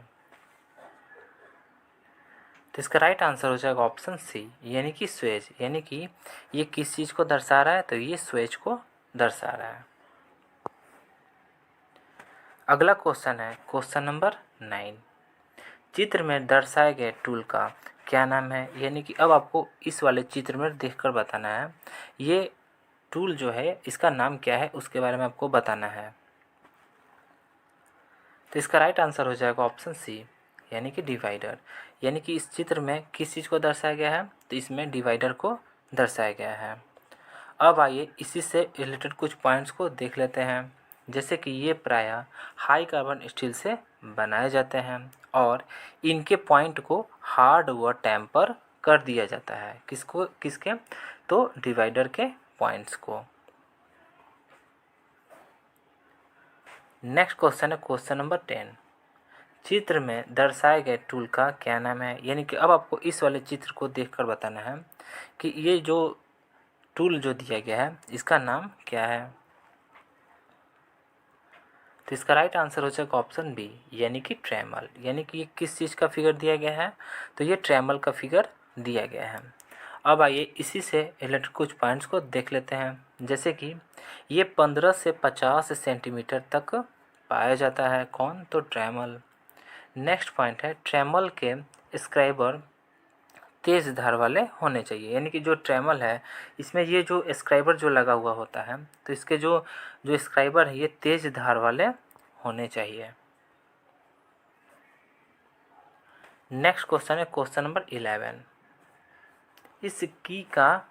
तो इसका राइट आंसर हो जाएगा ऑप्शन सी, यानी कि स्वेज। यानी कि ये किस चीज़ को दर्शा रहा है, तो ये स्वेज को दर्शा रहा है। अगला क्वेश्चन है क्वेश्चन नंबर 9। चित्र में दर्शाए गए टूल का क्या नाम है, यानी कि अब आपको इस वाले चित्र में देखकर बताना है ये टूल जो है इसका नाम क्या है, उसके बारे में आपको बताना है। तो इसका राइट आंसर हो जाएगा ऑप्शन सी, यानी कि डिवाइडर। यानी कि इस चित्र में किस चीज़ को दर्शाया गया है, तो इसमें डिवाइडर को दर्शाया गया है। अब आइए इसी से रिलेटेड कुछ पॉइंट्स को देख लेते हैं। जैसे कि ये प्रायः हाई कार्बन स्टील से बनाए जाते हैं और इनके पॉइंट को हार्ड व टेम्पर कर दिया जाता है। किसको? किसके? तो डिवाइडर के पॉइंट्स को। नेक्स्ट क्वेश्चन है क्वेश्चन नंबर 10। चित्र में दर्शाए गए टूल का क्या नाम है, यानी कि अब आपको इस वाले चित्र को देखकर बताना है कि ये जो टूल जो दिया गया है इसका नाम क्या है। तो इसका राइट आंसर हो जाएगा ऑप्शन बी, यानी कि ट्रेमल। यानी कि ये किस चीज़ का फिगर दिया गया है, तो ये ट्रेमल का फिगर दिया गया है। अब आइए इसी से रिलेटेड कुछ पॉइंट्स को देख लेते हैं। जैसे कि ये 15 से 50 सेंटीमीटर तक पाया जाता है, कौन, तो ट्रेमल। नेक्स्ट पॉइंट है, ट्रेमल के स्क्राइबर तेज़ धार वाले होने चाहिए। यानी कि जो ट्रेमल है इसमें ये जो स्क्राइबर जो लगा हुआ होता है, तो इसके जो जो स्क्राइबर है ये तेज़ धार वाले होने चाहिए। नेक्स्ट क्वेश्चन है क्वेश्चन नंबर 11। इस की का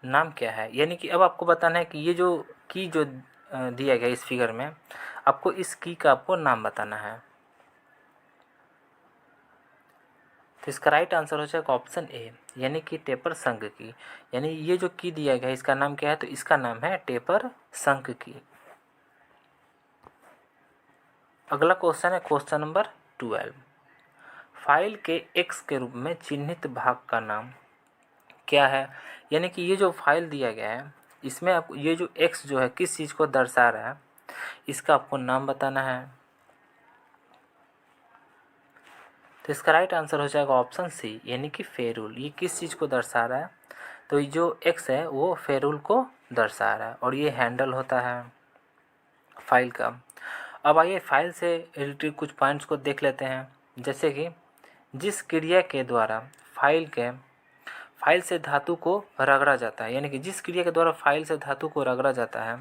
नाम क्या है। यानी कि अब आपको बताना है कि ये जो की जो दिया गया इस फिगर में, आपको इस की का आपको नाम बताना है। तो इसका राइट आंसर हो जाएगा ऑप्शन ए, यानी कि टेपर शंख की। यानी ये जो की दिया गया है इसका नाम क्या है, तो इसका नाम है टेपर शंख की। अगला क्वेश्चन है क्वेश्चन नंबर 12। फाइल के एक्स के रूप में चिन्हित भाग का नाम क्या है। यानी कि ये जो फाइल दिया गया है इसमें आप ये जो एक्स जो है किस चीज़ को दर्शा रहा है, इसका आपको नाम बताना है। तो इसका राइट आंसर हो जाएगा ऑप्शन सी, यानी कि फेरूल। ये किस चीज़ को दर्शा रहा है, तो ये जो एक्स है वो फेरूल को दर्शा रहा है, और ये हैंडल होता है फाइल का। अब आइए फाइल से रिलेटेड कुछ पॉइंट्स को देख लेते हैं। जैसे कि जिस क्रिया के द्वारा फाइल से धातु को रगड़ा जाता है, यानी कि जिस क्रिया के द्वारा फाइल से धातु को रगड़ा जाता है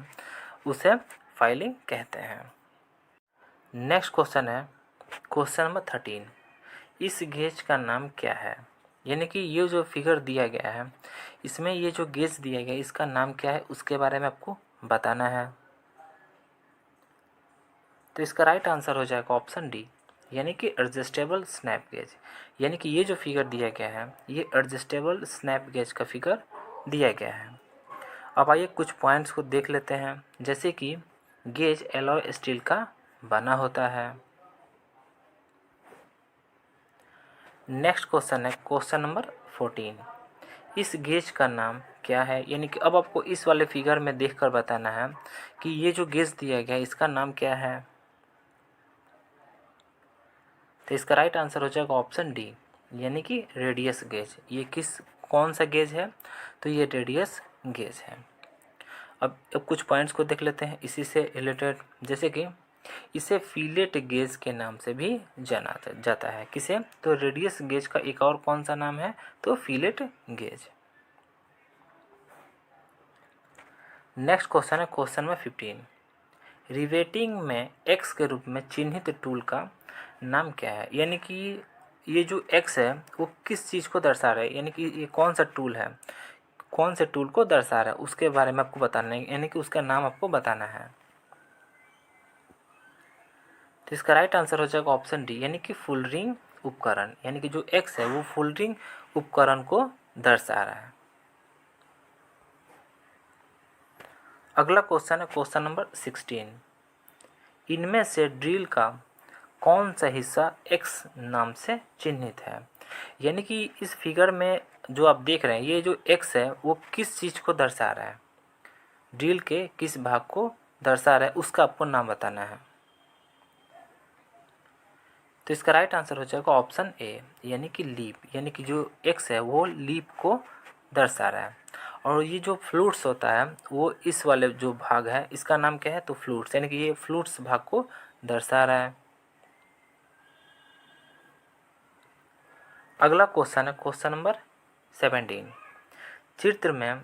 उसे फाइलिंग कहते हैं। नेक्स्ट क्वेश्चन है क्वेश्चन नंबर 13। इस गेज का नाम क्या है। यानी कि ये जो फिगर दिया गया है इसमें ये जो गेज दिया गया है इसका नाम क्या है, उसके बारे में आपको बताना है। तो इसका राइट आंसर हो जाएगा ऑप्शन डी, यानी कि एडजस्टेबल स्नैप गेज। यानी कि ये जो फिगर दिया गया है ये एडजस्टेबल स्नैप गेज का फिगर दिया गया है। अब आइए कुछ पॉइंट्स को देख लेते हैं। जैसे कि गेज एलॉय स्टील का बना होता है। नेक्स्ट क्वेश्चन है क्वेश्चन नंबर 14। इस गेज का नाम क्या है। यानी कि अब आपको इस वाले फिगर में देखकर बताना है कि ये जो गेज दिया गया है इसका नाम क्या है। तो इसका राइट आंसर हो जाएगा ऑप्शन डी, यानी कि रेडियस गेज। ये कौन सा गेज है, तो ये रेडियस गेज है। अब कुछ पॉइंट्स को देख लेते हैं इसी से रिलेटेड। जैसे कि इसे फिलेट गेज के नाम से भी जाना जाता है। किसे, तो रेडियस गेज का एक और कौन सा नाम है, तो फिलेट गेज। नेक्स्ट क्वेश्चन है क्वेश्चन नंबर 15। रिवेटिंग में एक्स के रूप में चिन्हित टूल का नाम क्या है। यानी कि ये जो एक्स है वो किस चीज़ को दर्शा रहा है, यानी कि ये कौन सा टूल है, कौन से टूल को दर्शा रहा है उसके बारे में आपको बताना है, यानी कि उसका नाम आपको बताना है। तो इसका राइट आंसर हो जाएगा ऑप्शन डी, यानी कि फुल रिंग उपकरण। यानी कि जो एक्स है वो फुल रिंग उपकरण को दर्शा रहा है। अगला क्वेश्चन है क्वेश्चन नंबर 16। इनमें से ड्रिल का कौन सा हिस्सा एक्स नाम से चिन्हित है। यानी कि इस फिगर में जो आप देख रहे हैं ये जो एक्स है वो किस चीज़ को दर्शा रहा है, ड्रिल के किस भाग को दर्शा रहा है, उसका आपको नाम बताना है। तो इसका राइट आंसर हो जाएगा ऑप्शन ए, यानी कि लीप। यानी कि जो एक्स है वो लीप को दर्शा रहा है, और ये जो फ्लूट्स होता है वो इस वाले जो भाग है इसका नाम क्या है, तो फ्लूट्स। यानी कि ये फ्लूट्स भाग को दर्शा रहा है। अगला क्वेश्चन है क्वेश्चन नंबर 17। चित्र में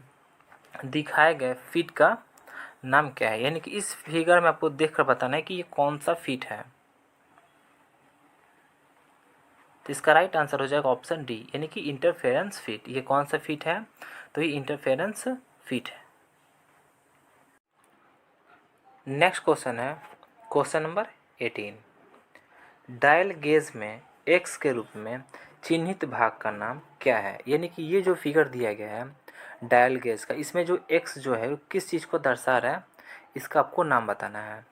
दिखाए गए फीट का नाम क्या है। यानी कि इस फिगर में आपको देखकर बताना है कि ये कौन सा फीट है। तो इसका राइट आंसर हो जाएगा ऑप्शन डी, यानी कि इंटरफेरेंस फीट। ये कौन सा फीट है, तो ये इंटरफेरेंस फीट है। नेक्स्ट क्वेश्चन है क्वेश्चन नंबर 18। डायल गेज में एक्स के रूप में चिन्हित भाग का नाम क्या है। यानी कि ये जो फिगर दिया गया है डायल गेज का, इसमें जो एक्स जो है किस चीज़ को दर्शा रहा है, इसका आपको नाम बताना है।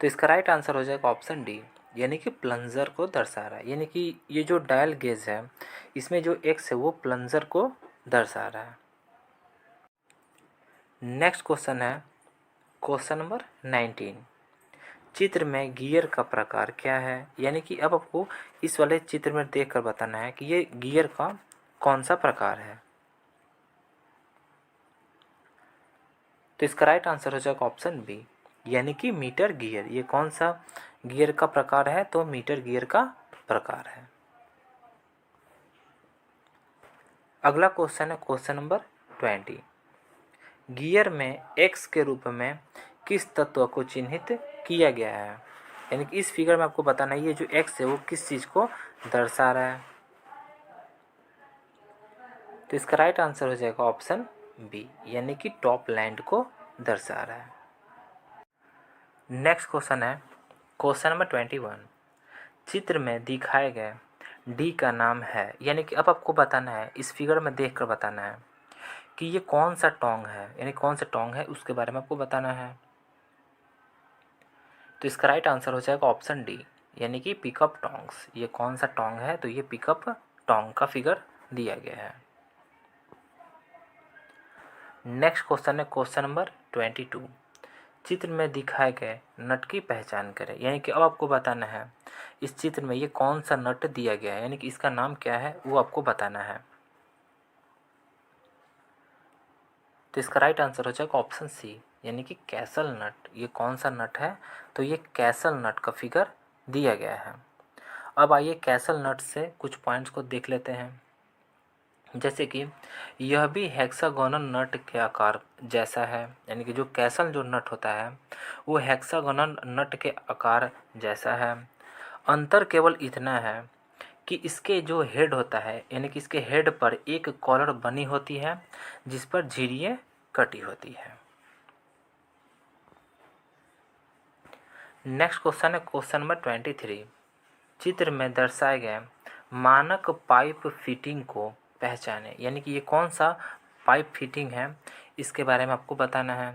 तो इसका राइट आंसर हो जाएगा ऑप्शन डी, यानी कि प्लंजर को दर्शा रहा है। यानी कि ये जो डायल गेज है इसमें जो एक्स है वो प्लंजर को दर्शा रहा है। नेक्स्ट क्वेश्चन है क्वेश्चन नंबर 19। चित्र में गियर का प्रकार क्या है, यानी कि अब आपको इस वाले चित्र में देखकर बताना है कि ये गियर का कौन सा प्रकार है। तो इसका राइट आंसर हो जाएगा ऑप्शन बी, यानी कि मीटर गियर। ये कौन सा गियर का प्रकार है, तो मीटर गियर का प्रकार है। अगला क्वेश्चन है क्वेश्चन नंबर 20। गियर में एक्स के रूप में किस तत्व को चिन्हित किया गया है, यानी कि इस फिगर में आपको बताना है ये जो एक्स है वो किस चीज़ को दर्शा रहा है। तो इसका राइट आंसर हो जाएगा ऑप्शन बी, यानी कि टॉप लैंड को दर्शा रहा है। नेक्स्ट क्वेश्चन है क्वेश्चन नंबर 21। चित्र में दिखाए गए डी का नाम है, यानी कि अब आपको बताना है, इस फिगर में देखकर बताना है कि ये कौन सा टोंग है, यानी कौन सा टोंग है उसके बारे में आपको बताना है। तो इसका राइट आंसर हो जाएगा ऑप्शन डी, यानी कि पिकअप टोंग्स। ये कौन सा टोंग है, तो ये पिकअप टोंग का फिगर दिया गया है। नेक्स्ट क्वेश्चन है क्वेश्चन नंबर 22। चित्र में दिखाए गए नट की पहचान करें, यानी कि अब आपको बताना है इस चित्र में ये कौन सा नट दिया गया है, यानी कि इसका नाम क्या है वो आपको बताना है। तो इसका राइट आंसर हो जाएगा ऑप्शन सी, यानी कि कैसल नट। ये कौन सा नट है, तो ये कैसल नट का फिगर दिया गया है। अब आइए कैसल नट से कुछ पॉइंट्स को देख लेते हैं, जैसे कि यह भी हेक्सागोनल नट के आकार जैसा है, यानी कि जो कैसल जो नट होता है वो हेक्सागोनल नट के आकार जैसा है। अंतर केवल इतना है कि इसके जो हेड होता है, यानी कि इसके हेड पर एक कॉलर बनी होती है जिस पर झिरियाँ कटी होती है। नेक्स्ट क्वेश्चन है क्वेश्चन नंबर 23। चित्र में दर्शाए गए मानक पाइप फिटिंग को पहचानें, यानी कि ये कौन सा पाइप फिटिंग है इसके बारे में आपको बताना है।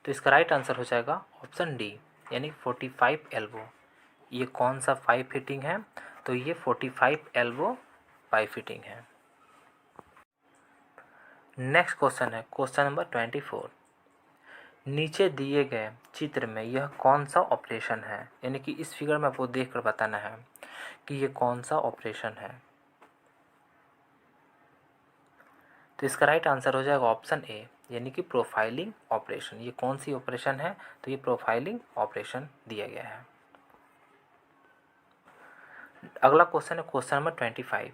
तो इसका राइट आंसर हो जाएगा ऑप्शन डी, यानी 45 एल्बो। ये कौन सा पाइप फिटिंग है, तो ये 45 एल्बो पाइप फिटिंग है। नेक्स्ट क्वेश्चन है क्वेश्चन नंबर 24। नीचे दिए गए चित्र में यह कौन सा ऑपरेशन है, यानी कि इस फिगर में आपको देखकर बताना है कि ये कौन सा ऑपरेशन है। तो इसका राइट आंसर हो जाएगा ऑप्शन ए, यानी कि प्रोफाइलिंग ऑपरेशन। ये कौन सी ऑपरेशन है, तो ये प्रोफाइलिंग ऑपरेशन दिया गया है। अगला क्वेश्चन है क्वेश्चन नंबर 25।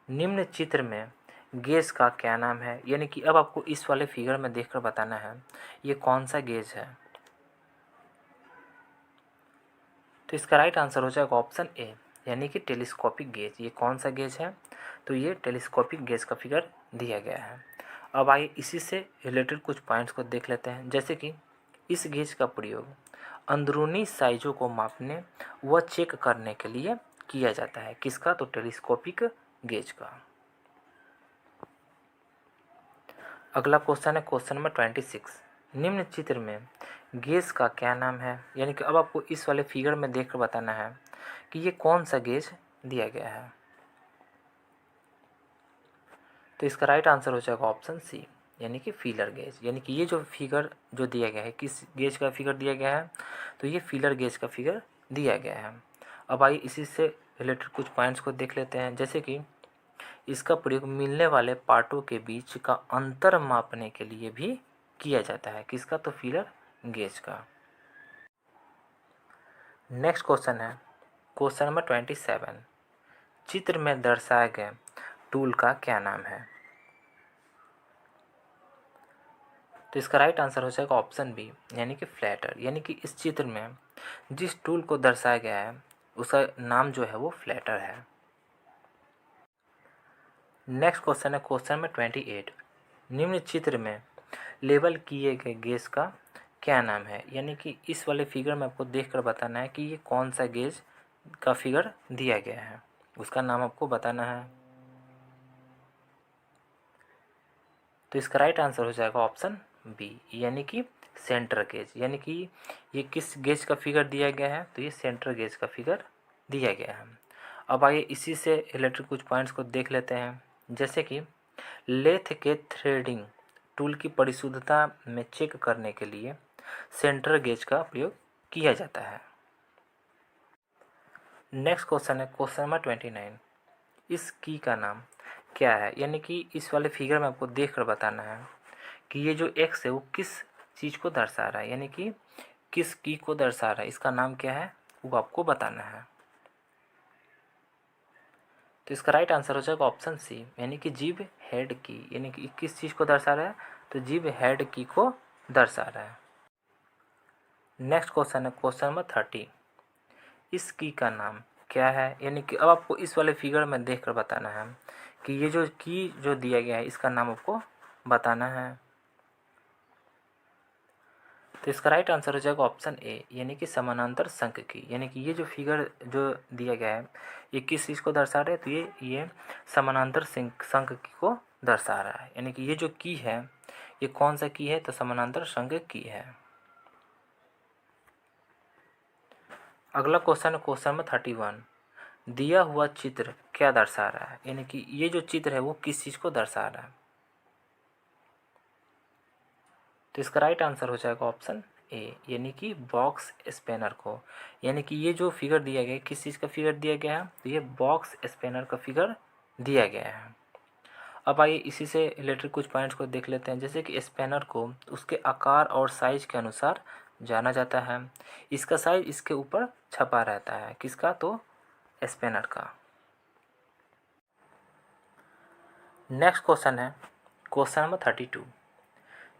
निम्न चित्र में गेज का क्या नाम है, यानी कि अब आपको इस वाले फिगर में देखकर बताना है ये कौन सा गेज है। तो इसका राइट आंसर हो जाएगा ऑप्शन ए, यानी कि टेलीस्कोपिक गेज। ये कौन सा गेज है, तो ये टेलीस्कोपिक गेज का फिगर दिया गया है। अब आइए इसी से रिलेटेड कुछ पॉइंट्स को देख लेते हैं, जैसे कि इस गेज का प्रयोग अंदरूनी साइजों को मापने व चेक करने के लिए किया जाता है। किसका, तो टेलीस्कोपिक गेज का। अगला क्वेश्चन है क्वेश्चन नंबर 26। निम्न चित्र में गेज का क्या नाम है, यानी कि अब आपको इस वाले फिगर में देखकर बताना है कि ये कौन सा गेज दिया गया है। तो इसका राइट आंसर हो जाएगा ऑप्शन सी, यानी कि फीलर गेज। यानी कि ये जो फिगर जो दिया गया है, किस गेज का फिगर दिया गया है, तो ये फीलर गेज का फिगर दिया गया है। अब आइए इसी से रिलेटेड कुछ पॉइंट्स को देख लेते हैं, जैसे कि इसका प्रयोग मिलने वाले पार्टों के बीच का अंतर मापने के लिए भी किया जाता है। किसका, तो फीलर गेज का। नेक्स्ट क्वेश्चन है क्वेश्चन नंबर 27। चित्र में दर्शाए गए टूल का क्या नाम है। तो इसका राइट आंसर हो जाएगा ऑप्शन बी, यानी कि फ्लैटर। यानी कि इस चित्र में जिस टूल को दर्शाया गया है उसका नाम जो है वो फ्लैटर है। नेक्स्ट क्वेश्चन है क्वेश्चन नंबर 28। निम्न चित्र में लेबल किए गए गेज का क्या नाम है, यानी कि इस वाले फिगर में आपको देखकर बताना है कि ये कौन सा गेज का फिगर दिया गया है, उसका नाम आपको बताना है। तो इसका राइट आंसर हो जाएगा ऑप्शन बी, यानी कि सेंटर गेज। यानी कि ये किस गेज का फिगर दिया गया है, तो ये सेंटर गेज का फिगर दिया गया है। अब आइए इसी से रिलेटेड कुछ पॉइंट्स को देख लेते हैं, जैसे कि लेथ के थ्रेडिंग टूल की परिशुद्धता में चेक करने के लिए सेंटर गेज का प्रयोग किया जाता है। नेक्स्ट क्वेश्चन है क्वेश्चन नंबर 29। इस की का नाम क्या है? यानी कि इस वाले फिगर में आपको देख कर बताना है कि ये जो एक्स है वो किस चीज़ को दर्शा रहा है, यानी कि किस की को दर्शा रहा है, इसका नाम क्या है वो आपको बताना है। तो इसका राइट आंसर हो जाएगा ऑप्शन सी, यानी कि जीभ हेड की, यानी कि किस चीज़ को दर्शा रहा है, तो जीभ हेड की को दर्शा रहा है। नेक्स्ट क्वेश्चन है क्वेश्चन नंबर 30। इस की का नाम क्या है? यानी कि अब आपको इस वाले फिगर में देख कर बताना है कि ये जो की जो दिया गया है इसका नाम आपको बताना है। तो इसका राइट आंसर हो जाएगा ऑप्शन ए, यानी कि समानांतर शंख की। यानी कि ये जो फिगर जो दिया गया है ये किस चीज़ को दर्शा रहा है, तो ये समानांतर शंख की को दर्शा रहा है। यानी कि ये जो की है ये कौन सा की है, तो समानांतर शंख की है। अगला क्वेश्चन है क्वेश्चन नंबर 31। दिया हुआ चित्र क्या दर्शा रहा है? यानी कि ये जो चित्र है वो किस चीज़ को दर्शा रहा है, तो इसका राइट आंसर हो जाएगा ऑप्शन ए, यानी कि बॉक्स स्पैनर को। यानी कि ये जो फिगर दिया गया है किस चीज़ का फिगर दिया गया है, तो ये बॉक्स स्पैनर का फिगर दिया गया है। अब आइए इसी से रिलेटेड कुछ पॉइंट्स को देख लेते हैं। जैसे कि स्पैनर को उसके आकार और साइज के अनुसार जाना जाता है। इसका साइज इसके ऊपर छपा रहता है, किसका, तो स्पैनर का। नेक्स्ट क्वेश्चन है क्वेश्चन नंबर 32।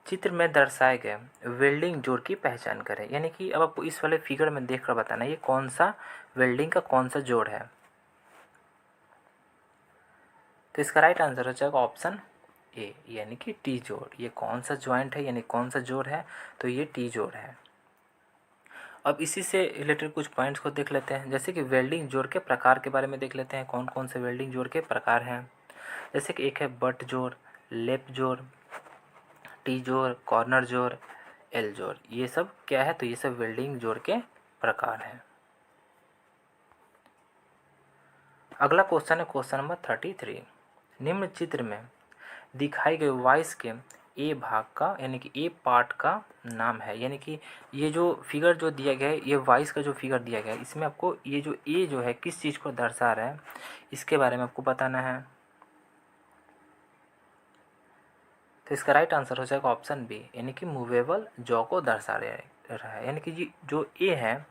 चित्र में दर्शाए गए वेल्डिंग जोड़ की पहचान करें। यानी कि अब आपको इस वाले फिगर में देखकर बताना है ये कौन सा वेल्डिंग का कौन सा जोड़ है। तो इसका राइट आंसर हो जाएगा ऑप्शन ए, यानी कि टी जोड़। ये कौन सा ज्वाइंट है, यानी कौन सा जोड़ है, तो ये टी जोड़ है। अब इसी से रिलेटेड कुछ पॉइंट्स को देख लेते हैं। जैसे कि वेल्डिंग जोड़ के प्रकार के बारे में देख लेते हैं, कौन कौन से वेल्डिंग जोड़ के प्रकार हैं। जैसे कि एक है बट जोड़, लेप जोड़, टी जोड़, कॉर्नर जोड़, एल जोड़। ये सब क्या है, तो ये सब वेल्डिंग जोड़ के प्रकार हैं। अगला क्वेश्चन है क्वेश्चन नंबर 33। निम्न चित्र में दिखाई गई वॉइस के ए भाग का, यानी कि ए पार्ट का नाम है। यानी कि ये जो फिगर जो दिया गया है ये वॉइस का जो फिगर दिया गया है इसमें आपको ये जो ए जो है किस चीज़ को दर्शा रहा है इसके बारे में आपको बताना है। तो इसका राइट आंसर हो जाएगा ऑप्शन बी, यानी कि मूवेबल जॉ को दर्शा रहा है। यानी कि ये जो ए है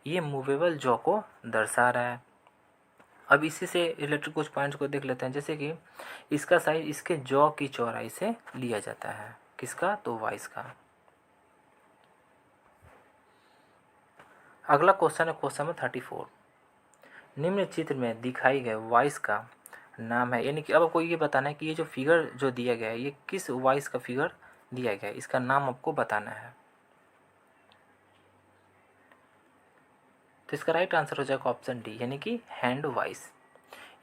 ये मूवेबल जॉ को दर्शा रहा है। अब इसी से रिलेटेड कुछ पॉइंट्स को देख लेते हैं। जैसे कि इसका साइज इसके जॉ की चौड़ाई से लिया जाता है, किसका, तो वॉइस का। अगला क्वेश्चन है क्वेश्चन नंबर 34। निम्न चित्र में दिखाई गए वॉइस का नाम है। यानी कि अब आपको ये बताना है कि ये जो फिगर जो दिया गया है ये किस वॉइस का फिगर दिया गया है, इसका नाम आपको बताना है। तो इसका राइट आंसर हो जाएगा ऑप्शन डी, यानी कि हैंड वॉइस।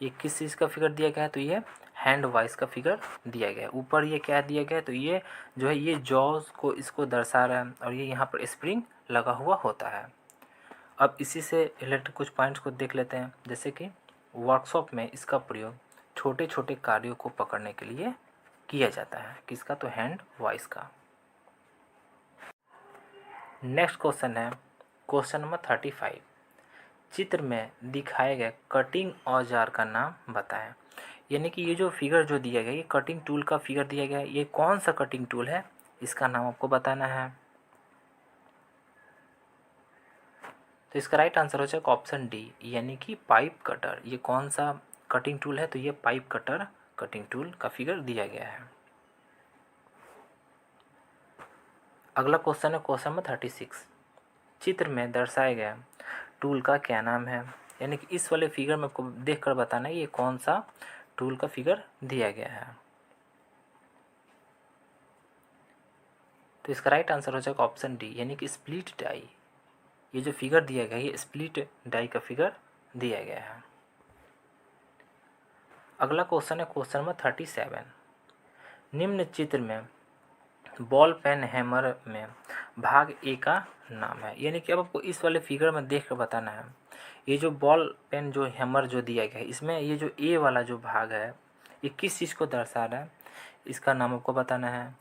ये किस चीज़ का फिगर दिया गया है, तो ये हैंड वॉइस का फिगर दिया गया है। ऊपर ये क्या दिया गया है, तो ये जो है ये जॉज को इसको दर्शा रहा है और ये यहाँ पर स्प्रिंग लगा हुआ होता है। अब इसी से रिलेटेड कुछ पॉइंट्स को देख लेते हैं। जैसे कि वर्कशॉप में इसका प्रयोग छोटे छोटे कार्यों को पकड़ने के लिए किया जाता है, किसका, तो हैंड वॉइस का। नेक्स्ट क्वेश्चन है क्वेश्चन नंबर 35। चित्र में दिखाए गए कटिंग औजार का नाम बताएं। यानी कि ये जो फिगर जो दिया गया ये कटिंग टूल का फिगर दिया गया है, ये कौन सा कटिंग टूल है इसका नाम आपको बताना है। तो इसका राइट आंसर हो जाएगा ऑप्शन डी, यानी कि पाइप कटर। ये कौन सा कटिंग टूल है, तो ये पाइप कटर कटिंग टूल का फिगर दिया गया है। अगला क्वेश्चन है क्वेश्चन नंबर 36। चित्र में दर्शाए गए टूल का क्या नाम है। यानी कि इस वाले फिगर में आपको देख कर बताना है ये कौन सा टूल का फिगर दिया गया है। तो इसका राइट आंसर हो जाएगा ऑप्शन डी, यानी कि स्प्लिट डाई। ये जो फिगर दिया गया है ये स्प्लिट डाई का फिगर दिया गया है। अगला क्वेश्चन है क्वेश्चन नंबर 37। निम्न चित्र में बॉल पेन हैमर में भाग ए का नाम है। यानी कि अब आपको इस वाले फिगर में देख कर बताना है ये जो बॉल पेन जो हैमर जो दिया गया है इसमें ये जो ए वाला जो भाग है ये किस चीज़ को दर्शा रहा है, इसका नाम आपको बताना है।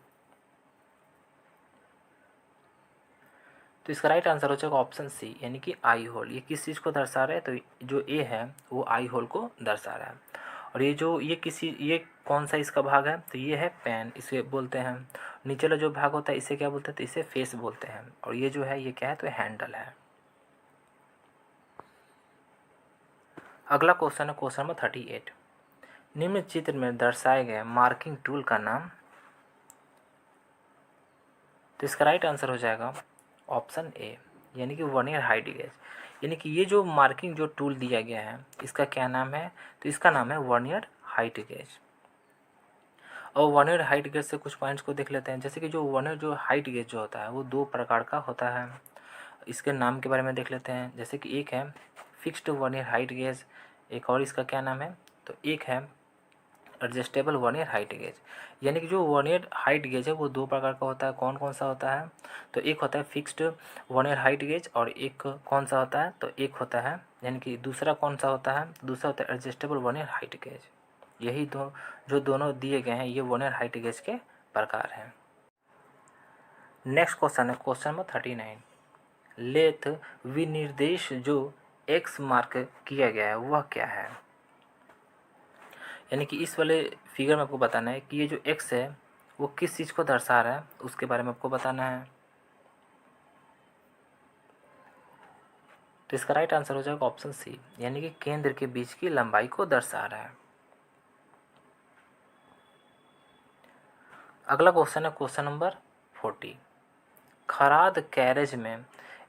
तो इसका राइट आंसर हो जाएगा ऑप्शन सी, यानी कि आई होल। ये किस चीज़ को दर्शा रहा है, तो जो ए है वो आई होल को दर्शा रहा है। और ये कौन सा इसका भाग है, तो ये है पैन, इसे बोलते हैं। नीचे वाला जो भाग होता है इसे क्या बोलते हैं, तो इसे फेस बोलते हैं। और ये जो है ये क्या है, तो हैंडल है। अगला क्वेश्चन है क्वेश्चन नंबर 38। निम्न चित्र में दर्शाए गए मार्किंग टूल का नाम। तो इसका राइट आंसर हो जाएगा ऑप्शन ए, यानी कि वर्नियर हाइट गेज। यानी कि ये जो मार्किंग जो टूल दिया गया है इसका क्या नाम है, तो इसका नाम है वर्नियर हाइट गेज। और वर्नियर हाइट गेज से कुछ पॉइंट्स को देख लेते हैं। जैसे कि जो वर्नियर जो हाइट गेज जो होता है वो दो प्रकार का होता है। इसके नाम के बारे में देख लेते हैं। जैसे कि एक है फिक्स्ड वर्नियर हाइट गेज, एक और इसका क्या नाम है, तो एक है एडजस्टेबल वर्नियर हाइट गेज। यानी कि जो वर्नियर हाइट गेज है वो दो प्रकार का होता है। कौन कौन सा होता है, तो एक होता है फिक्स्ड वर्नियर हाइट गेज, और एक कौन सा होता है, तो एक होता है, यानी कि दूसरा कौन सा होता है, दूसरा होता है एडजस्टेबल वर्नियर हाइट गेज। यही जो दोनों दिए गए हैं ये वर्नियर हाइट गेज के प्रकार हैं। नेक्स्ट क्वेश्चन है क्वेश्चन नंबर 39। लेथ विनिर्देश जो एक्स मार्क किया गया है वह क्या है। यानी कि इस वाले फिगर में आपको बताना है कि ये जो एक्स है वो किस चीज़ को दर्शा रहा है, उसके बारे में आपको बताना है। तो इसका राइट आंसर हो जाएगा ऑप्शन सी, यानी कि केंद्र के बीच की लंबाई को दर्शा रहा है। अगला क्वेश्चन है क्वेश्चन नंबर 40। खराद कैरेज में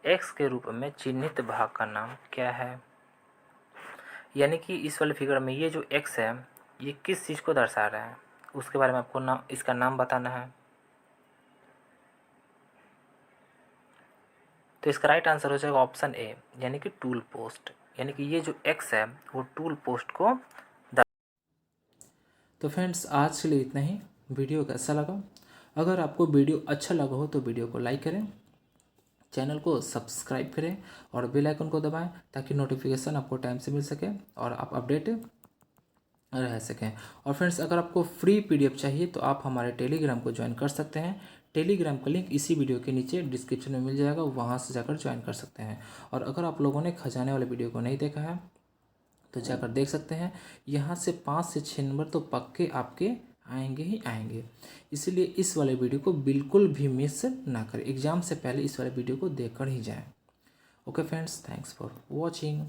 एक्स के रूप में चिन्हित भाग का नाम क्या है। यानी कि इस वाले फिगर में ये जो एक्स है ये किस चीज़ को दर्शा रहा है, उसके बारे में आपको इसका नाम बताना है। तो इसका राइट आंसर हो जाएगा ऑप्शन ए, यानी कि टूल पोस्ट। यानी कि ये जो एक्स है वो टूल पोस्ट को। तो फ्रेंड्स आज के लिए इतना ही। वीडियो कैसा लगा, अगर आपको वीडियो अच्छा लगा हो तो वीडियो को लाइक करें, चैनल को सब्सक्राइब करें और बेल आइकन को दबाएं ताकि नोटिफिकेशन आपको टाइम से मिल सके और आप अपडेट रह सकें। और फ्रेंड्स अगर आपको फ्री पीडीएफ चाहिए तो आप हमारे टेलीग्राम को ज्वाइन कर सकते हैं। टेलीग्राम का लिंक इसी वीडियो के नीचे डिस्क्रिप्शन में मिल जाएगा, वहाँ से जाकर ज्वाइन कर सकते हैं। और अगर आप लोगों ने खजाने वाले वीडियो को नहीं देखा है तो जाकर देख सकते हैं। यहाँ से 5 से 6 नंबर तो पक्के आपके आएंगे ही आएंगे, इसलिए इस वाले वीडियो को बिल्कुल भी मिस ना करें। एग्ज़ाम से पहले इस वाले वीडियो को देखकर ही जाएं। Okay friends, thanks for watching.